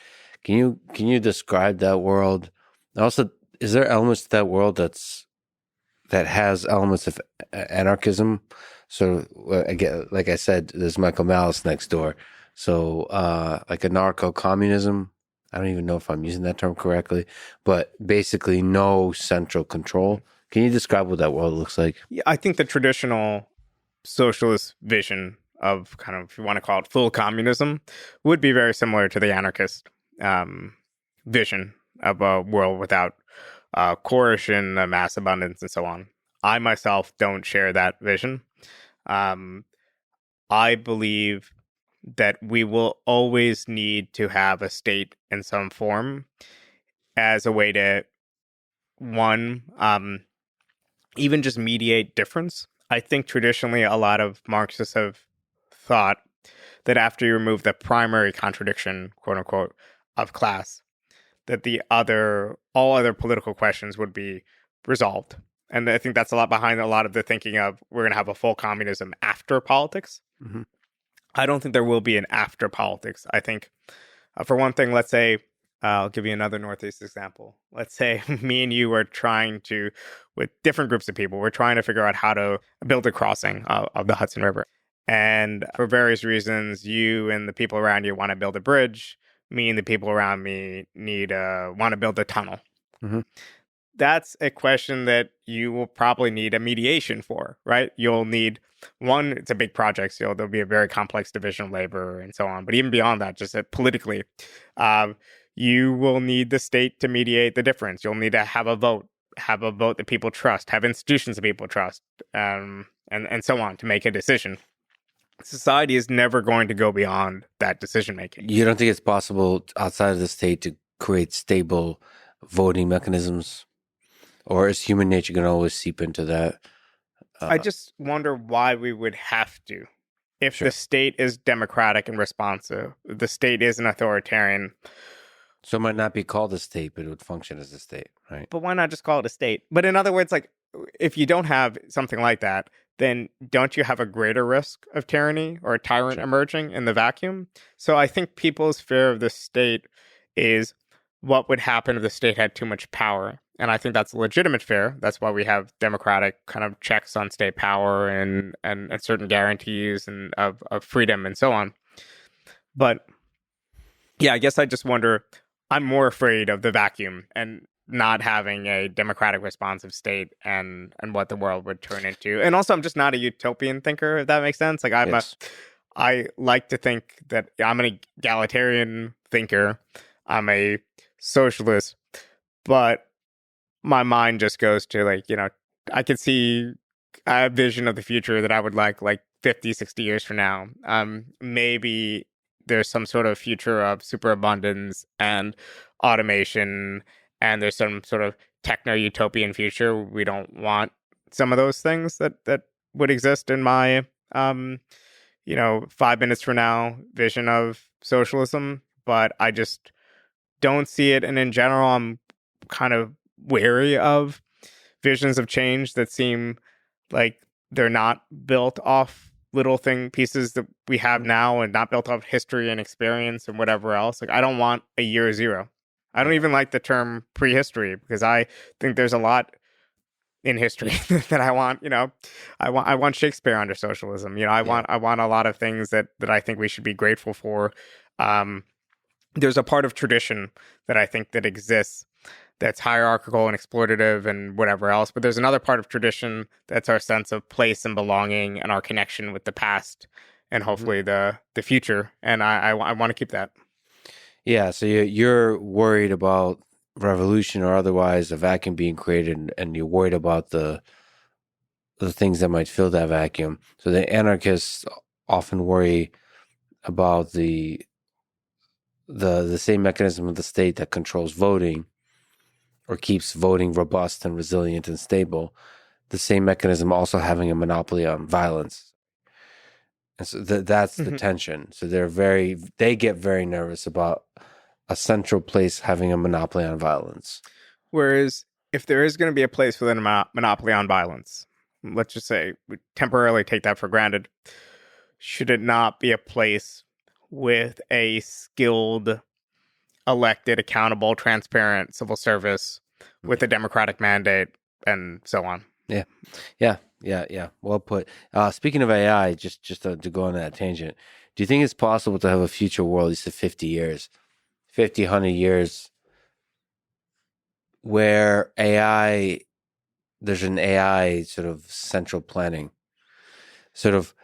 Can you describe that world? Also, is there elements to that world that has elements of anarchism? So again, like I said, there's Michael Malice next door. So like anarcho-communism. I don't even know if I'm using that term correctly, but basically no central control. Can you describe what that world looks like? Yeah, I think the traditional socialist vision of kind of, if you want to call it full communism, would be very similar to the anarchist vision of a world without coercion, mass abundance, and so on. I myself don't share that vision. I believe that we will always need to have a state in some form as a way to one, even just mediate difference. I think traditionally a lot of Marxists have thought that after you remove the primary contradiction, quote unquote, of class, that all other political questions would be resolved. And I think that's a lot behind a lot of the thinking of we're going to have a full communism after politics. Mm-hmm. I don't think there will be an after politics. I think, for one thing, let's say, I'll give you another Northeast example. Let's say me and you were trying to, with different groups of people, we're trying to figure out how to build a crossing of the Hudson River. And for various reasons, you and the people around you want to build a bridge. Me and the people around me want to build a tunnel. Mm-hmm. That's a question that you will probably need a mediation for, right? You'll need one, it's a big project, so there'll be a very complex division of labor and so on. But even beyond that, just politically, you will need the state to mediate the difference. You'll need to have a vote that people trust, have institutions that people trust, and so on to make a decision. Society is never going to go beyond that decision making. You don't think it's possible outside of the state to create stable voting mechanisms? Or is human nature going to always seep into that? I just wonder why we would have to. If the state is democratic and responsive, the state is an authoritarian. So it might not be called a state, but it would function as a state, right? But why not just call it a state? But in other words, like, if you don't have something like that, then don't you have a greater risk of tyranny or a tyrant emerging in the vacuum? So I think people's fear of the state is what would happen if the state had too much power. And I think that's a legitimate fear. That's why we have democratic kind of checks on state power and certain guarantees and of freedom and so on. But yeah, I guess I just wonder, I'm more afraid of the vacuum and not having a democratic responsive state and what the world would turn into. And also, I'm just not a utopian thinker, if that makes sense. Like I like to think that I'm an egalitarian thinker. I'm a socialist, but my mind just goes to, like, I could see a vision of the future that I would like 50, 60 years from now. Maybe there's some sort of future of superabundance and automation, and there's some sort of techno-utopian future. We don't want some of those things that would exist in my, 5 minutes from now vision of socialism, but I just don't see it. And in general, I'm kind of wary of visions of change that seem like they're not built off little pieces that we have now and not built off history and experience and whatever else. Like, I don't want a year zero. I don't even like the term prehistory, because I think there's a lot in history that I want. I want Shakespeare under socialism. I want a lot of things that I think we should be grateful for. There's a part of tradition that I think that exists that's hierarchical and exploitative and whatever else. But there's another part of tradition that's our sense of place and belonging and our connection with the past and hopefully the future. And I want to keep that. Yeah. So you're worried about revolution or otherwise a vacuum being created, and you're worried about the things that might fill that vacuum. So the anarchists often worry about the same mechanism of the state that controls voting or keeps voting robust and resilient and stable, the same mechanism also having a monopoly on violence. And so that's the tension. So they get very nervous about a central place having a monopoly on violence. Whereas if there is going to be a place with a monopoly on violence, let's just say we temporarily take that for granted, should it not be a place with a skilled, elected, accountable, transparent civil service with a democratic mandate and so on? Yeah. Well put. Speaking of AI, just to go on that tangent, do you think it's possible to have a future world, at least 50 years, 50, 100 years, where there's an AI sort of central planning, sort of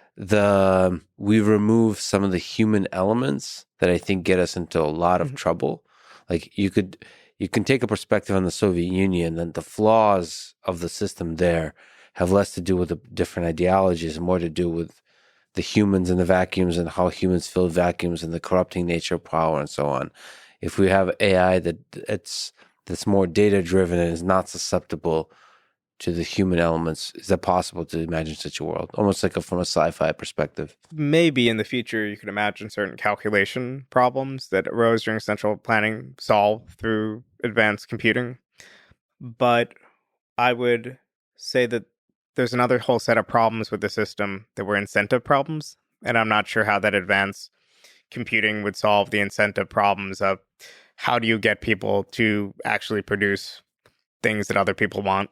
we remove some of the human elements that I think get us into a lot of trouble. Like you can take a perspective on the Soviet Union, and the flaws of the system there have less to do with the different ideologies and more to do with the humans and the vacuums and how humans fill vacuums and the corrupting nature of power and so on. If we have AI that's more data driven and is not susceptible to the human elements? Is that possible to imagine such a world? Almost like from a sci-fi perspective. Maybe in the future you could imagine certain calculation problems that arose during central planning solved through advanced computing. But I would say that there's another whole set of problems with the system that were incentive problems. And I'm not sure how that advanced computing would solve the incentive problems of how do you get people to actually produce things that other people want?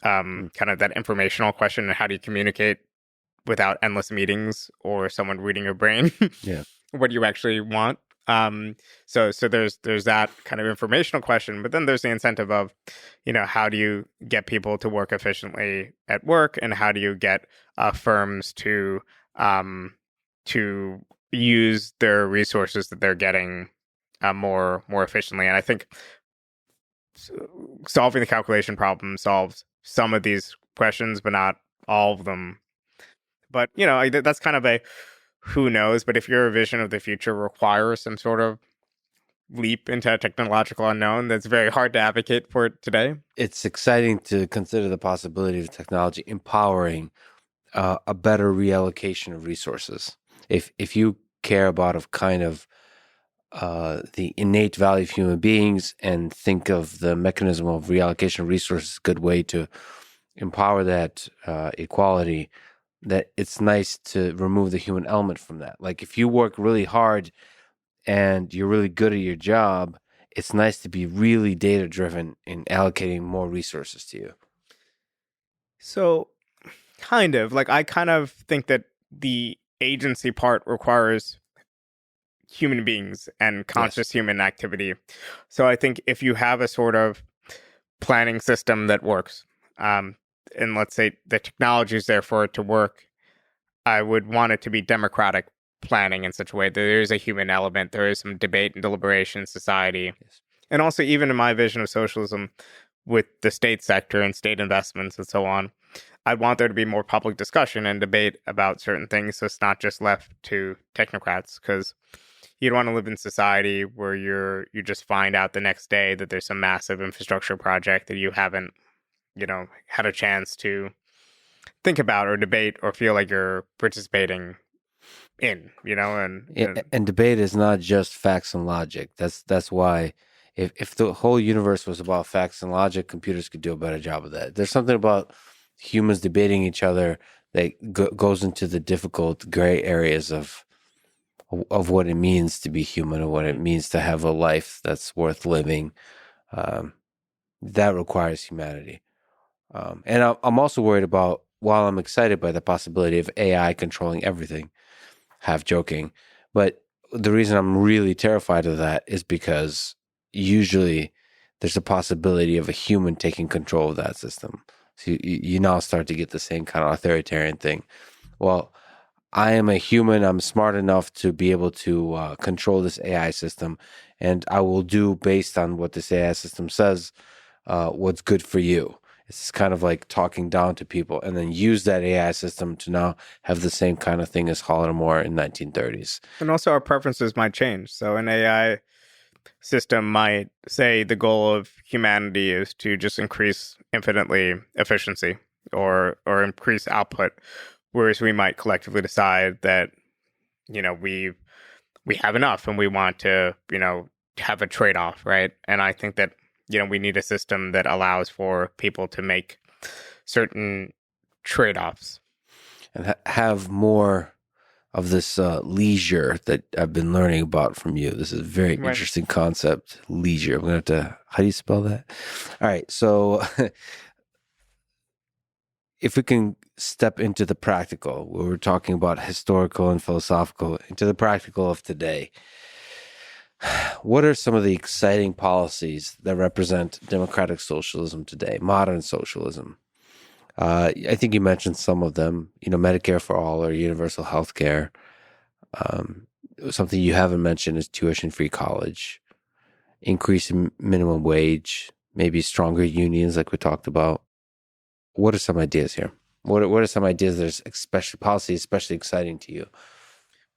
Kind of that informational question, and how do you communicate without endless meetings or someone reading your brain? Yeah. What do you actually want? So there's that kind of informational question, but then there's the incentive of, how do you get people to work efficiently at work, and how do you get firms to use their resources that they're getting more efficiently? And I think solving the calculation problem solves some of these questions, but not all of them. But that's kind of a who knows. But if your vision of the future requires some sort of leap into a technological unknown, that's very hard to advocate for it today. It's exciting to consider the possibility of technology empowering a better reallocation of resources. If you care about the innate value of human beings and think of the mechanism of reallocation of resources, a good way to empower that equality, that it's nice to remove the human element from that. Like if you work really hard and you're really good at your job, it's nice to be really data driven in allocating more resources to you. So I kind of think that the agency part requires human beings and conscious human activity. So I think if you have a sort of planning system that works, and let's say the technology is there for it to work, I would want it to be democratic planning in such a way that there is a human element, there is some debate and deliberation in society. Yes. And also, even in my vision of socialism with the state sector and state investments and so on, I want there to be more public discussion and debate about certain things, so it's not just left to technocrats, because you don't want to live in society where you just find out the next day that there's some massive infrastructure project that you haven't, had a chance to think about or debate or feel like you're participating in, and debate is not just facts and logic. That's why if the whole universe was about facts and logic, computers could do a better job of that. There's something about humans debating each other that goes into the difficult gray areas of what it means to be human and what it means to have a life that's worth living. That requires humanity. And I'm also worried about, while I'm excited by the possibility of AI controlling everything, half joking, but the reason I'm really terrified of that is because usually there's a possibility of a human taking control of that system. So you now start to get the same kind of authoritarian thing. Well, I am a human. I'm smart enough to be able to control this AI system, and I will do, based on what this AI system says, what's good for you. It's kind of like talking down to people, and then use that AI system to now have the same kind of thing as Holodomor in 1930s. And also our preferences might change. So an AI system might say the goal of humanity is to just increase infinitely efficiency or increase output, whereas we might collectively decide that we have enough and we want to have a trade-off, right? And I think that we need a system that allows for people to make certain trade-offs and have more of this leisure that I've been learning about from you. This is a very interesting concept, leisure. I'm going to have to, how do you spell that? All right. So if we can step into the practical, where we're talking about historical and philosophical, into the practical of today, what are some of the exciting policies that represent democratic socialism today, modern socialism? I think you mentioned some of them, Medicare for all or universal health care. Something you haven't mentioned is tuition-free college, increase in minimum wage, maybe stronger unions like we talked about. What are some ideas here? What are some ideas that are especially exciting to you?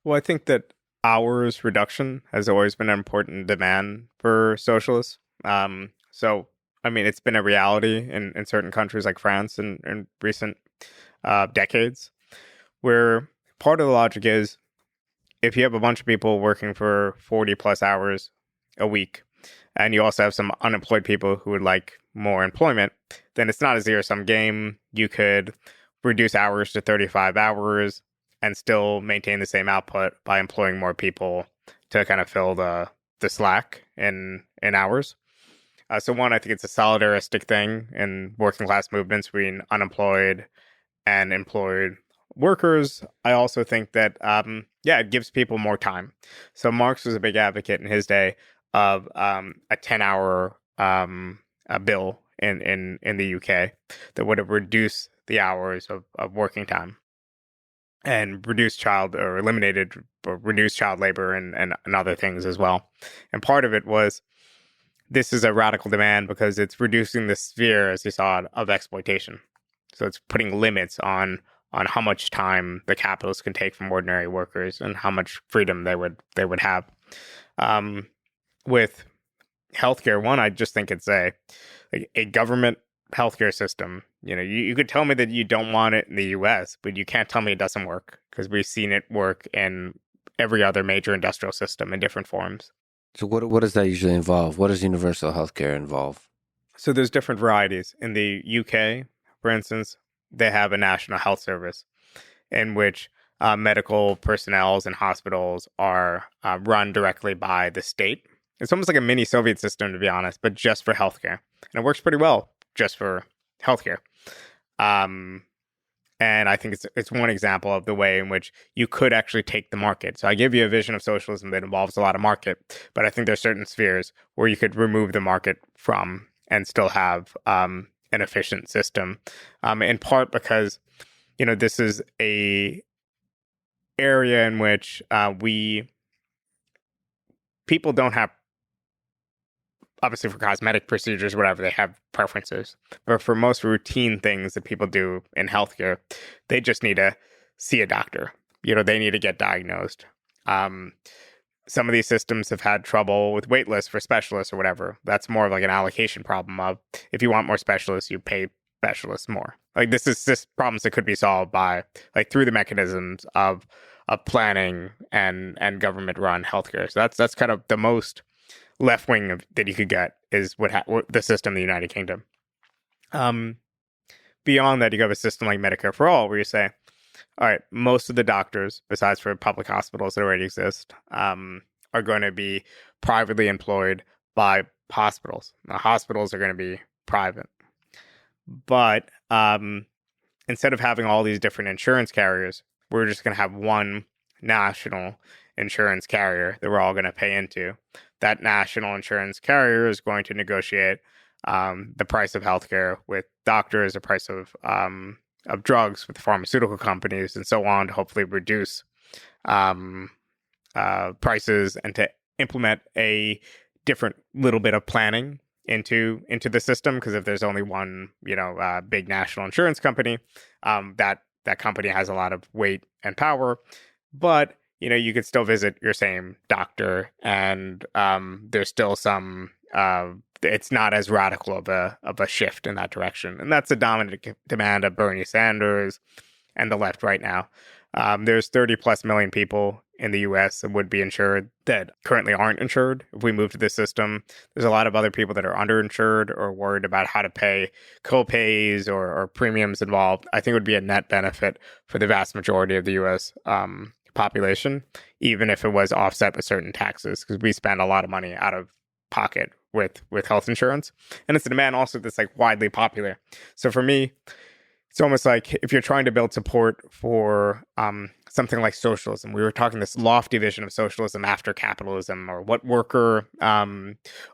Well, I think that hours reduction has always been an important demand for socialists. So, I mean, it's been a reality in certain countries like France in recent decades, where part of the logic is if you have a bunch of people working for 40 plus hours a week, and you also have some unemployed people who would like more employment, then it's not a zero-sum game. You could reduce hours to 35 hours and still maintain the same output by employing more people to kind of fill the slack in hours. So one, I think it's a solidaristic thing in working class movements between unemployed and employed workers. I also think that, it gives people more time. So Marx was a big advocate in his day of a 10-hour a bill in the UK that would have reduced the hours of working time and reduced child labor and other things as well. And part of it was, this is a radical demand because it's reducing the sphere, as you saw, of exploitation. So it's putting limits on how much time the capitalists can take from ordinary workers and how much freedom they would have. With healthcare, one, I just think it's a government healthcare system. You could tell me that you don't want it in the U.S., but you can't tell me it doesn't work, because we've seen it work in every other major industrial system in different forms. So what does that usually involve? What does universal healthcare involve? So there's different varieties. In the UK, for instance, they have a national health service in which medical personnel and hospitals are run directly by the state. It's almost like a mini Soviet system, to be honest, but just for healthcare. And it works pretty well just for healthcare. And I think it's one example of the way in which you could actually take the market. So I give you a vision of socialism that involves a lot of market, but I think there's certain spheres where you could remove the market from and still have an efficient system. In part because, this is a area in which people don't have, obviously for cosmetic procedures, whatever, they have preferences. But for most routine things that people do in healthcare, they just need to see a doctor. They need to get diagnosed. Some of these systems have had trouble with wait lists for specialists or whatever. That's more of like an allocation problem of, if you want more specialists, you pay specialists more. Like, this is just problems that could be solved by, through the mechanisms of planning and government run healthcare. So that's kind of the most left wing that you could get is what the system in the United Kingdom. Beyond that, you have a system like Medicare for All, where you say, all right, most of the doctors, besides for public hospitals that already exist, are going to be privately employed by hospitals. Now, hospitals are going to be private. But instead of having all these different insurance carriers, we're just going to have one national insurance carrier that we're all going to pay into. That national insurance carrier is going to negotiate the price of healthcare with doctors, the price of drugs with pharmaceutical companies, and so on, to hopefully reduce prices and to implement a different little bit of planning into the system. Because if there's only one, big national insurance company, that company has a lot of weight and power, but you could still visit your same doctor, and there's still some. It's not as radical of a shift in that direction, and that's a dominant demand of Bernie Sanders and the left right now. There's 30 plus million people in the U.S. that would be insured that currently aren't insured. If we move to this system, there's a lot of other people that are underinsured or worried about how to pay co-pays or premiums involved. I think it would be a net benefit for the vast majority of the U.S. Population, even if it was offset with certain taxes, because we spend a lot of money out of pocket with health insurance, and it's a demand also that's widely popular. So for me, it's almost like if you're trying to build support for something like socialism, we were talking this lofty vision of socialism after capitalism, or what worker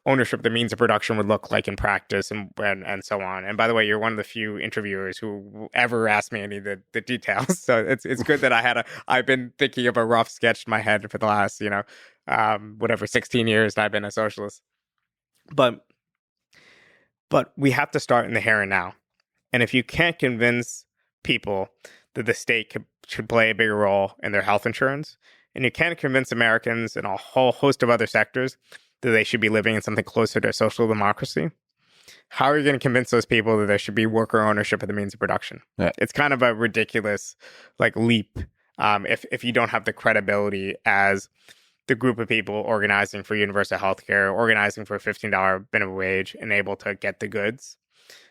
ownership, the means of production, would look like in practice, and so on. And by the way, you're one of the few interviewers who ever asked me any of the details. So it's good that I've been thinking of a rough sketch in my head for the last 16 years that I've been a socialist. But we have to start in the here and now. And if you can't convince people that the state should play a bigger role in their health insurance, and you can't convince Americans in a whole host of other sectors that they should be living in something closer to social democracy, how are you going to convince those people that there should be worker ownership of the means of production? Right. It's kind of a ridiculous leap if you don't have the credibility as the group of people organizing for universal health care, organizing for a $15 minimum wage, and able to get the goods.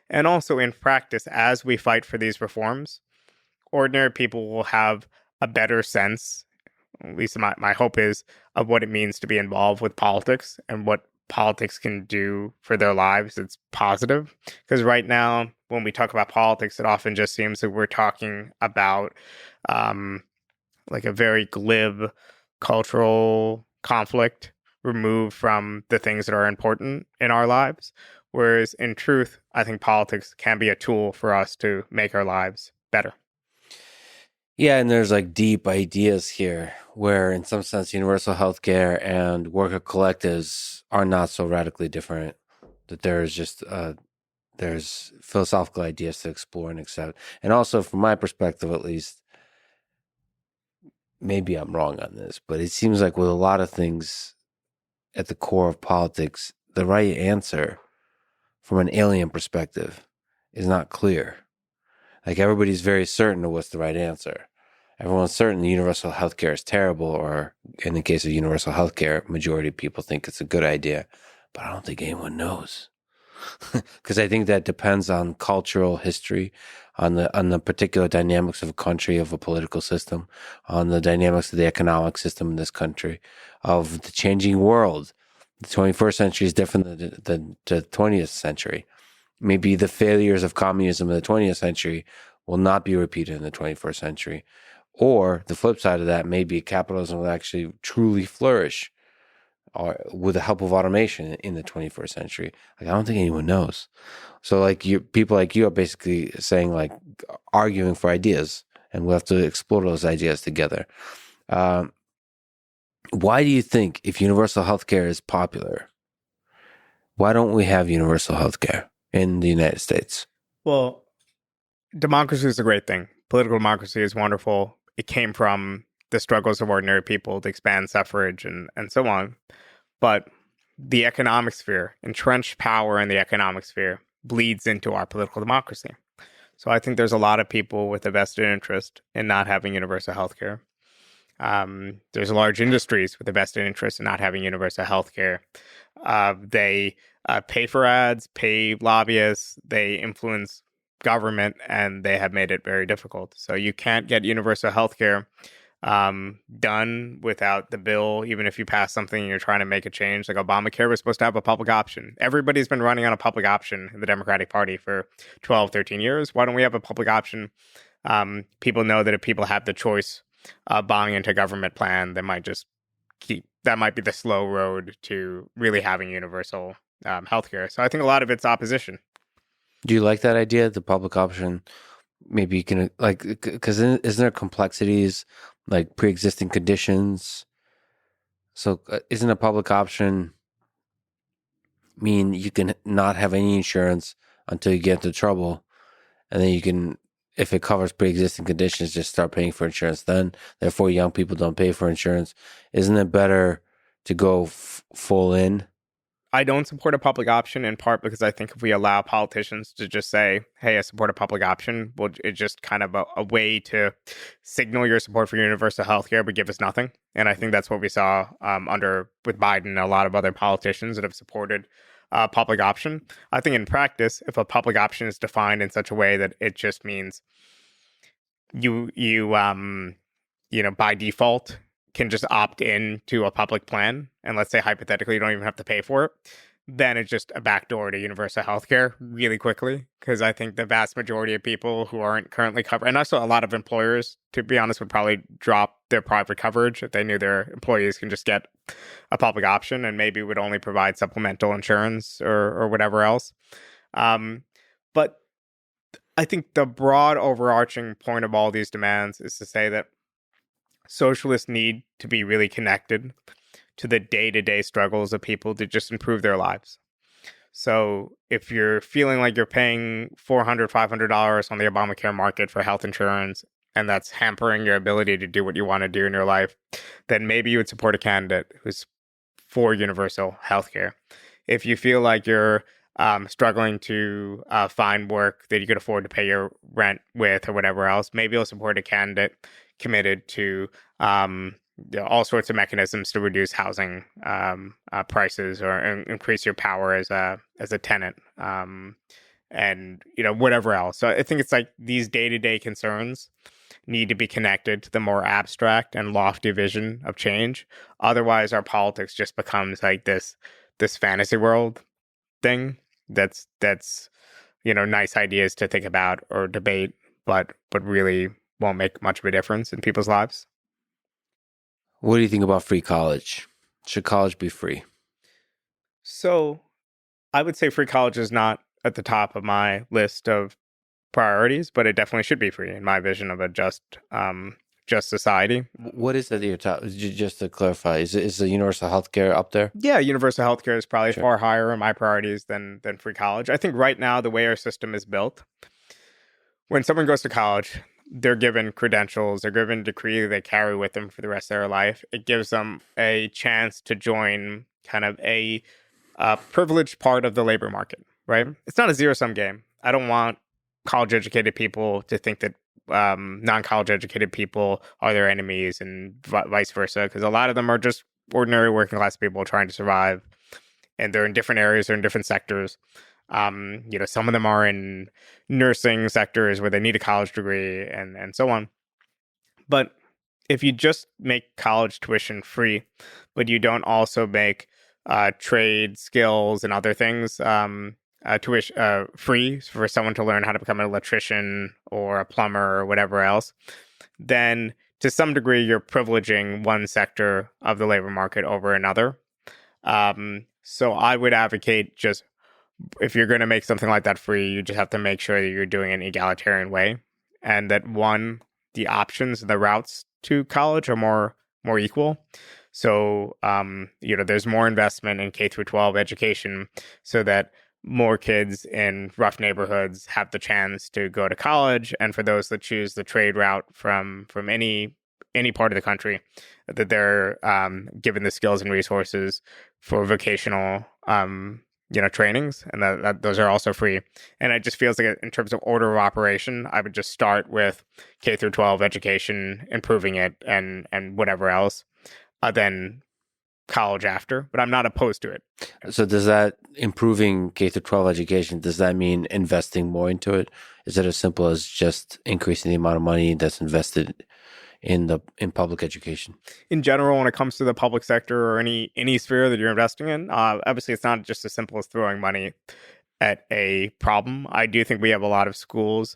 And also in practice, as we fight for these reforms, ordinary people will have a better sense, at least my hope is, of what it means to be involved with politics and what politics can do for their lives. It's positive. Because right now, when we talk about politics, it often just seems that we're talking about like a very glib cultural conflict removed from the things that are important in our lives. Whereas in truth, I think politics can be a tool for us to make our lives better. Yeah, and there's like deep ideas here where, in some sense, universal healthcare and worker collectives are not so radically different. That there's just there's philosophical ideas to explore and accept. And also, from my perspective, at least, maybe I'm wrong on this, but it seems like with a lot of things at the core of politics, the right answer from an alien perspective is not clear. Like everybody's very certain of what's the right answer. Everyone's certain universal healthcare is terrible, or in the case of universal healthcare, majority of people think it's a good idea, but I don't think anyone knows. Because I think that depends on cultural history, on the particular dynamics of a country, of a political system, on the dynamics of the economic system in this country, of the changing world. The 21st century is different than the 20th century. Maybe the failures of communism in the 20th century will not be repeated in the 21st century. Or the flip side of that, maybe capitalism will actually truly flourish with the help of automation in the 21st century. Like, I don't think anyone knows. So like people like you are basically saying, like, arguing for ideas, and we'll have to explore those ideas together. Why do you think, if universal healthcare is popular, why don't we have universal healthcare in the United States? Well, democracy is a great thing. Political democracy is wonderful. It came from the struggles of ordinary people to expand suffrage and so on. But the economic sphere, entrenched power in the economic sphere, bleeds into our political democracy. So I think there's a lot of people with a vested interest in not having universal healthcare. There's large industries with a vested interest in not having universal healthcare. They pay for ads, pay lobbyists, they influence government, and they have made it very difficult. So you can't get universal healthcare done without the bill. Even if you pass something and you're trying to make a change, like Obamacare was supposed to have a public option. Everybody's been running on a public option in the Democratic Party for 12, 13 years. Why don't we have a public option? People know that if people have the choice of buying into a government plan, they might just that might be the slow road to really having universal healthcare. So I think a lot of it's opposition. Do you like that idea, the public option? Maybe you can, like, because isn't there complexities, like pre-existing conditions? So isn't a public option mean you can not have any insurance until you get into trouble, and then you can, if it covers pre-existing conditions, just start paying for insurance then? Therefore, young people don't pay for insurance. Isn't it better to go full in? I don't support a public option, in part because I think if we allow politicians to just say, hey, I support a public option, well, it's just kind of a way to signal your support for universal healthcare, but give us nothing. And I think that's what we saw with Biden and a lot of other politicians that have supported public option. I think in practice, if a public option is defined in such a way that it just means you by default can just opt in to a public plan, and let's say hypothetically you don't even have to pay for it, then it's just a backdoor to universal healthcare really quickly. Because I think the vast majority of people who aren't currently covered, and also a lot of employers, to be honest, would probably drop their private coverage if they knew their employees can just get a public option and maybe would only provide supplemental insurance or whatever else. But I think the broad overarching point of all these demands is to say that socialists need to be really connected to the day-to-day struggles of people to just improve their lives. So if you're feeling like you're paying $400, $500 on the Obamacare market for health insurance, and that's hampering your ability to do what you want to do in your life, then maybe you would support a candidate who's for universal healthcare. If you feel like you're struggling to find work that you could afford to pay your rent with or whatever else, maybe you'll support a candidate committed to all sorts of mechanisms to reduce housing prices or increase your power as a tenant, and whatever else. So I think it's like these day-to-day concerns need to be connected to the more abstract and lofty vision of change. Otherwise, our politics just becomes like this fantasy world thing that's nice ideas to think about or debate, but really won't make much of a difference in people's lives. What do you think about free college? Should college be free? So I would say free college is not at the top of my list of priorities, but it definitely should be free in my vision of a just society. What is at your top? Just to clarify, is the universal healthcare up there? Yeah, universal healthcare is probably far higher in my priorities than free college. I think right now the way our system is built, when someone goes to college, they're given credentials, they're given a degree they carry with them for the rest of their life. It gives them a chance to join kind of a privileged part of the labor market, right? It's not a zero-sum game. I don't want college-educated people to think that non-college educated people are their enemies and vice versa, because a lot of them are just ordinary working class people trying to survive, and they're in different areas, they're in different sectors. Some of them are in nursing sectors where they need a college degree and so on. But if you just make college tuition free, but you don't also make trade skills and other things tuition free for someone to learn how to become an electrician or a plumber or whatever else, then to some degree you're privileging one sector of the labor market over another. So I would advocate, just if you're going to make something like that free, you just have to make sure that you're doing it in an egalitarian way, and that the options, the routes to college are more equal. So there's more investment in K through 12 education so that more kids in rough neighborhoods have the chance to go to college, and for those that choose the trade route from any part of the country, that they're given the skills and resources for vocational trainings, and that those are also free. And it just feels like, in terms of order of operation, I would just start with K through 12 education, improving it, and whatever else, then college after. But I'm not opposed to it. So does that, improving K through 12 education, does that mean investing more into it? Is it as simple as just increasing the amount of money that's invested in public education? In general, when it comes to the public sector or any sphere that you're investing in, obviously it's not just as simple as throwing money at a problem. I do think we have a lot of schools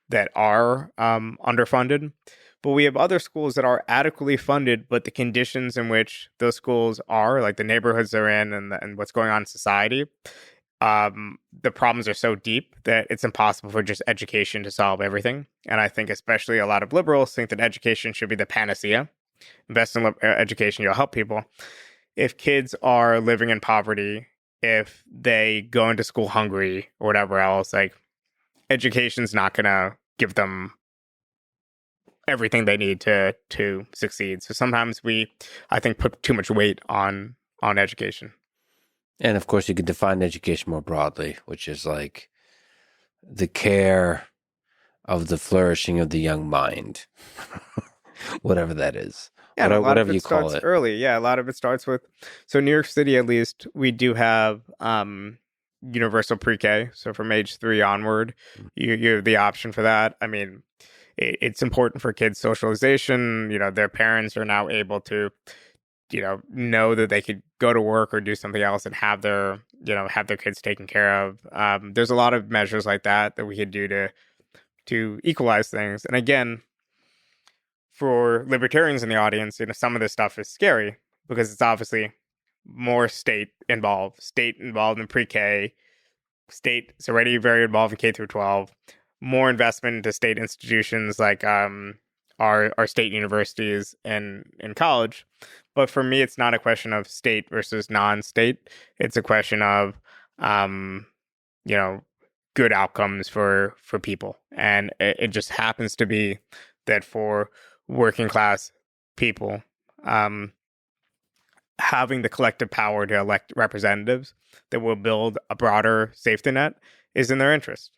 that are underfunded, but we have other schools that are adequately funded, but the conditions in which those schools are, like the neighborhoods they're in and what's going on in society, the problems are so deep that it's impossible for just education to solve everything. And I think especially a lot of liberals think that education should be the panacea. Invest in education, you'll help people. If kids are living in poverty, if they go into school hungry or whatever else, like, education's not going to give them everything they need to succeed. So sometimes I think, put too much weight on education. And of course, you could define education more broadly, which is like the care of the flourishing of the young mind, whatever that is. Yeah, whatever you call starts it. Early. Yeah, a lot of it starts with, so New York City, at least, we do have universal pre-K. So from age 3 onward, you have the option for that. I mean, it's important for kids' socialization. Their parents are now able to, know that they could go to work or do something else and have their kids taken care of. There's a lot of measures like that we could do to equalize things. And again, for libertarians in the audience, some of this stuff is scary because it's obviously more state involved in pre-K. State is already very involved in K through 12. More investment into state institutions like our state universities and in college. But for me, it's not a question of state versus non-state. It's a question of good outcomes for people. And it just happens to be that for working class people, having the collective power to elect representatives that will build a broader safety net is in their interest.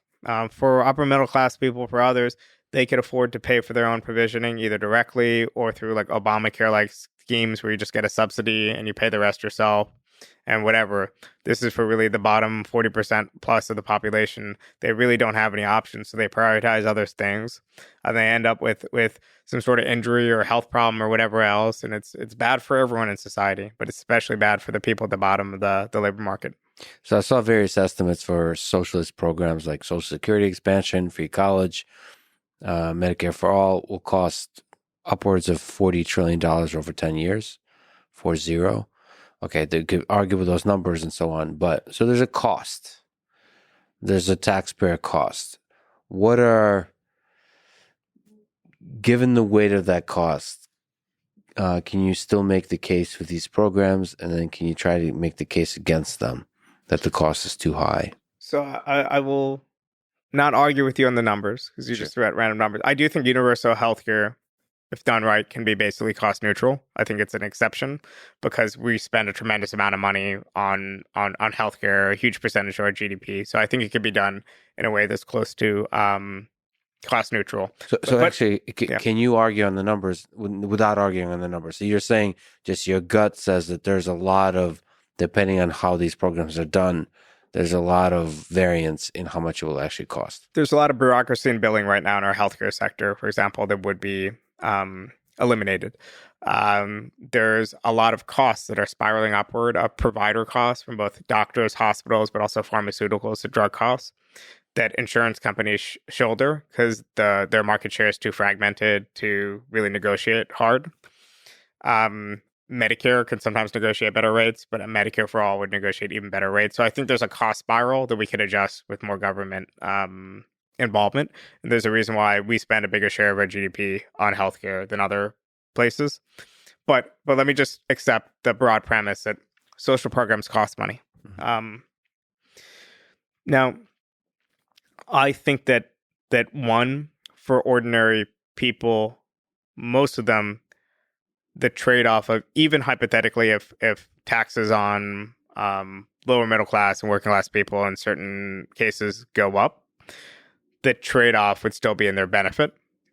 For upper middle class people, for others, they could afford to pay for their own provisioning either directly or through like Obamacare like schemes where you just get a subsidy and you pay the rest yourself and whatever. This is for really the bottom 40% plus of the population. They really don't have any options, so they prioritize other things. And they end up with some sort of injury or health problem or whatever else. And it's bad for everyone in society, but it's especially bad for the people at the bottom of the labor market. So I saw various estimates for socialist programs like Social Security expansion, free college, Medicare for all will cost upwards of $40 trillion over 10 years, 40. Okay, they could argue with those numbers and so on. But so there's a cost. There's a taxpayer cost. Given the weight of that cost, can you still make the case for these programs? And then can you try to make the case against them that the cost is too high? So I will not argue with you on the numbers because you just threw out random numbers. I do think universal healthcare, if done right, can be basically cost neutral. I think it's an exception because we spend a tremendous amount of money on healthcare, a huge percentage of our GDP. So I think it could be done in a way that's close to cost neutral. Can you argue on the numbers without arguing on the numbers? So you're saying just your gut says that there's a lot of, depending on how these programs are done, there's a lot of variance in how much it will actually cost. There's a lot of bureaucracy and billing right now in our healthcare sector, for example, that would be eliminated. There's a lot of costs that are spiraling upward, provider costs from both doctors, hospitals, but also pharmaceuticals to drug costs that insurance companies shoulder because their market share is too fragmented to really negotiate hard. Medicare can sometimes negotiate better rates, but Medicare for all would negotiate even better rates. So I think there's a cost spiral that we could adjust with more government involvement. And there's a reason why we spend a bigger share of our GDP on healthcare than other places. But let me just accept the broad premise that social programs cost money. Mm-hmm. Now, I think that one, for ordinary people, most of them, the trade-off of, even hypothetically, if taxes on lower middle class and working class people in certain cases go up, the trade-off would still be in their benefit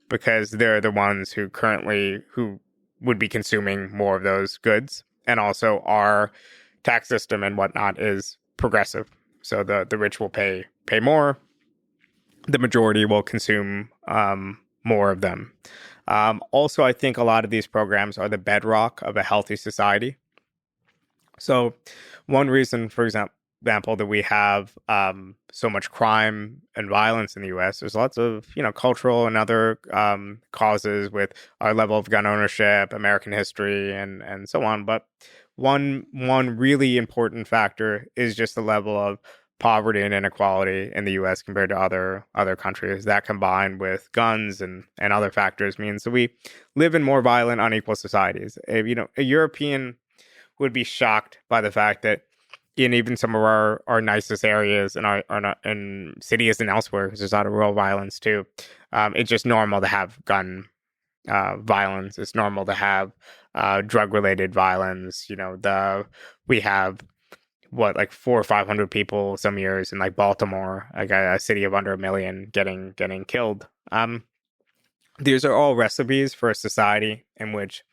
because they're the ones who would be consuming more of those goods. And also our tax system and whatnot is progressive. So the rich will pay more. The majority will consume more of them. Also, I think a lot of these programs are the bedrock of a healthy society. So one reason, for example, that we have so much crime and violence in the U.S., there's lots of cultural and other causes with our level of gun ownership, American history, and so on. But one really important factor is just the level of poverty and inequality in the U.S. compared to other countries. That combined with guns and other factors means that we live in more violent, unequal societies. A European would be shocked by the fact that in even some of our nicest areas and in cities and elsewhere, because there's a lot of rural violence too, it's just normal to have gun violence. It's normal to have drug-related violence. We have like 400 or 500 people some years in like Baltimore, like a city of under 1 million, getting killed. These are all recipes for a society in which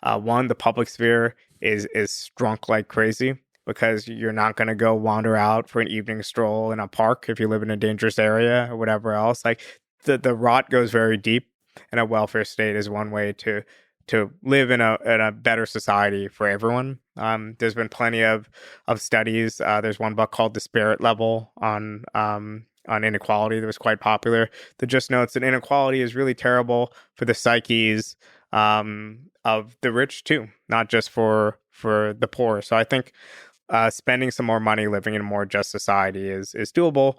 one, the public sphere is drunk like crazy because you're not going to go wander out for an evening stroll in a park if you live in a dangerous area or whatever else. Like the rot goes very deep, and a welfare state is one way to live in a better society for everyone. There's been plenty of studies. There's one book called The Spirit Level on inequality that was quite popular that just notes that inequality is really terrible for the psyches of the rich too, not just for the poor. So I think spending some more money living in a more just society is doable.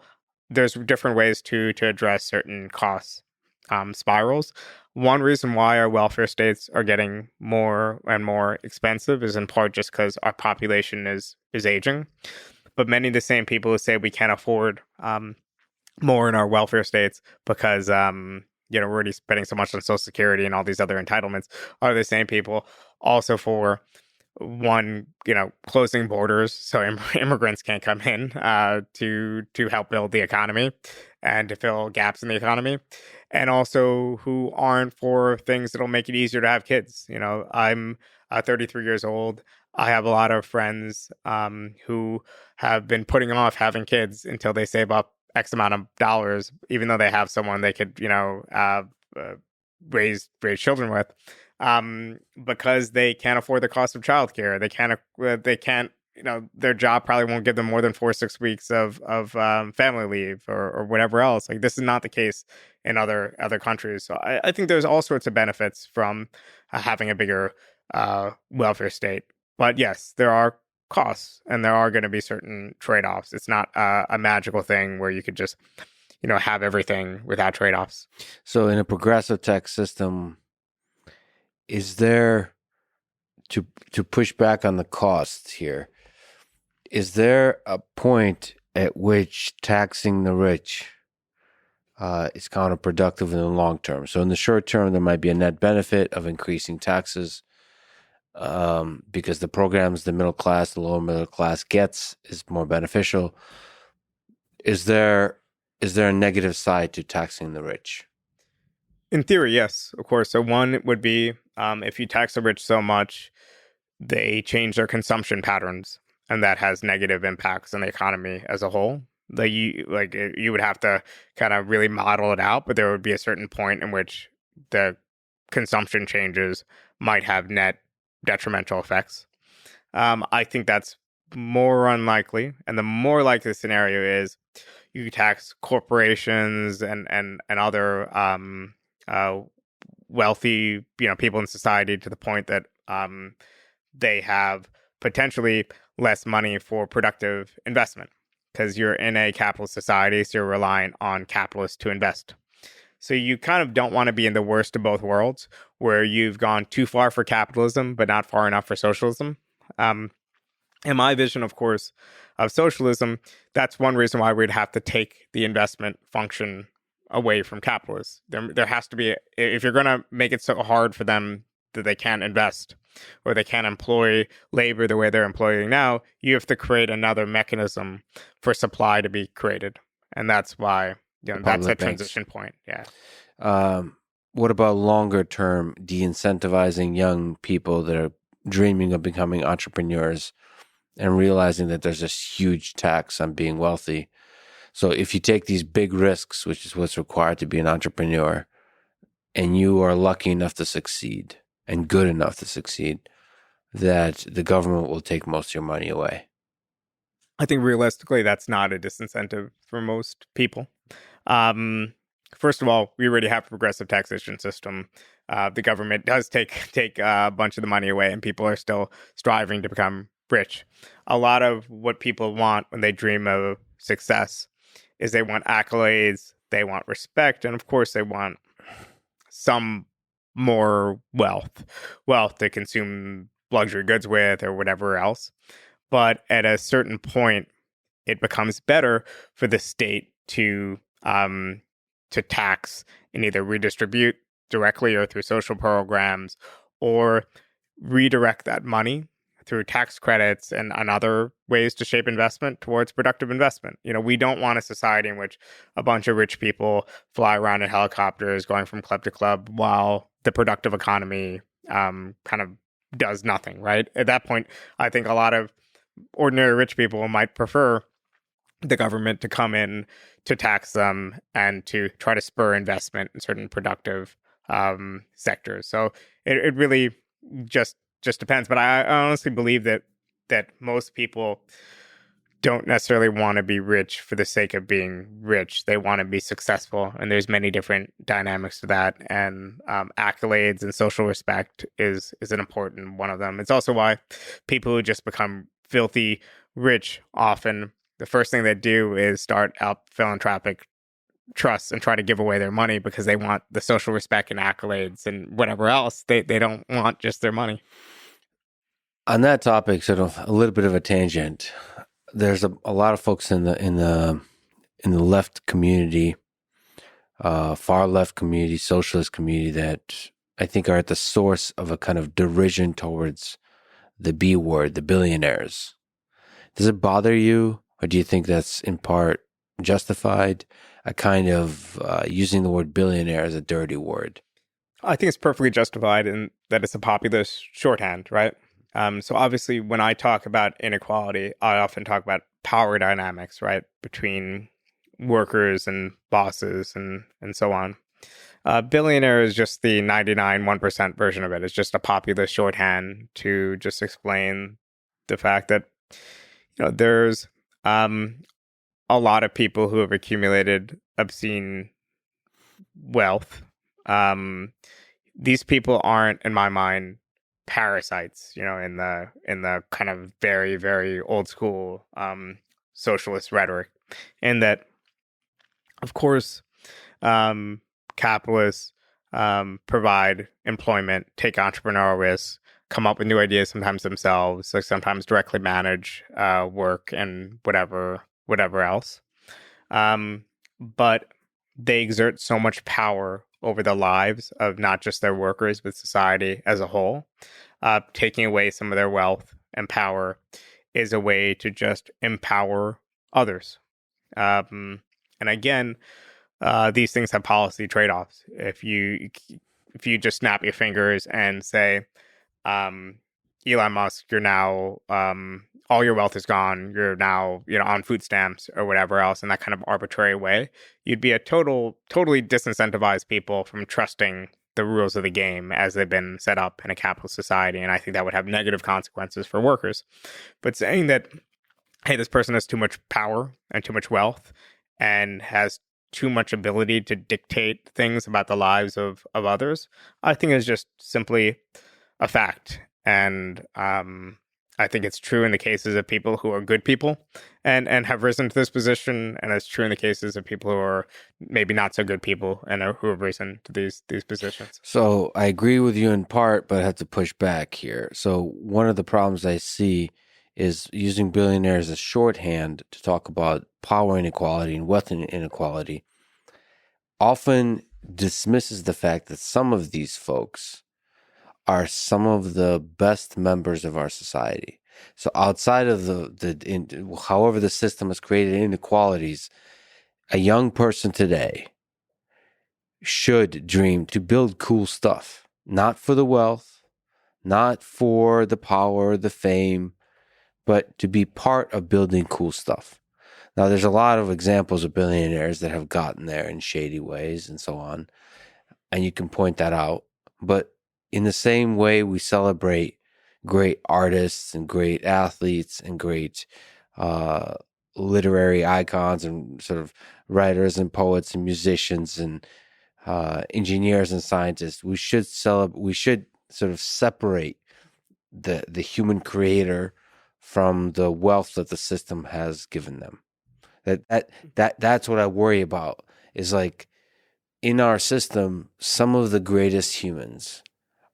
There's different ways to address certain cost spirals. One reason why our welfare states are getting more and more expensive is in part just because our population is aging. But many of the same people who say we can't afford more in our welfare states because we're already spending so much on Social Security and all these other entitlements are the same people also for one, closing borders so immigrants can't come in to help build the economy and to fill gaps in the economy, and also who aren't for things that'll make it easier to have kids. I'm 33 years old. I have a lot of friends who have been putting off having kids until they save up X amount of dollars, even though they have someone they could, raise children with, because they can't afford the cost of childcare. They can't, their job probably won't give them more than 4 or 6 weeks of family leave or whatever else. Like, this is not the case in other countries. So I think there's all sorts of benefits from having a bigger welfare state. But yes, there are costs, and there are going to be certain trade-offs. It's not a magical thing where you could just, have everything without trade-offs. So in a progressive tax system, is there, to push back on the costs here, is there a point at which taxing the rich is counterproductive in the long term? So in the short term, there might be a net benefit of increasing taxes because the programs the middle class, the lower middle class gets is more beneficial. Is there a negative side to taxing the rich? In theory, yes, of course. So one would be if you tax the rich so much, they change their consumption patterns, and that has negative impacts on the economy as a whole. You would have to kind of really model it out, but there would be a certain point in which the consumption changes might have net detrimental effects. I think that's more unlikely, and the more likely scenario is you tax corporations and other wealthy people in society to the point that they have potentially less money for productive investment, because you're in a capitalist society, so you're reliant on capitalists to invest. So you kind of don't want to be in the worst of both worlds, where you've gone too far for capitalism but not far enough for socialism. In my vision, of course, of socialism, that's one reason why we'd have to take the investment function away from capitalists. There has to be, if you're going to make it so hard for them that they can't invest or they can't employ labor the way they're employing now, you have to create another mechanism for supply to be created. And that's why, that's a transition point. Yeah. What about longer term de-incentivizing young people that are dreaming of becoming entrepreneurs and realizing that there's this huge tax on being wealthy? So if you take these big risks, which is what's required to be an entrepreneur, and you are lucky enough to succeed and good enough to succeed, that the government will take most of your money away. I think realistically, that's not a disincentive for most people. First of all, we already have a progressive taxation system. The government does take a bunch of the money away, and people are still striving to become rich. A lot of what people want when they dream of success is they want accolades, they want respect, and of course they want some more wealth to consume luxury goods with or whatever else. But at a certain point, it becomes better for the state to tax and either redistribute directly or through social programs, or redirect that money through tax credits and other ways to shape investment towards productive investment. We don't want a society in which a bunch of rich people fly around in helicopters going from club to club while the productive economy kind of does nothing, right? At that point, I think a lot of ordinary rich people might prefer the government to come in to tax them and to try to spur investment in certain productive sectors. So it really just depends. But I honestly believe that most people don't necessarily want to be rich for the sake of being rich. They want to be successful, and there's many different dynamics to that. And accolades and social respect is an important one of them. It's also why people who just become filthy rich, often the first thing they do is start up philanthropic trusts and try to give away their money because they want the social respect and accolades and whatever else. They don't want just their money. On that topic, sort of a little bit of a tangent. There's a lot of folks in the left community, far left community, socialist community, that I think are at the source of a kind of derision towards the B word, the billionaires. Does it bother you, or do you think that's in part justified? A kind of using the word billionaire as a dirty word. I think it's perfectly justified in that it's a populist shorthand, right? So obviously, when I talk about inequality, I often talk about power dynamics, right, between workers and bosses and so on. Billionaire is just the 99.1% version of it. It's just a populist shorthand to just explain the fact that there's a lot of people who have accumulated obscene wealth. These people aren't, in my mind, parasites. In the kind of very, very old school socialist rhetoric, and that, of course, capitalists provide employment, take entrepreneurial risks, come up with new ideas sometimes themselves, like sometimes directly manage work and whatever else. But they exert so much power over the lives of not just their workers, but society as a whole. Taking away some of their wealth and power is a way to just empower others. And again, these things have policy trade-offs. If you just snap your fingers and say, Elon Musk, you're now all your wealth is gone. You're now on food stamps or whatever else in that kind of arbitrary way. You'd be a totally disincentivize people from trusting the rules of the game as they've been set up in a capitalist society, and I think that would have negative consequences for workers. But saying that, hey, this person has too much power and too much wealth and has too much ability to dictate things about the lives of others, I think is just simply a fact. And I think it's true in the cases of people who are good people and have risen to this position, and it's true in the cases of people who are maybe not so good people and who have risen to these positions. So I agree with you in part, but I have to push back here. So one of the problems I see is using billionaires as shorthand to talk about power inequality and wealth inequality often dismisses the fact that some of these folks are some of the best members of our society. So outside of however the system has created inequalities, a young person today should dream to build cool stuff, not for the wealth, not for the power, the fame, but to be part of building cool stuff. Now, there's a lot of examples of billionaires that have gotten there in shady ways and so on, and you can point that out. But in the same way we celebrate great artists and great athletes and great literary icons and sort of writers and poets and musicians and engineers and scientists, we should sort of separate the human creator from the wealth that the system has given them. That's what I worry about, is like in our system, some of the greatest humans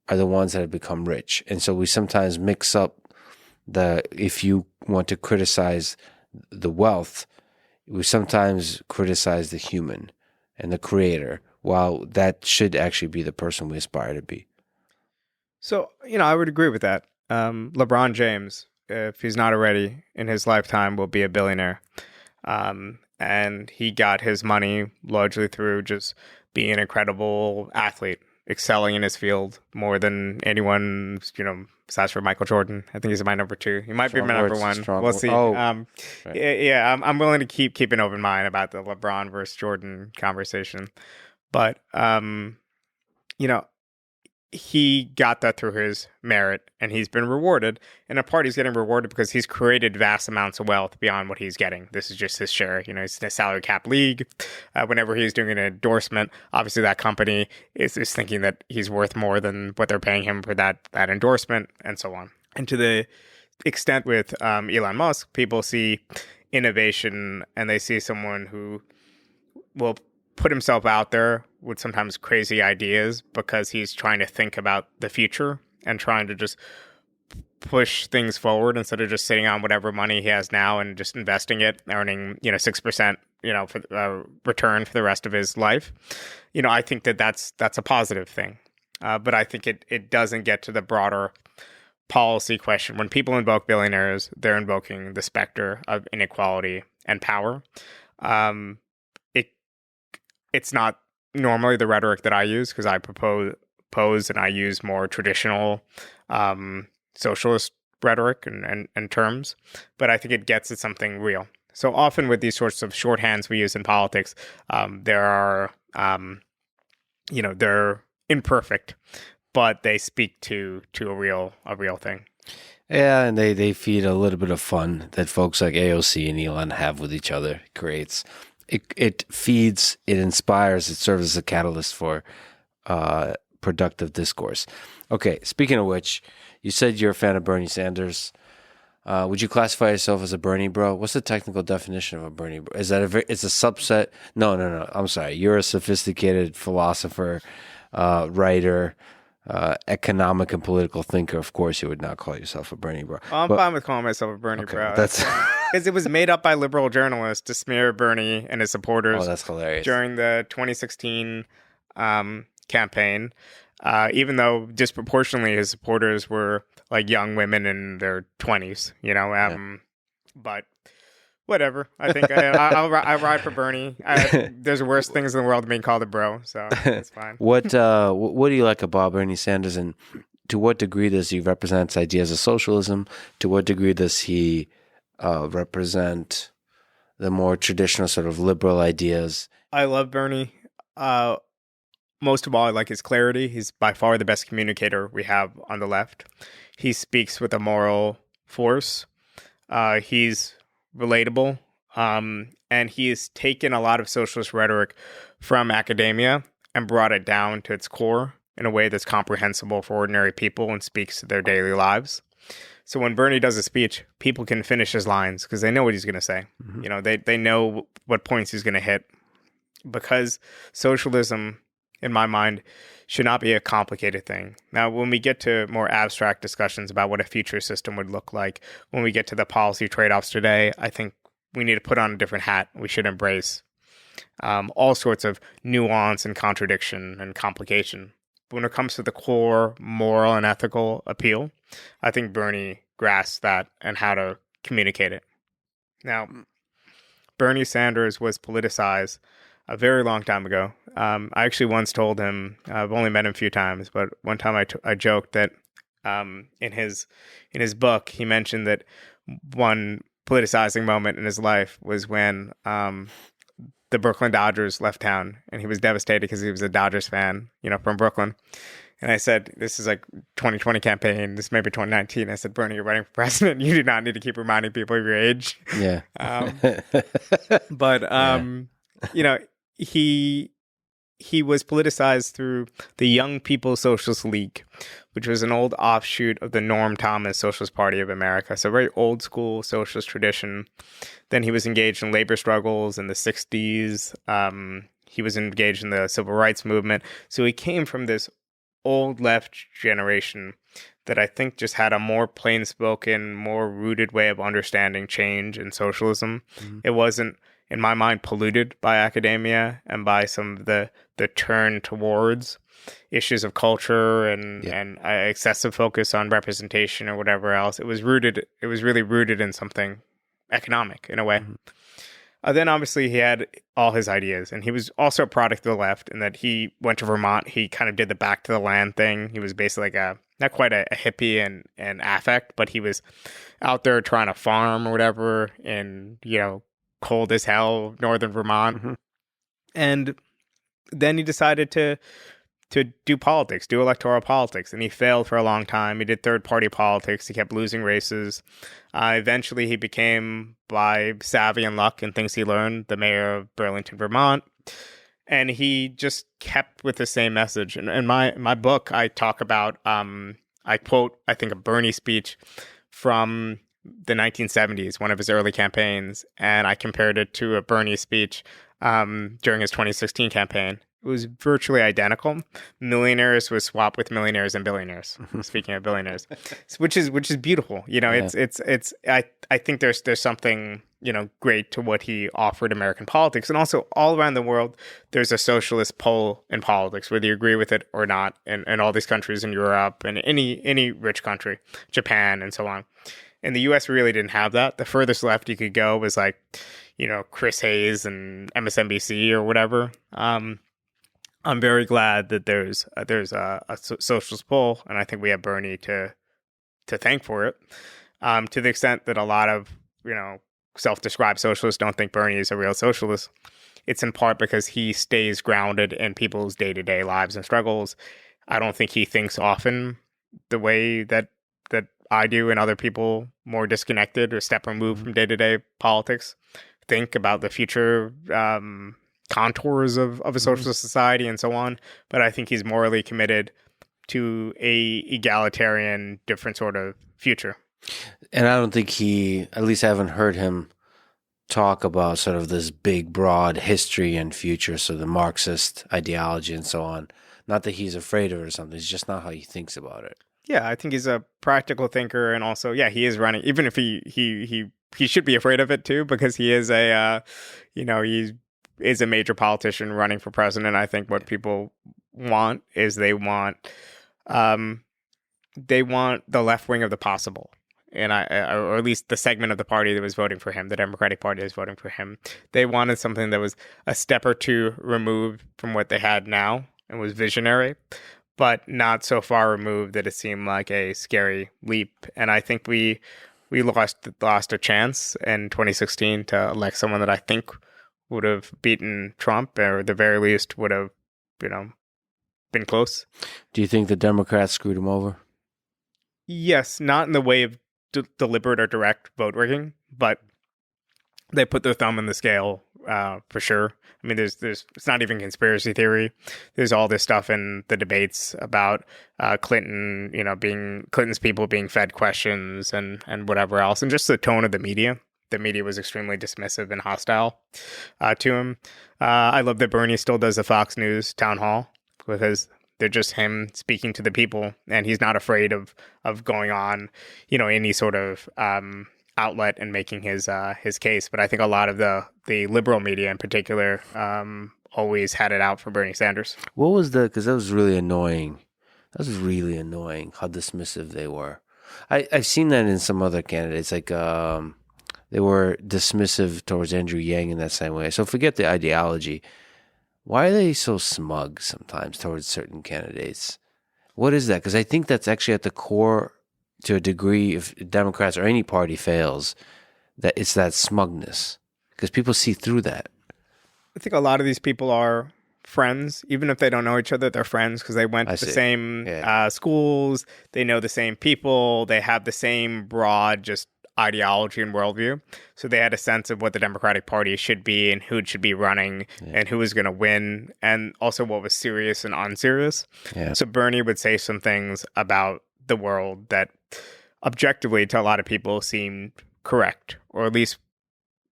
are the ones that have become rich. And so we sometimes mix up if you want to criticize the wealth, we sometimes criticize the human and the creator, while that should actually be the person we aspire to be. So, I would agree with that. LeBron James, if he's not already in his lifetime, will be a billionaire. And he got his money largely through just being an incredible athlete, excelling in his field more than anyone, besides for Michael Jordan. I think he's my number 2. He might be my number 1. We'll see. Right. Yeah, I'm willing to keep an open mind about the LeBron versus Jordan conversation. But, he got that through his merit, and he's been rewarded. And in part, he's getting rewarded because he's created vast amounts of wealth beyond what he's getting. This is just his share. It's a salary cap league. Whenever he's doing an endorsement, obviously that company is thinking that he's worth more than what they're paying him for that endorsement, and so on. And to the extent with Elon Musk, people see innovation, and they see someone who will put himself out there with sometimes crazy ideas because he's trying to think about the future and trying to just push things forward instead of just sitting on whatever money he has now and just investing it, earning 6% for return for the rest of his life. I think that's a positive thing, but I think it doesn't get to the broader policy question. When people invoke billionaires, they're invoking the specter of inequality and power. It's not normally the rhetoric that I use because I propose and I use more traditional socialist rhetoric and terms, but I think it gets at something real. So often with these sorts of shorthands we use in politics, there are, they're imperfect, but they speak to a real thing. Yeah, and they feed a little bit of fun that folks like AOC and Elon have with each other. Creates it feeds, it inspires, it serves as a catalyst for productive discourse. Okay, speaking of which, you said you're a fan of Bernie Sanders. Would you classify yourself as a Bernie bro? What's the technical definition of a Bernie bro? Is that it's a subset? No. I'm sorry. You're a sophisticated philosopher, writer, economic and political thinker. Of course, you would not call yourself a Bernie bro. I'm fine with calling myself a Bernie bro. That's because it was made up by liberal journalists to smear Bernie and his supporters. Oh, that's hilarious. During the 2016 campaign, even though disproportionately his supporters were like young women in their 20s, but whatever. I think I ride for Bernie. There's worse things in the world than being called a bro, so it's fine. What do you like about Bernie Sanders, and to what degree does he represent ideas of socialism? To what degree does he represent the more traditional sort of liberal ideas? I love Bernie. Most of all, I like his clarity. He's by far the best communicator we have on the left. He speaks with a moral force. He's relatable. And he has taken a lot of socialist rhetoric from academia and brought it down to its core in a way that's comprehensible for ordinary people and speaks to their daily lives. So when Bernie does a speech, people can finish his lines because they know what he's going to say. Mm-hmm. They know what points he's going to hit, because socialism, in my mind, should not be a complicated thing. Now, when we get to more abstract discussions about what a future system would look like, when we get to the policy trade-offs today, I think we need to put on a different hat. We should embrace all sorts of nuance and contradiction and complication. But when it comes to the core moral and ethical appeal, I think Bernie grasps that and how to communicate it. Now, Bernie Sanders was politicized a very long time ago. I actually once told him, I've only met him a few times, but one time I joked that in his book, he mentioned that one politicizing moment in his life was when the Brooklyn Dodgers left town, and he was devastated because he was a Dodgers fan, from Brooklyn. And I said, this is like 2020 campaign. This may be 2019. I said, Bernie, you're running for president. You do not need to keep reminding people of your age. Yeah. He was politicized through the Young People's Socialist League, which was an old offshoot of the Norm Thomas Socialist Party of America. So very old school socialist tradition. Then he was engaged in labor struggles in the 60s. He was engaged in the civil rights movement. So he came from this old left generation that I think just had a more plain-spoken, more rooted way of understanding change and socialism. Mm-hmm. It wasn't, in my mind, polluted by academia and by some of the turn towards issues of culture and excessive focus on representation or whatever else. It was really rooted in something economic in a way. Mm-hmm. Then obviously he had all his ideas, and he was also a product of the left in that he went to Vermont. He kind of did the back to the land thing. He was basically like not quite a hippie and affect, but he was out there trying to farm or whatever in, cold as hell northern Vermont. Mm-hmm. And then he decided to do politics, do electoral politics, and he failed for a long time. He did third-party politics. He kept losing races. Eventually, he became, by savvy and luck and things he learned, the mayor of Burlington, Vermont. And he just kept with the same message. And in my book, I talk about, I quote, I think, a Bernie speech from the 1970s, one of his early campaigns, and I compared it to a Bernie speech during his 2016 campaign. was virtually identical. Millionaires was swapped with millionaires and billionaires. Speaking of billionaires, which is beautiful. I think there's something great to what he offered American politics, and also all around the world there's a socialist pull in politics, whether you agree with it or not. In all these countries in Europe and any rich country, Japan and so on. In the U.S., we really didn't have that. The furthest left you could go was like, Chris Hayes and MSNBC or whatever. I'm very glad that there's a socialist pull, and I think we have Bernie to thank for it. To the extent that a lot of self-described socialists don't think Bernie is a real socialist, it's in part because he stays grounded in people's day-to-day lives and struggles. I don't think he thinks often the way that I do, and other people more disconnected or step removed from day-to-day politics think about the future contours of a socialist society and so on. But I think he's morally committed to a egalitarian, different sort of future. And I don't think at least I haven't heard him talk about sort of this big, broad history and future, so the Marxist ideology and so on. Not that he's afraid of it or something, it's just not how he thinks about it. Yeah, I think he's a practical thinker, and also, he is running, even if he should be afraid of it too, because he is he is a major politician running for president. I think what people want is they want the left wing of the possible. And or at least the segment of the party that was voting for him, the Democratic Party is voting for him. They wanted something that was a step or two removed from what they had now and was visionary, but not so far removed that it seemed like a scary leap. And I think we lost a chance in 2016 to elect someone that I think would have beaten Trump, or at the very least would have, been close. Do you think the Democrats screwed him over? Yes, not in the way of deliberate or direct vote rigging, but they put their thumb in the scale for sure. I mean, there's it's not even conspiracy theory. There's all this stuff in the debates about Clinton, Clinton's people being fed questions and whatever else, and just the tone of the media. The media was extremely dismissive and hostile to him. I love that Bernie still does the Fox News town hall, because they're just him speaking to the people, and he's not afraid of going on, any sort of outlet and making his case. But I think a lot of the liberal media in particular always had it out for Bernie Sanders. What was because that was really annoying. That was really annoying how dismissive they were. I've seen that in some other candidates, like they were dismissive towards Andrew Yang in that same way. So forget the ideology. Why are they so smug sometimes towards certain candidates? What is that? Because I think that's actually at the core, to a degree, if Democrats or any party fails, that it's that smugness. Because people see through that. I think a lot of these people are friends, even if they don't know each other. They're friends because they went to the same schools. They know the same people. They have the same broad just ideology and worldview. So they had a sense of what the Democratic Party should be and who it should be running and who was going to win, and also what was serious and unserious. Yeah. So Bernie would say some things about the world that objectively to a lot of people seemed correct, or at least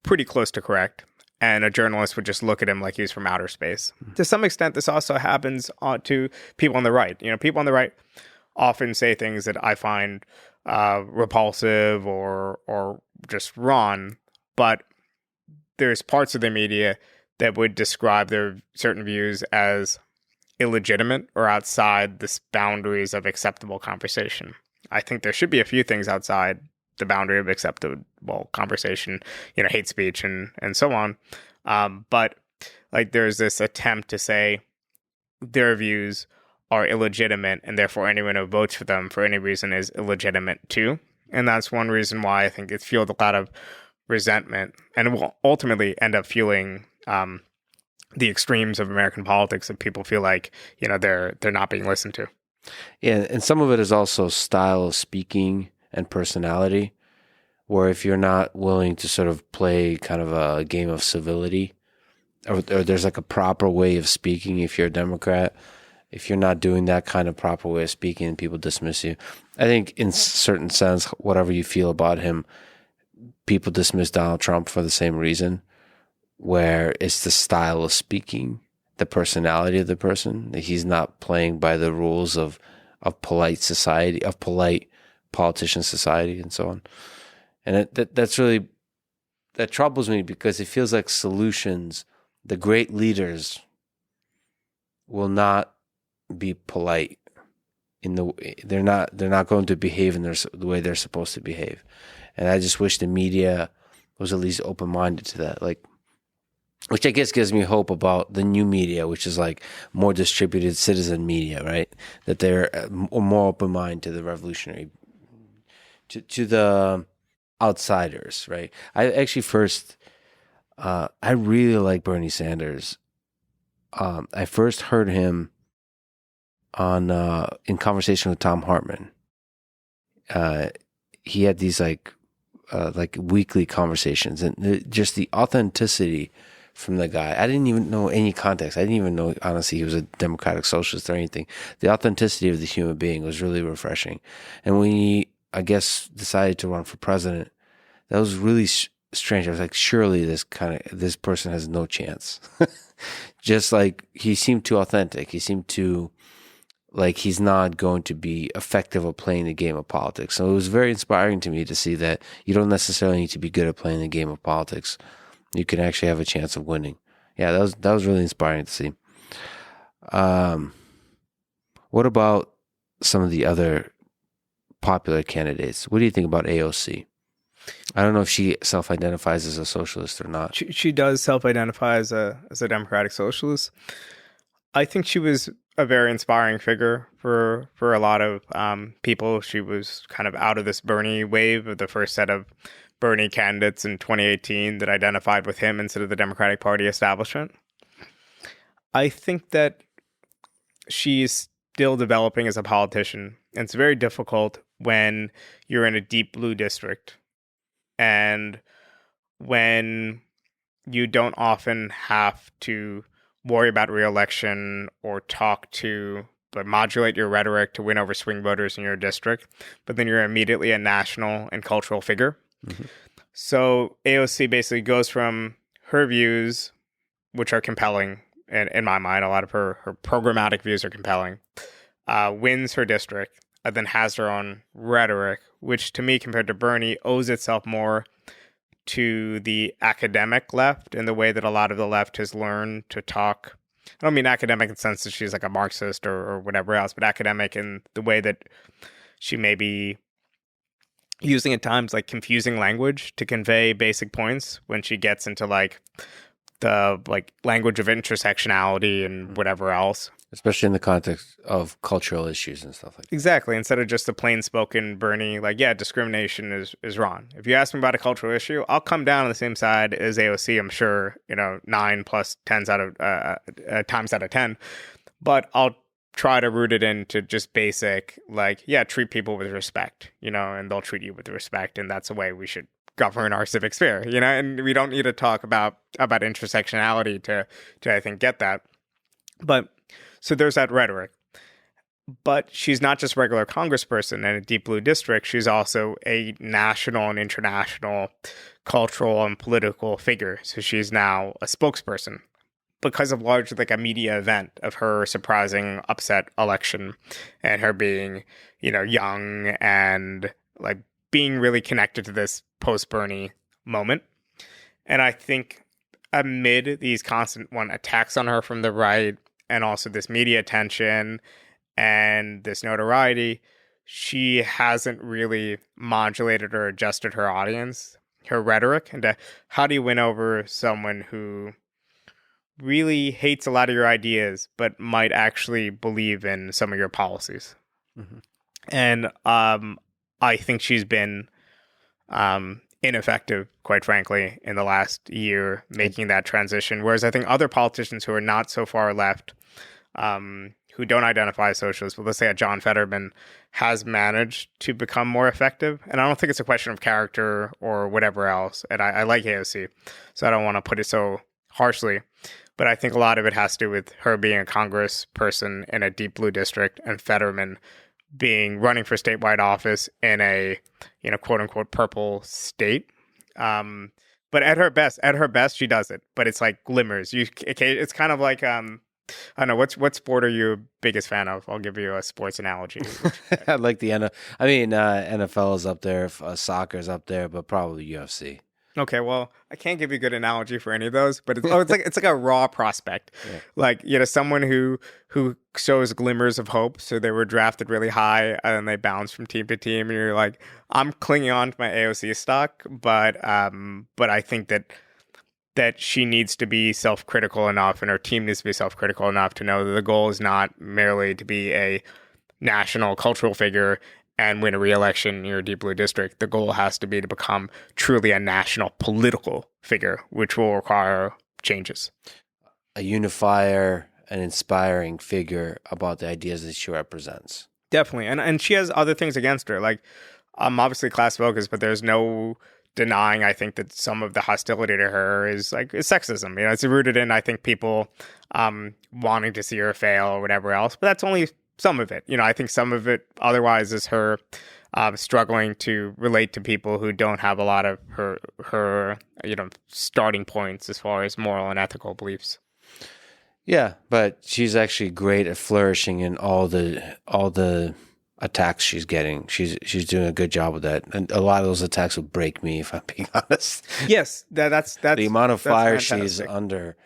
pretty close to correct. And a journalist would just look at him like he was from outer space. Mm-hmm. To some extent, this also happens to people on the right. People on the right often say things that I find repulsive or just wrong, but there's parts of the media that would describe their certain views as illegitimate or outside the boundaries of acceptable conversation. I think there should be a few things outside the boundary of acceptable conversation, hate speech and so on. But like there's this attempt to say their views are illegitimate, and therefore anyone who votes for them for any reason is illegitimate too. And that's one reason why I think it's fueled a lot of resentment, and it will ultimately end up fueling the extremes of American politics, that people feel like, they're not being listened to. Yeah, and some of it is also style of speaking and personality, where if you're not willing to sort of play kind of a game of civility, or there's like a proper way of speaking, if you're a Democrat, if you're not doing that kind of proper way of speaking, people dismiss you. I think in certain sense, whatever you feel about him, people dismiss Donald Trump for the same reason, where it's the style of speaking the personality of the person. That he's not playing by the rules of polite society, of polite politician society, and so on. And that's really, that troubles me, because it feels like solutions, the great leaders, will not be polite they're not going to behave in the way they're supposed to behave. And I just wish the media was at least open-minded to that, like, which I guess gives me hope about the new media, which is like more distributed citizen media, right? That they're more open-minded to the revolutionary, to the outsiders, right? I actually I really like Bernie Sanders. I first heard him on in conversation with Tom Hartman. He had these like weekly conversations, and just the authenticity from the guy. I didn't even know any context. I didn't even know, honestly, he was a democratic socialist or anything. The authenticity of the human being was really refreshing. And when he, I guess, decided to run for president, that was really strange. I was like, surely this person has no chance. Just like, he seemed too authentic. He seemed too, like, he's not going to be effective at playing the game of politics. So it was very inspiring to me to see that you don't necessarily need to be good at playing the game of politics. You can actually have a chance of winning. Yeah, that was really inspiring to see. What about some of the other popular candidates? What do you think about AOC? I don't know if she self-identifies as a socialist or not. She does self-identify as a democratic socialist. I think she was a very inspiring figure for a lot of people. She was kind of out of this Bernie wave of the first set of Bernie candidates in 2018 that identified with him instead of the Democratic Party establishment. I think that she's still developing as a politician, and it's very difficult when you're in a deep blue district and when you don't often have to worry about re-election or modulate your rhetoric to win over swing voters in your district, but then you're immediately a national and cultural figure. Mm-hmm. So AOC basically goes from her views, which are compelling, and in my mind, a lot of her programmatic views are compelling, wins her district, and then has her own rhetoric, which to me, compared to Bernie, owes itself more to the academic left in the way that a lot of the left has learned to talk. I don't mean academic in the sense that she's like a Marxist or whatever else, but academic in the way that she may be using at times like confusing language to convey basic points when she gets into like the like language of intersectionality and whatever else. Especially in the context of cultural issues and stuff like that. Exactly. Instead of just the plain spoken Bernie, like, yeah, discrimination is wrong. If you ask me about a cultural issue, I'll come down on the same side as AOC, I'm sure, 9 plus 10s times out of 10. But I'll try to root it into just basic, like, yeah, treat people with respect, and they'll treat you with respect. And that's the way we should govern our civic sphere, and we don't need to talk about intersectionality to I think, get that. But so there's that rhetoric. But she's not just a regular congressperson in a deep blue district. She's also a national and international cultural and political figure. So she's now a spokesperson because of largely like a media event of her surprising upset election and her being, young and like being really connected to this post-Bernie moment. And I think amid these constant attacks on her from the right, and also this media attention and this notoriety, she hasn't really modulated or adjusted her audience, her rhetoric. And how do you win over someone who really hates a lot of your ideas, but might actually believe in some of your policies? Mm-hmm. And I think she's been ineffective, quite frankly, in the last year, making that transition. Whereas I think other politicians who are not so far left, who don't identify as socialists, but let's say a John Fetterman, has managed to become more effective. And I don't think it's a question of character or whatever else. And I like AOC, so I don't want to put it so harshly. But I think a lot of it has to do with her being a Congress person in a deep blue district and Fetterman running for statewide office in a, quote unquote purple state. But at her best, she does it. But it's like glimmers. It's kind of like I don't know. What sport are you biggest fan of? I'll give you a sports analogy. I like the NFL is up there, soccer is up there, but probably UFC. Okay, well, I can't give you a good analogy for any of those, but it's like a raw prospect, Yeah. like someone who shows glimmers of hope. So they were drafted really high, and they bounce from team to team, and you're like, I'm clinging on to my AOC stock, but I think that she needs to be self-critical enough, and her team needs to be self-critical enough to know that the goal is not merely to be a national cultural figure and win a re-election in your deep blue district. The goal has to be to become truly a national political figure, which will require changes. A unifier, an inspiring figure about the ideas that she represents. Definitely. And she has other things against her. Like, obviously class focused, but there's no denying, I think, that some of the hostility to her is sexism. It's rooted in, I think, people wanting to see her fail or whatever else. But that's only some of it. I think some of it otherwise is her struggling to relate to people who don't have a lot of her starting points as far as moral and ethical beliefs. Yeah, but she's actually great at flourishing in all the attacks she's getting. She's doing a good job with that, and a lot of those attacks will break me, if I'm being honest. Yes, that's the amount of fire fantastic. she's under.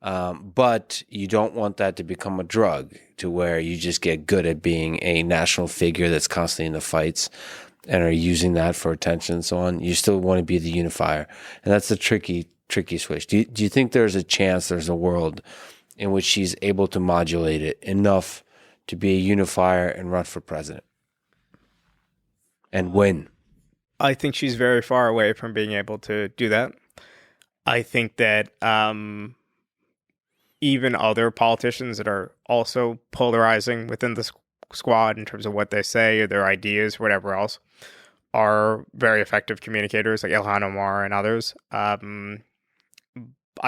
But you don't want that to become a drug to where you just get good at being a national figure that's constantly in the fights and are using that for attention and so on. You still want to be the unifier. And that's a tricky switch. Do you think there's a world in which she's able to modulate it enough to be a unifier and run for president and win? I think she's very far away from being able to do that. I think that even other politicians that are also polarizing within the squad in terms of what they say or their ideas, whatever else, are very effective communicators, like Ilhan Omar and others. I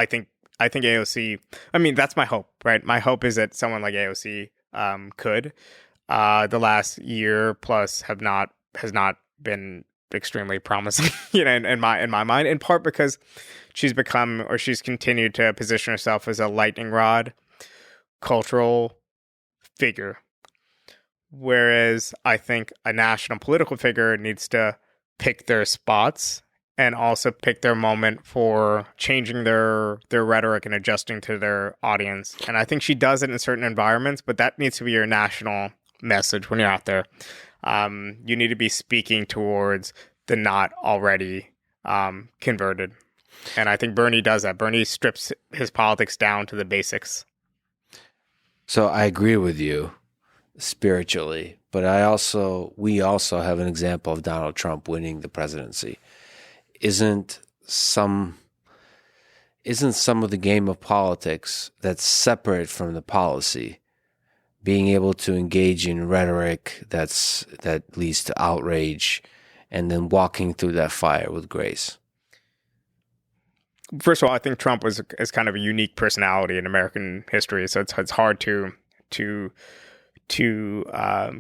think AOC, that's my hope, right? My hope is that someone like AOC could. The last year plus has not been extremely promising, in my mind, in part because she's continued to position herself as a lightning rod cultural figure. Whereas I think a national political figure needs to pick their spots and also pick their moment for changing their rhetoric and adjusting to their audience. And I think she does it in certain environments, but that needs to be your national message when you're out there. You need to be speaking towards the not already converted. And I think Bernie does that. Bernie strips his politics down to the basics. So I agree with you spiritually, but we also have an example of Donald Trump winning the presidency. Isn't some of the game of politics that's separate from the policy, being able to engage in rhetoric that leads to outrage and then walking through that fire with grace? First of all, I think Trump is kind of a unique personality in American history, so it's hard to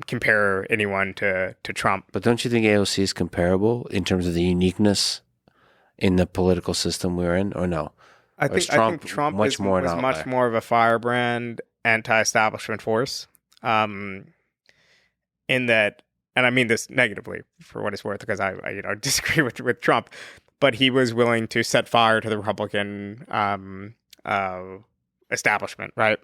compare anyone to Trump. But don't you think AOC is comparable in terms of the uniqueness in the political system we're in, or no? I think Trump was much more of a firebrand, anti-establishment force. In that, and I mean this negatively for what it's worth, because I disagree with Trump, but he was willing to set fire to the Republican establishment, right?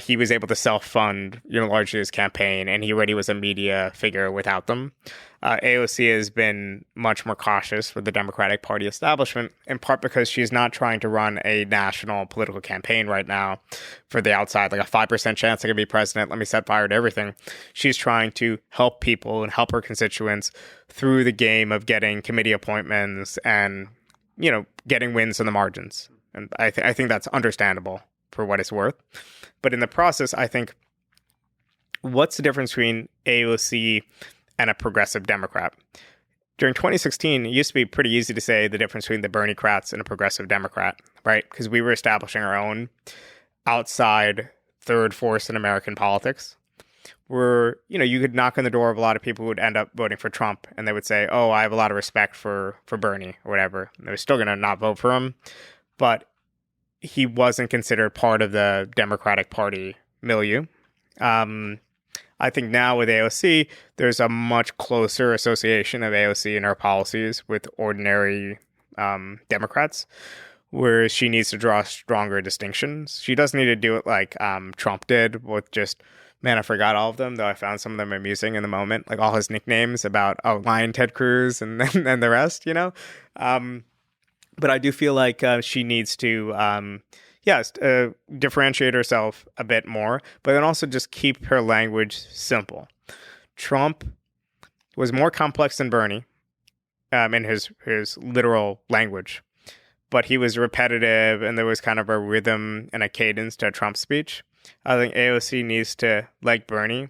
He was able to self-fund, largely his campaign, and he already was a media figure without them. AOC has been much more cautious with the Democratic Party establishment, in part because she's not trying to run a national political campaign right now for the outside, like a 5% chance I could be president, let me set fire to everything. She's trying to help people and help her constituents through the game of getting committee appointments and, getting wins in the margins. And I think that's understandable for what it's worth. But in the process, I think, what's the difference between AOC and a progressive Democrat? During 2016, it used to be pretty easy to say the difference between the Bernie-crats and a progressive Democrat, right? Because we were establishing our own outside third force in American politics, where, you could knock on the door of a lot of people who would end up voting for Trump, and they would say, oh, I have a lot of respect for Bernie or whatever. And they were still going to not vote for him. But he wasn't considered part of the Democratic Party milieu. I think now with AOC, there's a much closer association of AOC and her policies with ordinary Democrats, whereas she needs to draw stronger distinctions. She doesn't need to do it like Trump did with just, man, I forgot all of them, though I found some of them amusing in the moment, like all his nicknames about Lion Ted Cruz and then the rest, you know? But I do feel like she needs to, differentiate herself a bit more, but then also just keep her language simple. Trump was more complex than Bernie in his literal language, but he was repetitive and there was kind of a rhythm and a cadence to Trump's speech. I think AOC needs to, like Bernie,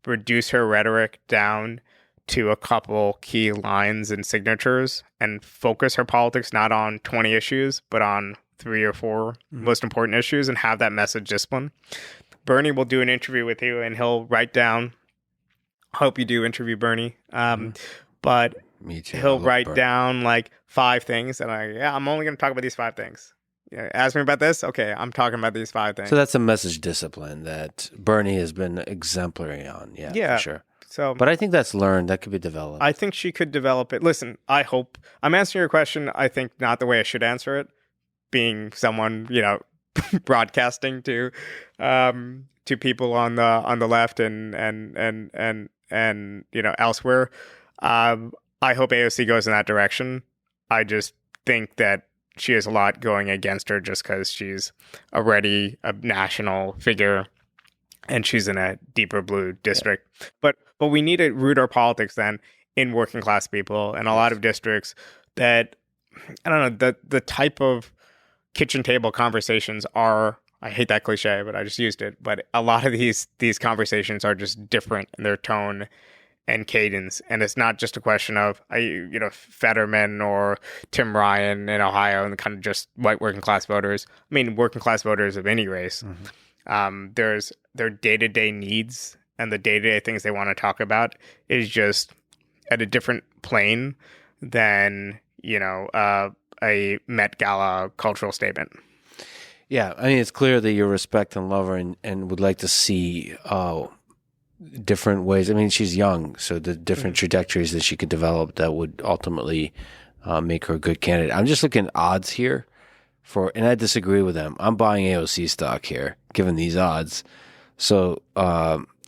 reduce her rhetoric down to a couple key lines and signatures and focus her politics not on 20 issues, but on 3 or 4 most important issues and have that message discipline. Bernie will do an interview with you and he'll write down, hope you do interview Bernie, but Me too. he'll write down like 5 things and I'm only going to talk about these 5 things. Ask me about this? Okay, I'm talking about these 5 things. So that's a message discipline that Bernie has been exemplary on. Yeah, for sure. So, but I think that's learned. That could be developed. I think she could develop it. Listen, I hope I'm answering your question. I think not the way I should answer it, being someone broadcasting to people on the left and elsewhere. I hope AOC goes in that direction. I just think that she has a lot going against her just because she's already a national figure and she's in a deeper blue district. Yeah. But we need to root our politics then in working class people and a lot of districts that, I don't know, the type of kitchen table conversations are, I hate that cliche, but I just used it. But a lot of these conversations are just different in their tone and cadence. And it's not just a question of, Fetterman or Tim Ryan in Ohio and kind of just white working class voters. I mean, working class voters of any race. Mm-hmm. There's their day-to-day needs and the day-to-day things they want to talk about is just at a different plane than, a Met Gala cultural statement. Yeah, I mean, it's clear that you respect and love her and would like to see different ways. I mean, she's young, so the different trajectories that she could develop that would ultimately make her a good candidate. I'm just looking at odds here and I disagree with them. I'm buying AOC stock here, given these odds. So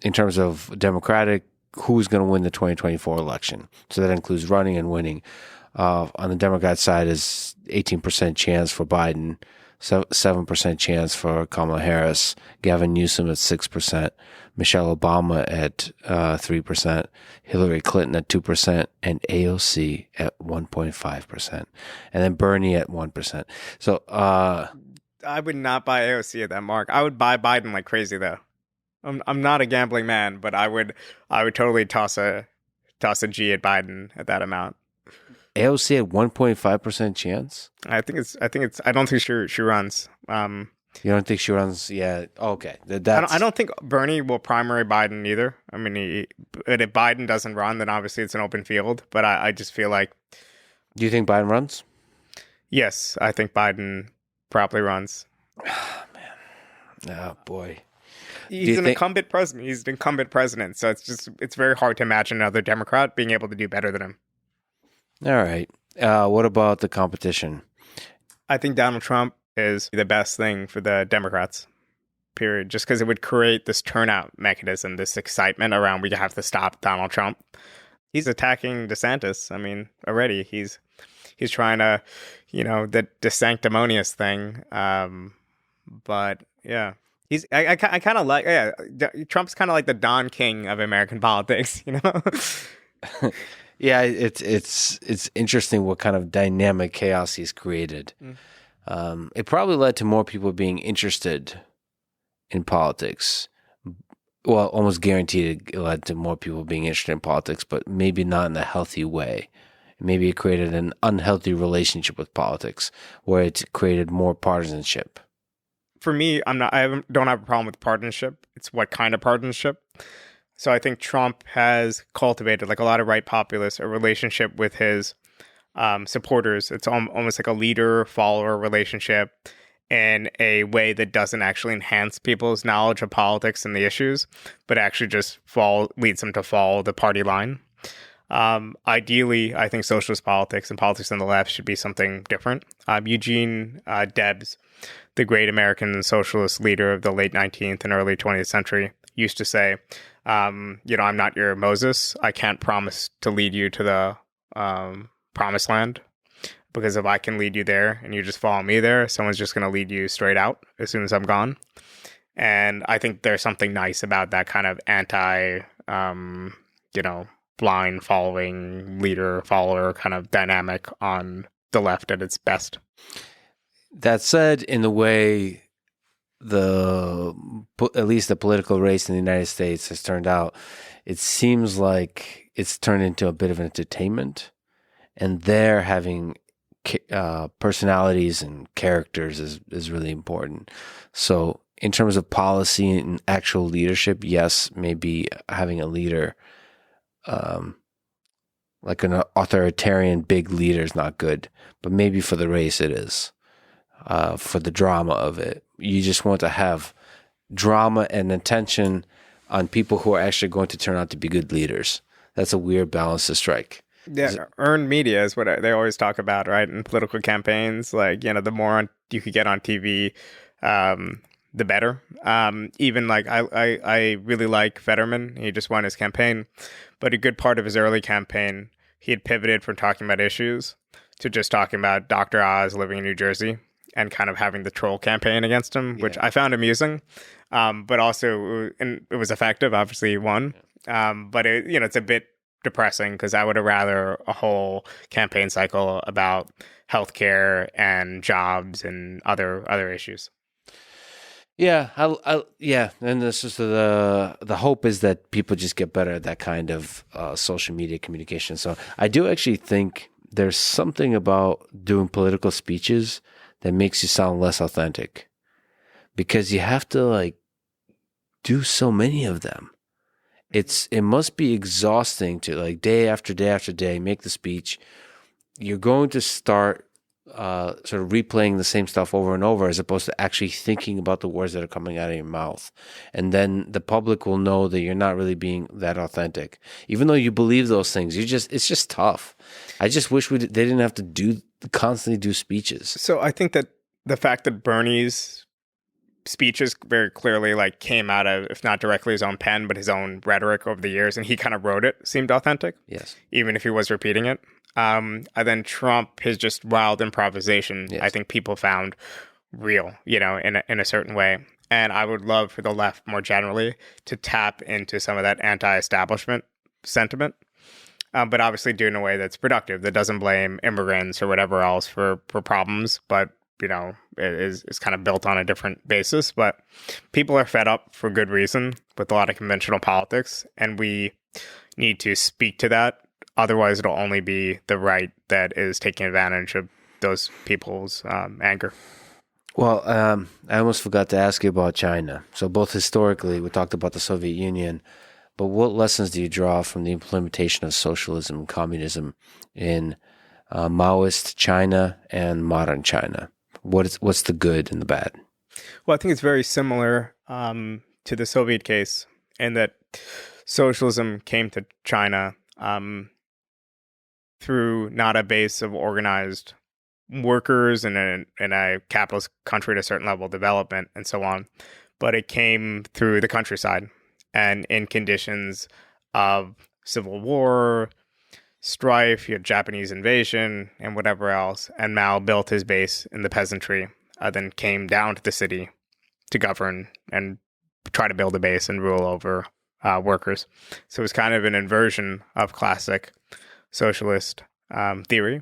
in terms of Democratic, who's going to win the 2024 election? So that includes running and winning. On the Democrat side is 18% chance for Biden, 7% chance for Kamala Harris, Gavin Newsom at 6%, Michelle Obama at 3%, Hillary Clinton at 2%, and AOC at 1.5%, and then Bernie at 1%. So I would not buy AOC at that mark. I would buy Biden like crazy though. I'm not a gambling man, but I would totally toss a G at Biden at that amount. AOC at 1.5% chance? I don't think she runs. You don't think she runs? Yeah. Okay. I don't think Bernie will primary Biden either. I mean, if Biden doesn't run, then obviously it's an open field. But I just feel like. Do you think Biden runs? Yes, I think Biden probably runs. Oh, man. Oh, boy. He's an incumbent president. He's an incumbent president. So it's very hard to imagine another Democrat being able to do better than him. All right. What about the competition? I think Donald Trump is the best thing for the Democrats, period. Just because it would create this turnout mechanism, this excitement around we have to stop Donald Trump. He's attacking DeSantis. I mean, already he's trying to, the sanctimonious thing. But yeah, I kind of like, Trump's kind of like the Don King of American politics, Yeah, it's interesting what kind of dynamic chaos he's created. It probably led to more people being interested in politics. Well, almost guaranteed it led to more people being interested in politics, but maybe not in a healthy way. Maybe it created an unhealthy relationship with politics, where it created more partisanship. For me, don't have a problem with partisanship. It's what kind of partisanship. So I think Trump has cultivated, like a lot of right populists, a relationship with his supporters. It's almost like a leader-follower relationship. in a way that doesn't actually enhance people's knowledge of politics and the issues, but actually just leads them to follow the party line. Ideally, I think socialist politics and politics on the left should be something different. Eugene Debs, the great American socialist leader of the late 19th and early 20th century, used to say, I'm not your Moses. I can't promise to lead you to the promised land, because if I can lead you there and you just follow me there, someone's just going to lead you straight out as soon as I'm gone. And I think there's something nice about that kind of blind following, leader follower kind of dynamic on the left at its best. That said, in the way at least the political race in the United States has turned out, it seems like it's turned into a bit of an entertainment, and there having personalities and characters is really important. So in terms of policy and actual leadership, yes, maybe having a leader, like an authoritarian big leader, is not good, but maybe for the race it is. For the drama of it, you just want to have drama and attention on people who are actually going to turn out to be good leaders. That's a weird balance to strike. Yeah, earned media is what they always talk about, right? In political campaigns, like, the more you could get on TV, the better. Even like I really like Fetterman. He just won his campaign, but a good part of his early campaign, he had pivoted from talking about issues to just talking about Dr. Oz living in New Jersey and kind of having the troll campaign against him, which I found amusing, but also it was effective. Obviously, he won, but it's a bit depressing, because I would have rather a whole campaign cycle about healthcare and jobs and other issues. Yeah, and this is the hope is that people just get better at that kind of social media communication. So I do actually think there's something about doing political speeches that makes you sound less authentic, because you have to do so many of them. It must be exhausting to day after day after day make the speech. You're going to start sort of replaying the same stuff over and over, as opposed to actually thinking about the words that are coming out of your mouth. And then the public will know that you're not really being that authentic, even though you believe those things. It's just tough. I just wish they didn't have to constantly do speeches. So I think that the fact that Bernie's speeches very clearly came out of, if not directly his own pen, but his own rhetoric over the years, and he kind of wrote it, seemed authentic. Yes. Even if he was repeating it. And then Trump, his just wild improvisation, yes, I think people found real, in a certain way. And I would love for the left more generally to tap into some of that anti-establishment sentiment, but obviously do it in a way that's productive, that doesn't blame immigrants or whatever else for problems, but is kind of built on a different basis. But people are fed up for good reason with a lot of conventional politics, and we need to speak to that. Otherwise, it'll only be the right that is taking advantage of those people's anger. Well, I almost forgot to ask you about China. So both historically, we talked about the Soviet Union, but what lessons do you draw from the implementation of socialism and communism in Maoist China and modern China? What's the good and the bad? Well, I think it's very similar to the Soviet case, in that socialism came to China through not a base of organized workers in a capitalist country to a certain level of development and so on, but it came through the countryside and in conditions of civil war, strife, you had Japanese invasion, and whatever else. And Mao built his base in the peasantry, then came down to the city to govern and try to build a base and rule over workers. So it was kind of an inversion of classic socialist theory.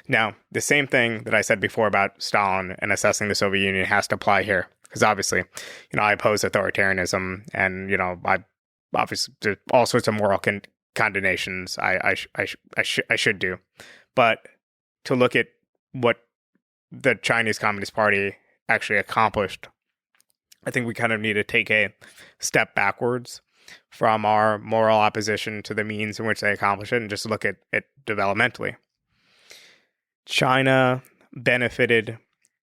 Now, the same thing that I said before about Stalin and assessing the Soviet Union has to apply here, because obviously, I oppose authoritarianism, and I obviously there's all sorts of moral condemnations I should do, but to look at what the Chinese Communist Party actually accomplished, I think we kind of need to take a step backwards from our moral opposition to the means in which they accomplish it and just look at it developmentally. China benefited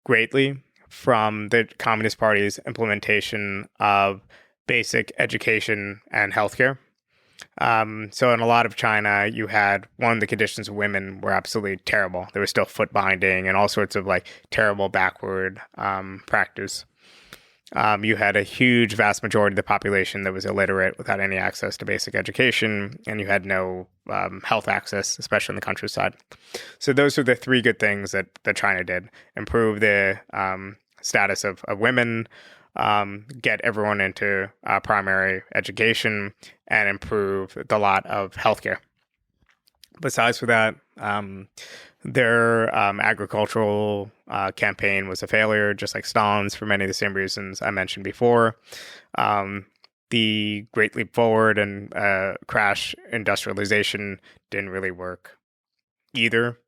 greatly from the Communist Party's implementation of basic education and healthcare. So in a lot of China, you had one of the conditions of women were absolutely terrible. There was still foot binding and all sorts of like terrible backward practice. You had a huge, vast majority of the population that was illiterate without any access to basic education, and you had no health access, especially in the countryside. So those are the three good things that China did: improve the status of women, get everyone into primary education, and improve the lot of healthcare. Besides for that, their agricultural campaign was a failure, just like Stalin's, for many of the same reasons I mentioned before. The Great Leap Forward and crash industrialization didn't really work either.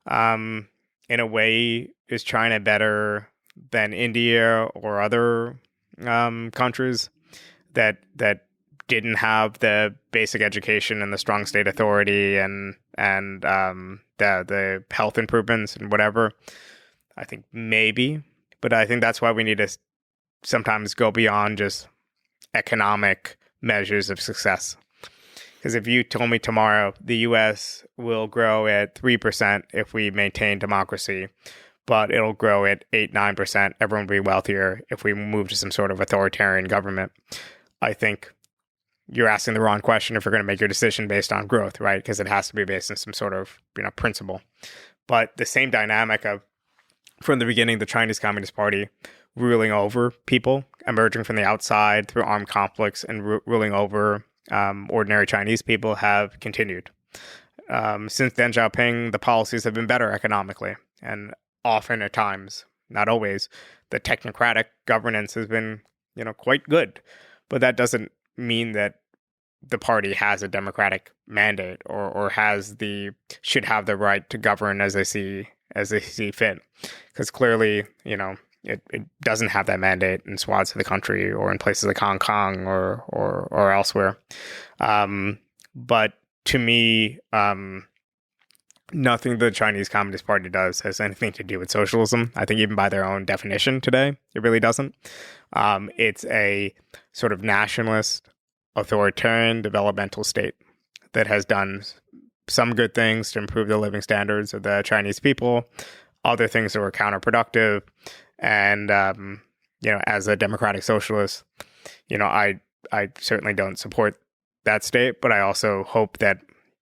In a way, is China better than India or other countries that didn't have the basic education and the strong state authority and the health improvements and whatever? I think maybe, but I think that's why we need to sometimes go beyond just economic measures of success. Because if you told me tomorrow the U.S. will grow at 3% if we maintain democracy, but it'll grow at 8-9%, everyone will be wealthier if we move to some sort of authoritarian government, I think you're asking the wrong question if you're going to make your decision based on growth, right? Because it has to be based on some sort of principle. But the same dynamic of, from the beginning, the Chinese Communist Party ruling over people, emerging from the outside through armed conflicts and ruling over ordinary Chinese people have continued. Since Deng Xiaoping, the policies have been better economically, and often at times, not always, the technocratic governance has been, quite good. But that doesn't mean that the party has a democratic mandate or should have the right to govern as they see fit. Because clearly, it doesn't have that mandate in swaths of the country or in places like Hong Kong or elsewhere. But to me, nothing the Chinese Communist Party does has anything to do with socialism. I think even by their own definition today, it really doesn't. It's a sort of nationalist, authoritarian, developmental state that has done some good things to improve the living standards of the Chinese people, other things that were counterproductive. And, as a democratic socialist, I certainly don't support that state, but I also hope that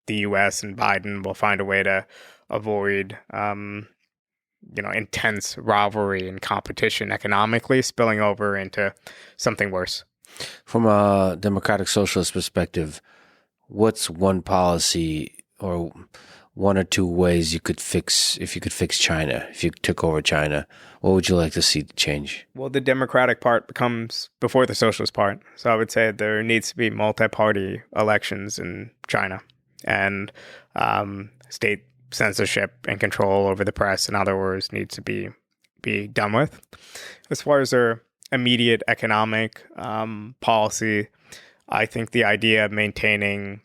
the U.S. and Biden will find a way to avoid, intense rivalry and competition economically spilling over into something worse. From a democratic socialist perspective, what's one policy or one or two ways you could fix China, if you took over China? What would you like to see change? Well, the democratic part comes before the socialist part. So I would say there needs to be multi-party elections in China, and state censorship and control over the press, in other words, needs to be done with. As far as their immediate economic policy, I think the idea of maintaining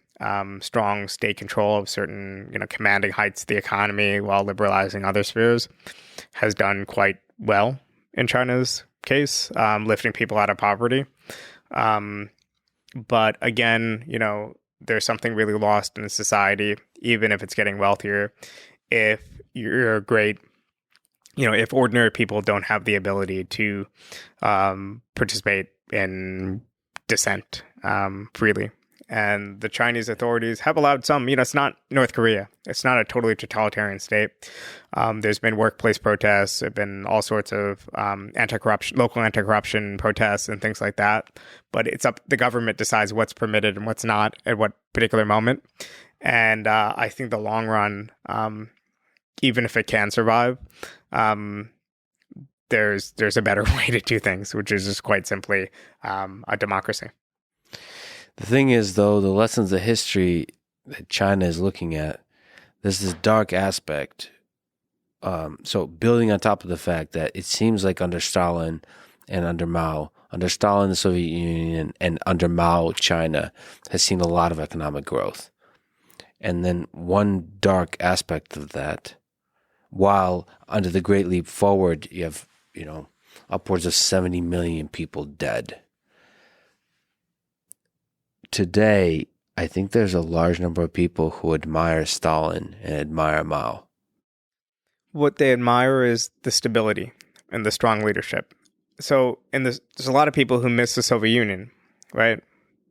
strong state control of certain, commanding heights of the economy while liberalizing other spheres has done quite well in China's case, lifting people out of poverty. But again, there's something really lost in the society, even if it's getting wealthier. If you're great, if ordinary people don't have the ability to participate in dissent freely. And the Chinese authorities have allowed some, it's not North Korea. It's not a totally totalitarian state. There's been workplace protests. There have been all sorts of local anti-corruption protests and things like that. But the government decides what's permitted and what's not at what particular moment. And I think the long run, even if it can survive, there's a better way to do things, which is just quite simply a democracy. The thing is, though, the lessons of history that China is looking at, there's this dark aspect. So building on top of the fact that it seems like under Stalin and under Mao, under Stalin, the Soviet Union, and under Mao, China has seen a lot of economic growth. And then one dark aspect of that, while under the Great Leap Forward, you have, upwards of 70 million people dead. Today, I think there's a large number of people who admire Stalin and admire Mao. What they admire is the stability and the strong leadership. So, there's a lot of people who miss the Soviet Union, right?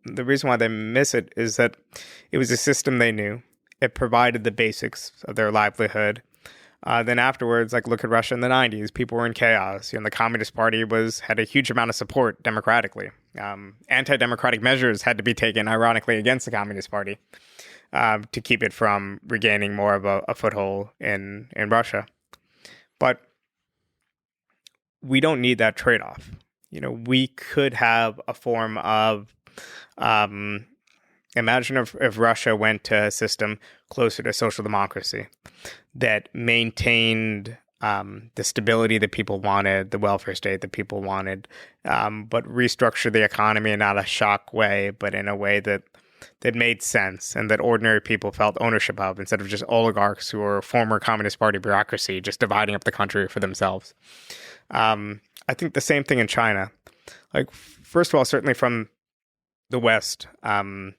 The reason why they miss it is that it was a system they knew. It provided the basics of their livelihood. Then afterwards, like look at Russia in the 90s, people were in chaos. The Communist Party had a huge amount of support democratically. Anti-democratic measures had to be taken, ironically, against the Communist Party to keep it from regaining more of a foothold in Russia. But we don't need that trade-off. We could have a form of imagine if Russia went to a system closer to social democracy that maintained the stability that people wanted, the welfare state that people wanted, but restructure the economy in not a shock way, but in a way that made sense and that ordinary people felt ownership of, instead of just oligarchs who were former Communist Party bureaucracy just dividing up the country for themselves. I think the same thing in China. Like, first of all, certainly from the West, the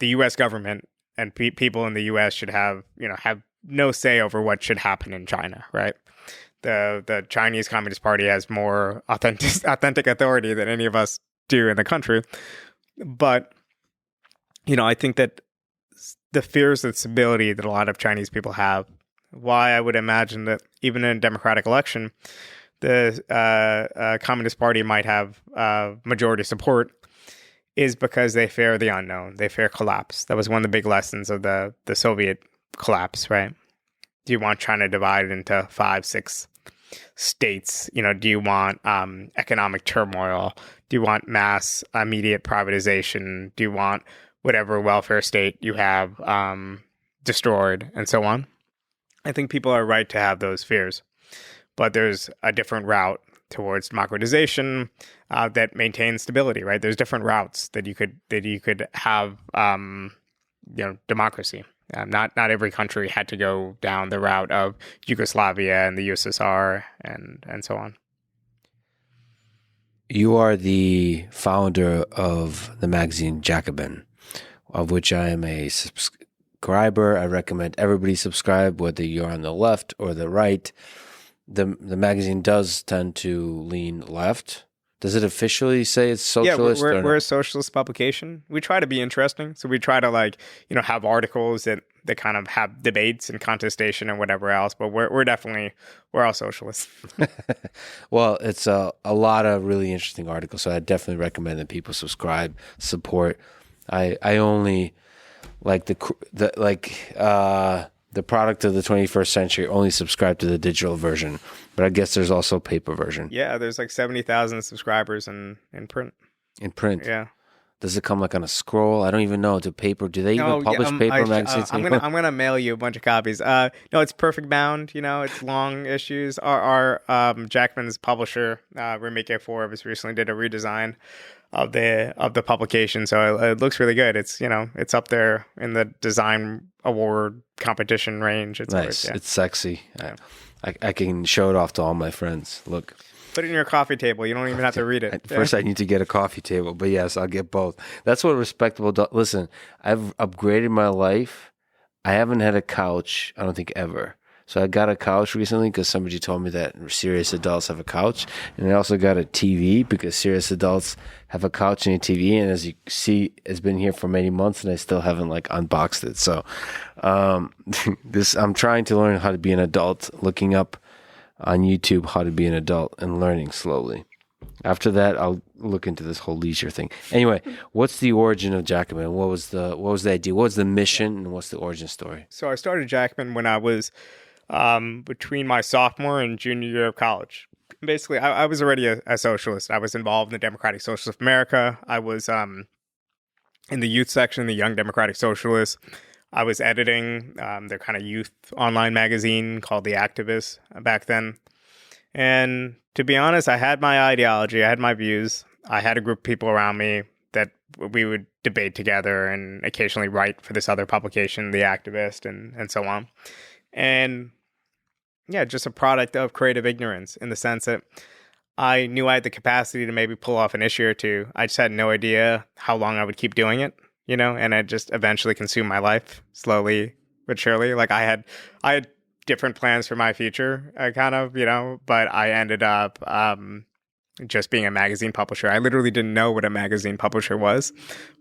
U.S. government and people in the U.S. should have no say over what should happen in China, right? The Chinese Communist Party has more authentic authority than any of us do in the country. But, I think that the fears of stability that a lot of Chinese people have, why I would imagine that even in a democratic election, the Communist Party might have majority support, is because they fear the unknown. They fear collapse. That was one of the big lessons of the Soviet collapse, right? Do you want China divided into 5, 6 states? Do you want economic turmoil? Do you want mass immediate privatization? Do you want whatever welfare state you have destroyed, and so on? I think people are right to have those fears, but there's a different route towards democratization that maintains stability, right? There's different routes that you could have, democracy. Not every country had to go down the route of Yugoslavia and the USSR and so on. You are the founder of the magazine Jacobin, of which I am a subscriber. I recommend everybody subscribe, whether you're on the left or the right. The magazine does tend to lean left. Does it officially say it's socialist? Yeah, we're a socialist publication. We try to be interesting. So we try to have articles that kind of have debates and contestation and whatever else. But we're all socialists. Well, it's a lot of really interesting articles. So I definitely recommend that people subscribe, support. I only like the product of the 21st century, only subscribe to the digital version. But I guess there's also a paper version. Yeah, there's 70,000 subscribers in print. In print? Yeah. Does it come on a scroll? I don't even know. Do they even publish paper magazines? I'm gonna mail you a bunch of copies. No, it's perfect bound. It's long issues. Our Jackman's publisher, Remake 4, recently did a redesign of the publication, so it looks really good. It's it's up there in the design award competition range. It's nice. Good, yeah. It's sexy. Yeah. I can show it off to all my friends. Look. Put it in your coffee table. You don't even have to read it. First, I need to get a coffee table. But yes, I'll get both. That's what respectable listen, I've upgraded my life. I haven't had a couch, I don't think, ever. So I got a couch recently because somebody told me that serious adults have a couch. And I also got a TV because serious adults have a couch and a TV. And as you see, it's been here for many months and I still haven't unboxed it. So I'm trying to learn how to be an adult, looking up on YouTube how to be an adult and learning slowly. After that, I'll look into this whole leisure thing. Anyway, what's the origin of Jacobin? What was the idea? What was the mission? And what's the origin story? So I started Jacobin when I was between my sophomore and junior year of college. Basically, I was already a socialist. I was involved in the Democratic Socialists of America. I was in the youth section, the Young Democratic Socialists. I was editing their kind of youth online magazine called The Activist back then. And to be honest, I had my ideology. I had my views. I had a group of people around me that we would debate together and occasionally write for this other publication, The Activist, and so on. And yeah, just a product of creative ignorance in the sense that I knew I had the capacity to maybe pull off an issue or two. I just had no idea how long I would keep doing it, and it just eventually consumed my life slowly but surely. Like I had different plans for my future, kind of, but I ended up just being a magazine publisher. I literally didn't know what a magazine publisher was,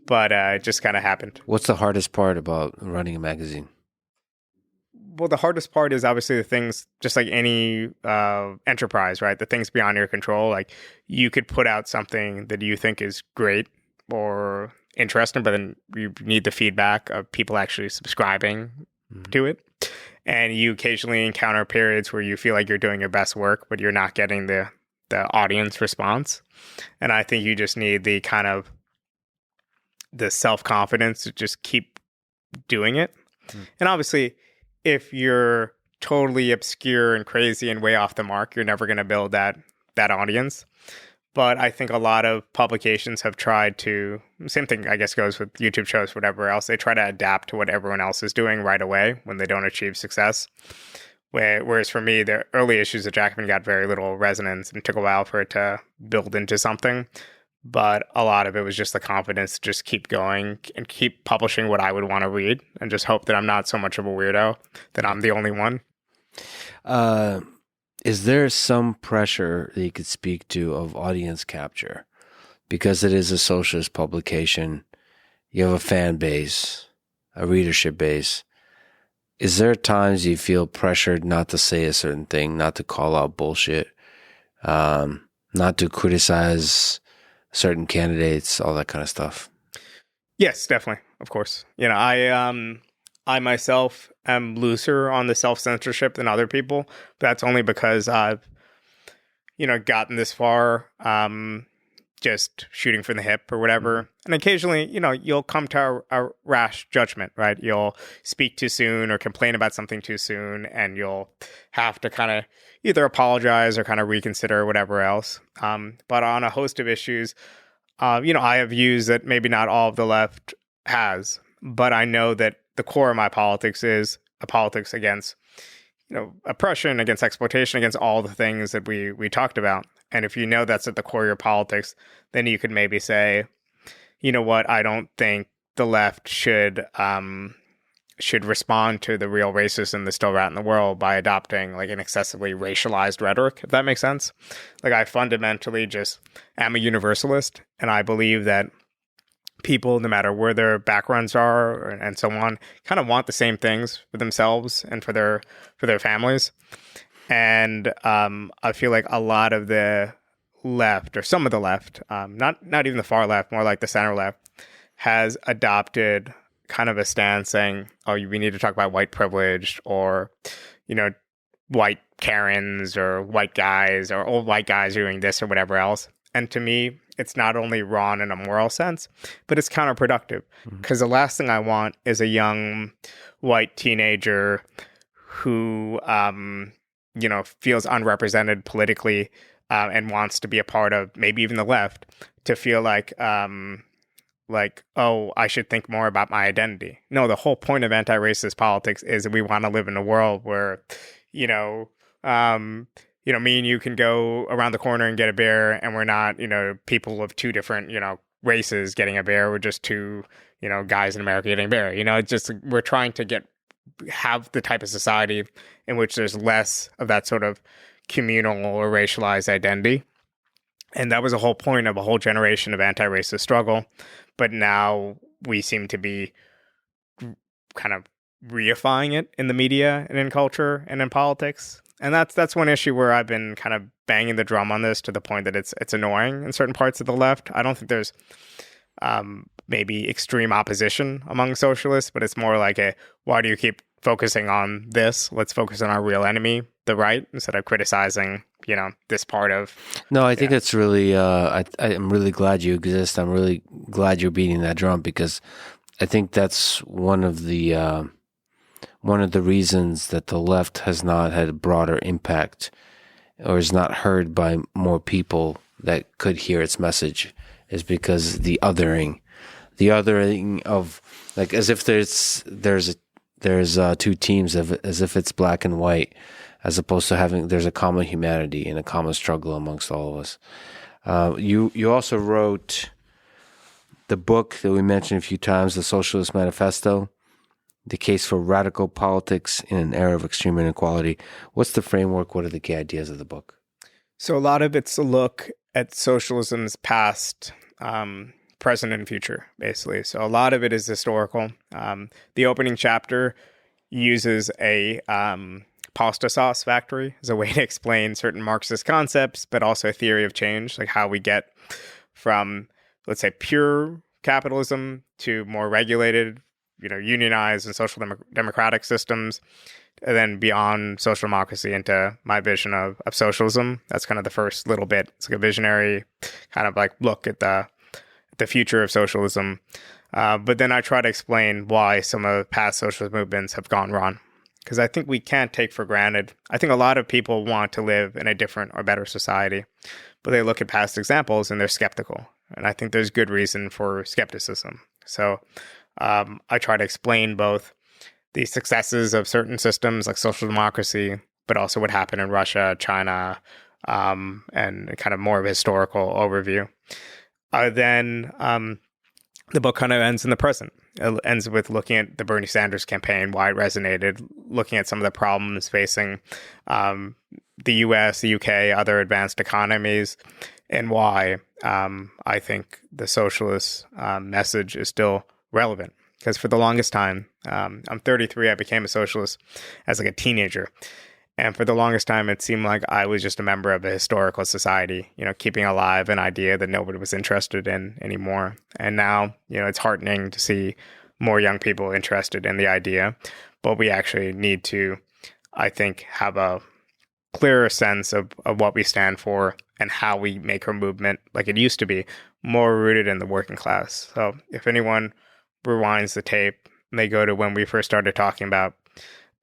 but it just kind of happened. What's the hardest part about running a magazine? Well, the hardest part is obviously the things, just like any enterprise, right? The things beyond your control. Like you could put out something that you think is great or interesting, but then you need the feedback of people actually subscribing to it. And you occasionally encounter periods where you feel like you're doing your best work, but you're not getting the audience response. And I think you just need the kind of the self-confidence to just keep doing it. And obviously, if you're totally obscure and crazy and way off the mark, you're never going to build that audience. But I think a lot of publications have tried to, same thing I guess goes with YouTube shows, whatever else, they try to adapt to what everyone else is doing right away when they don't achieve success. Whereas for me, the early issues of Jacobin got very little resonance and took a while for it to build into something. But a lot of it was just the confidence to just keep going and keep publishing what I would want to read and just hope that I'm not so much of a weirdo that I'm the only one. Is there some pressure that you could speak to of audience capture? Because it is a socialist publication, you have a fan base, a readership base. Is there times you feel pressured not to say a certain thing, not to call out bullshit, not to criticize certain candidates, all that kind of stuff? Yes, definitely. Of course. I myself am looser on the self-censorship than other people. But that's only because I've, gotten this far, just shooting from the hip or whatever. And occasionally, you'll come to a rash judgment, right? You'll speak too soon or complain about something too soon, and you'll have to kind of either apologize or kind of reconsider or whatever else. But on a host of issues, I have views that maybe not all of the left has, but I know that the core of my politics is a politics against, oppression, against exploitation, against all the things that we talked about. And if you know that's at the core of your politics, then you could maybe say, you know what, I don't think the left should respond to the real racism that's still around in the world by adopting like an excessively racialized rhetoric, if that makes sense. Like I fundamentally just am a universalist, and I believe that people, no matter where their backgrounds are and so on, kind of want the same things for themselves and for their families. And I feel like a lot of the left, or some of the left, not even the far left, more like the center left, has adopted kind of a stance saying, oh, we need to talk about white privilege, or, white Karens, or white guys, or old white guys doing this or whatever else. And to me, it's not only wrong in a moral sense, but it's counterproductive. Because the last thing I want is a young white teenager who, feels unrepresented politically and wants to be a part of maybe even the left, to feel like, oh, I should think more about my identity. No, the whole point of anti-racist politics is that we want to live in a world where, me and you can go around the corner and get a beer, and we're not, people of two different, races getting a beer. We're just two, guys in America getting a beer. It's just, we're trying to have the type of society in which there's less of that sort of communal or racialized identity. And that was the whole point of a whole generation of anti-racist struggle. But now we seem to be kind of reifying it in the media and in culture and in politics. And that's one issue where I've been kind of banging the drum on this to the point that it's annoying in certain parts of the left. I don't think there's maybe extreme opposition among socialists, but it's more like why do you keep focusing on this? Let's focus on our real enemy, the right, instead of criticizing, this part of... No, I think it's really, I'm really glad you exist. I'm really glad you're beating that drum, because I think that's one of the reasons that the left has not had a broader impact, or is not heard by more people that could hear its message, is because the othering of, like, as if there's two teams, as if it's black and white, as opposed to there's a common humanity and a common struggle amongst all of us. You also wrote the book that we mentioned a few times, The Socialist Manifesto, The Case for Radical Politics in an Era of Extreme Inequality. What's the framework? What are the key ideas of the book? So a lot of it's a look at socialism's past, present, and future, basically. So a lot of it is historical. The opening chapter uses a pasta sauce factory as a way to explain certain Marxist concepts, but also a theory of change, like how we get from, let's say, pure capitalism to more regulated, unionized and social democratic systems, and then beyond social democracy into my vision of socialism. That's kind of the first little bit. It's like a visionary kind of like look at the future of socialism. But then I try to explain why some of the past socialist movements have gone wrong. Because I think we can't take for granted. I think a lot of people want to live in a different or better society, but they look at past examples and they're skeptical. And I think there's good reason for skepticism. So I try to explain both the successes of certain systems like social democracy, but also what happened in Russia, China, and kind of more of a historical overview. Then the book kind of ends in the present. It ends with looking at the Bernie Sanders campaign, why it resonated, looking at some of the problems facing the US, the UK, other advanced economies, and why I think the socialist message is still relevant. Because for the longest time, I'm 33, I became a socialist as like a teenager. And for the longest time, it seemed like I was just a member of a historical society, keeping alive an idea that nobody was interested in anymore. And now, it's heartening to see more young people interested in the idea. But we actually need to, I think, have a clearer sense of what we stand for and how we make our movement, like it used to be, more rooted in the working class. So if anyone rewinds the tape, they go to when we first started talking about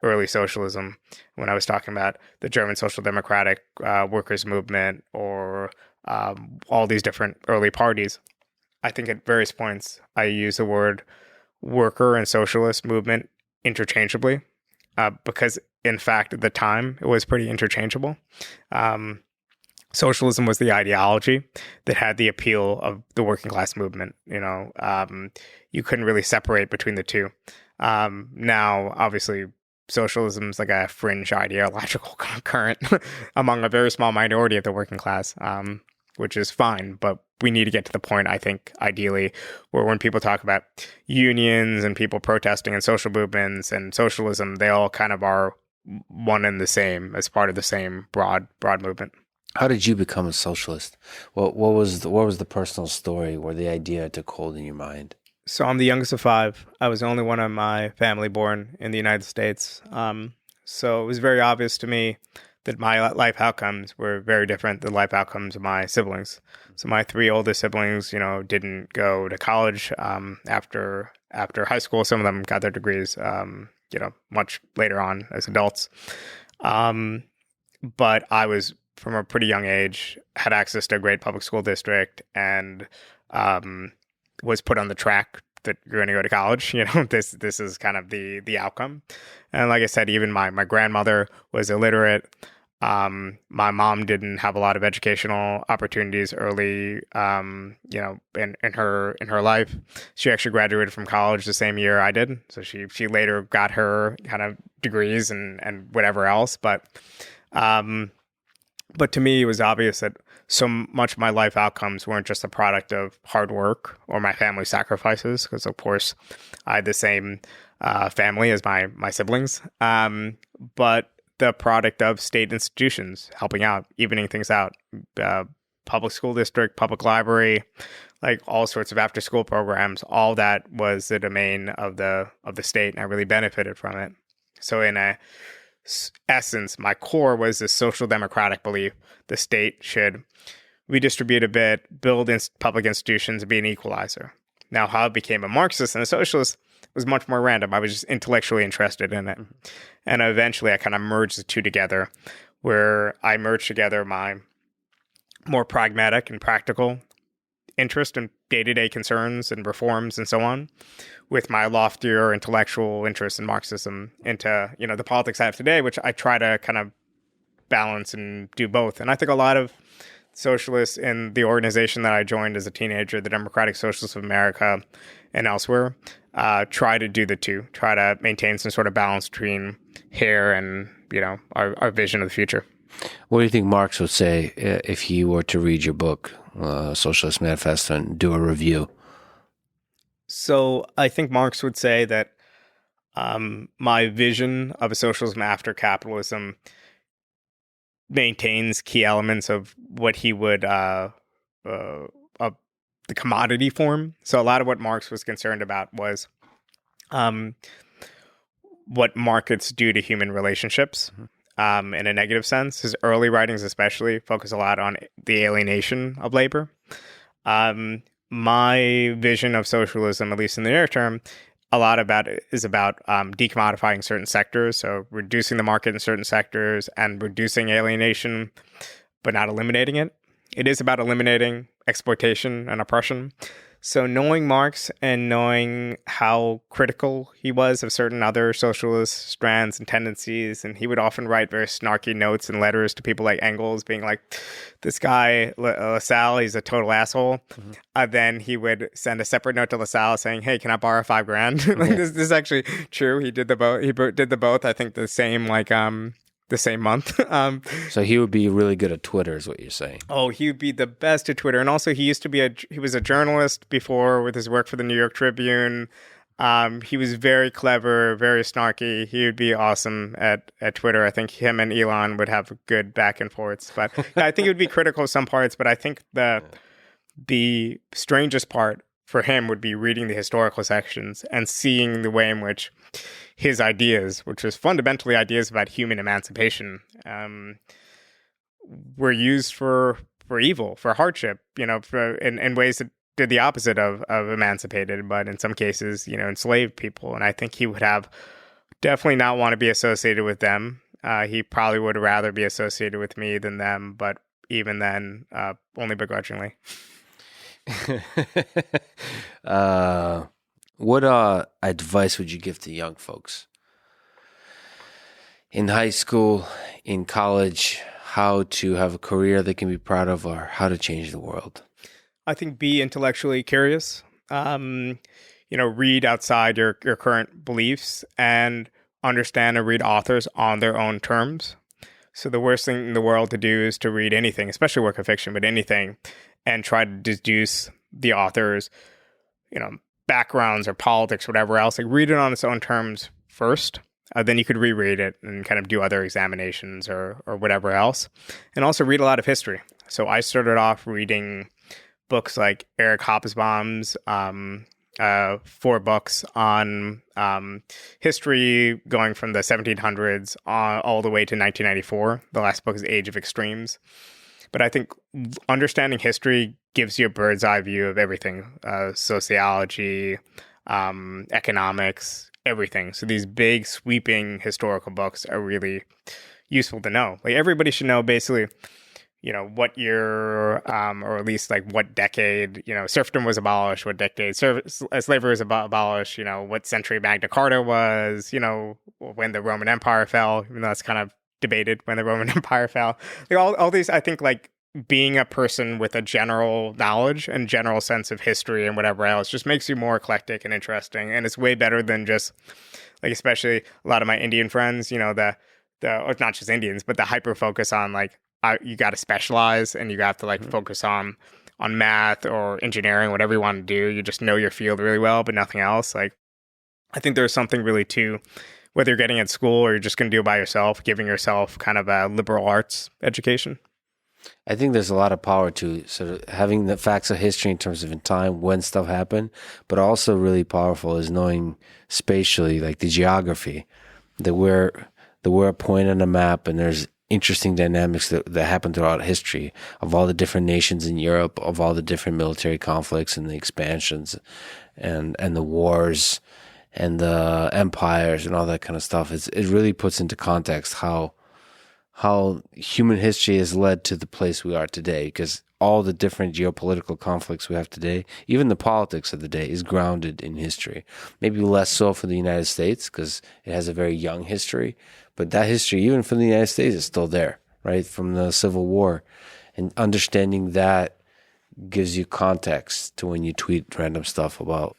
early socialism, when I was talking about the German Social Democratic workers' movement or all these different early parties. I think at various points I use the word worker and socialist movement interchangeably because, in fact, at the time it was pretty interchangeable. Socialism was the ideology that had the appeal of the working class movement. You couldn't really separate between the two. Now, obviously, socialism is like a fringe ideological current among a very small minority of the working class, which is fine. But we need to get to the point, I think, ideally, where when people talk about unions and people protesting and social movements and socialism, they all kind of are one and the same as part of the same broad movement. How did you become a socialist? What was the personal story where the idea took hold in your mind? So I'm the youngest of 5. I was the only one of my family born in the United States. So it was very obvious to me that my life outcomes were very different than life outcomes of my siblings. So my 3 older siblings, didn't go to college after high school. Some of them got their degrees, much later on as adults. But I was, from a pretty young age, had access to a great public school district and was put on the track that you're going to go to college. This is kind of the outcome. And like I said, even my grandmother was illiterate. My mom didn't have a lot of educational opportunities early, in her life. She actually graduated from college the same year I did. So she later got her kind of degrees and whatever else. But to me, it was obvious that so much of my life outcomes weren't just a product of hard work or my family sacrifices, because of course I had the same family as my siblings, but the product of state institutions helping out, evening things out, public school district, public library, like all sorts of after school programs. All that was the domain of the state, and I really benefited from it. So in a essence, my core was this social democratic belief the state should redistribute a bit, build public institutions, and be an equalizer. Now, how I became a Marxist and a socialist was much more random. I was just intellectually interested in it. And eventually I kind of merged the two together, where I merged together my more pragmatic and practical interest in day-to-day concerns and reforms and so on, with my loftier intellectual interest in Marxism into, the politics I have today, which I try to kind of balance and do both. And I think a lot of socialists in the organization that I joined as a teenager, the Democratic Socialists of America and elsewhere, try to do the two, try to maintain some sort of balance between here and, our vision of the future. What do you think Marx would say if he were to read your book, Socialist Manifesto, and do a review? So I think Marx would say that my vision of a socialism after capitalism maintains key elements of what he would of the commodity form. So a lot of what Marx was concerned about was what markets do to human relationships in a negative sense. His early writings especially focus a lot on the alienation of labor. My vision of socialism, at least in the near term, a lot about it is about decommodifying certain sectors, so reducing the market in certain sectors and reducing alienation, but not eliminating it. It is about eliminating exploitation and oppression. So knowing Marx and knowing how critical he was of certain other socialist strands and tendencies, and he would often write very snarky notes and letters to people like Engels being like, this guy, LaSalle, he's a total asshole. Mm-hmm. Then he would send a separate note to LaSalle saying, hey, can I borrow $5,000? Like, this is actually true. He did the both. He did the both, I think, the same month. So he would be really good at Twitter is what you're saying. Oh, he would be the best at Twitter. And also he was a journalist before with his work for the New York Tribune. He was very clever, very snarky. He would be awesome at Twitter. I think him and Elon would have good back and forths. But I think it would be critical of some parts. But I think the strangest part for him would be reading the historical sections and seeing the way in which his ideas, which was fundamentally ideas about human emancipation, were used for evil, for hardship, in ways that did the opposite of emancipated, but in some cases, enslaved people. And I think he would have definitely not want to be associated with them. He probably would rather be associated with me than them, but even then, only begrudgingly. What advice would you give to young folks in high school, in college, how to have a career they can be proud of or how to change the world? I think be intellectually curious, read outside your current beliefs and understand and read authors on their own terms. So the worst thing in the world to do is to read anything, especially work of fiction, but anything, and try to deduce the author's, backgrounds or politics, whatever else. Like, read it on its own terms first. Then you could reread it and kind of do other examinations or whatever else. And also read a lot of history. So I started off reading books like Eric Hobsbawm's 4 books on history going from the 1700s all the way to 1994. The last book is Age of Extremes. But I think understanding history gives you a bird's eye view of everything, sociology, economics, everything. So these big sweeping historical books are really useful to know. Like, everybody should know basically, what year, or at least like what decade, serfdom was abolished, what decade slavery was abolished, what century Magna Carta was, when the Roman Empire fell, even though that's kind of debated when the Roman Empire fell. Like, all these, I think, like, being a person with a general knowledge and general sense of history and whatever else just makes you more eclectic and interesting. And it's way better than just, like, especially a lot of my Indian friends, or not just Indians, but the hyper focus on, like, you got to specialize and you have to, like, focus on math or engineering, whatever you want to do. You just know your field really well, but nothing else. Like, I think there's something really to, whether you're getting at school or you're just going to do it by yourself, giving yourself kind of a liberal arts education. I think there's a lot of power to sort of having the facts of history in terms of in time when stuff happened, but also really powerful is knowing spatially, like the geography, that we're a point on a map and there's interesting dynamics that happen throughout history of all the different nations in Europe, of all the different military conflicts and the expansions and the wars and the empires and all that kind of stuff. It really puts into context how human history has led to the place we are today, because all the different geopolitical conflicts we have today, even the politics of the day, is grounded in history. Maybe less so for the United States because it has a very young history, but that history, even for the United States, is still there. right, from the Civil War. And understanding that gives you context to when you tweet random stuff about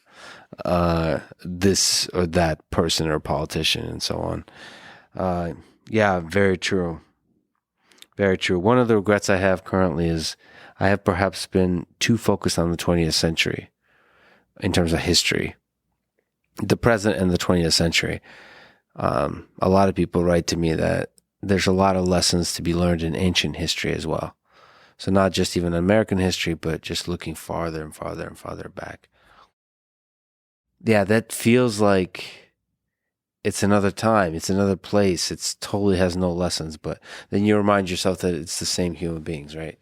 this or that person or politician and so on. Yeah, very true. Very true. One of the regrets I have currently is I have perhaps been too focused on the 20th century in terms of history, the present and the 20th century. A lot of people write to me that there's a lot of lessons to be learned in ancient history as well. So not just even American history, but just looking farther and farther and farther back. Yeah, that feels like it's another time. It's another place. It totally has no lessons. But then you remind yourself that it's the same human beings, right?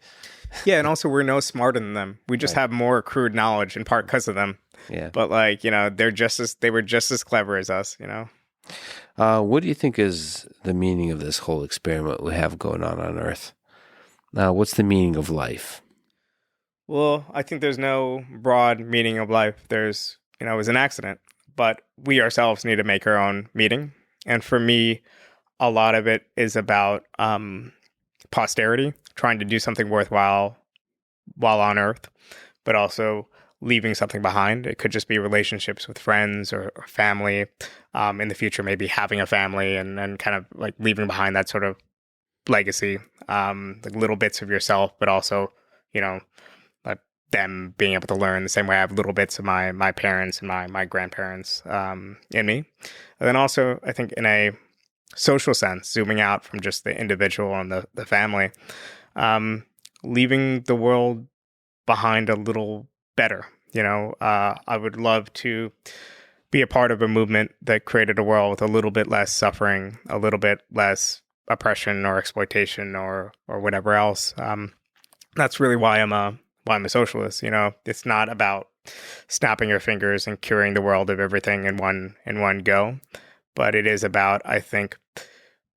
Yeah, and also we're no smarter than them. We just have more accrued knowledge in part because of them. Yeah. But like, they were just as clever as us, What do you think is the meaning of this whole experiment we have going on Earth? What's the meaning of life? Well, I think there's no broad meaning of life. There's, it was an accident, but we ourselves need to make our own meaning. And for me, a lot of it is about posterity, trying to do something worthwhile while on Earth, but also leaving something behind. It could just be relationships with friends or family. In the future, maybe having a family and kind of like leaving behind that sort of legacy, like little bits of yourself, but also, like them being able to learn the same way I have little bits of my parents and my grandparents in me. And then also, I think in a social sense, zooming out from just the individual and the family, leaving the world behind a little better. I would love to be a part of a movement that created a world with a little bit less suffering, a little bit less oppression or exploitation or whatever else. That's really why I'm a socialist. It's not about snapping your fingers and curing the world of everything in one go, but it is about, I think,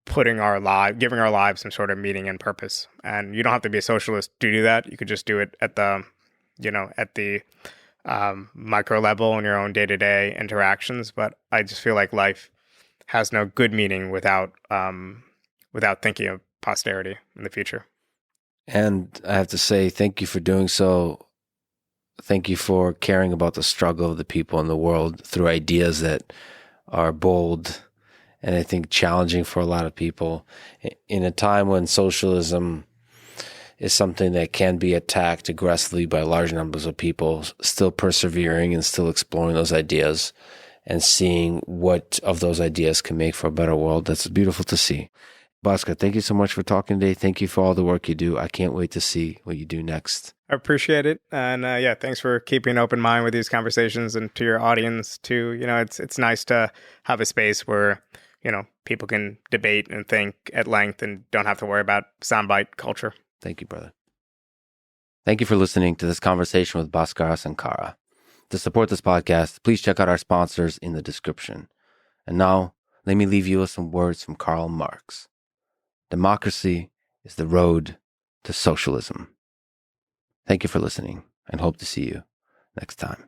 giving our lives some sort of meaning and purpose. And you don't have to be a socialist to do that. You could just do it at the micro level in your own day-to-day interactions. But I just feel like life has no good meaning without thinking of posterity in the future. And I have to say, thank you for doing so. Thank you for caring about the struggle of the people in the world through ideas that are bold and I think challenging for a lot of people in a time when socialism is something that can be attacked aggressively by large numbers of people, still persevering and still exploring those ideas and seeing what of those ideas can make for a better world. That's beautiful to see. Bhaskar, thank you so much for talking today. Thank you for all the work you do. I can't wait to see what you do next. I appreciate it. And thanks for keeping an open mind with these conversations, and to your audience too. It's nice to have a space where, people can debate and think at length and don't have to worry about soundbite culture. Thank you, brother. Thank you for listening to this conversation with Bhaskar Sunkara. To support this podcast, please check out our sponsors in the description. And now, let me leave you with some words from Karl Marx. Democracy is the road to socialism. Thank you for listening, and hope to see you next time.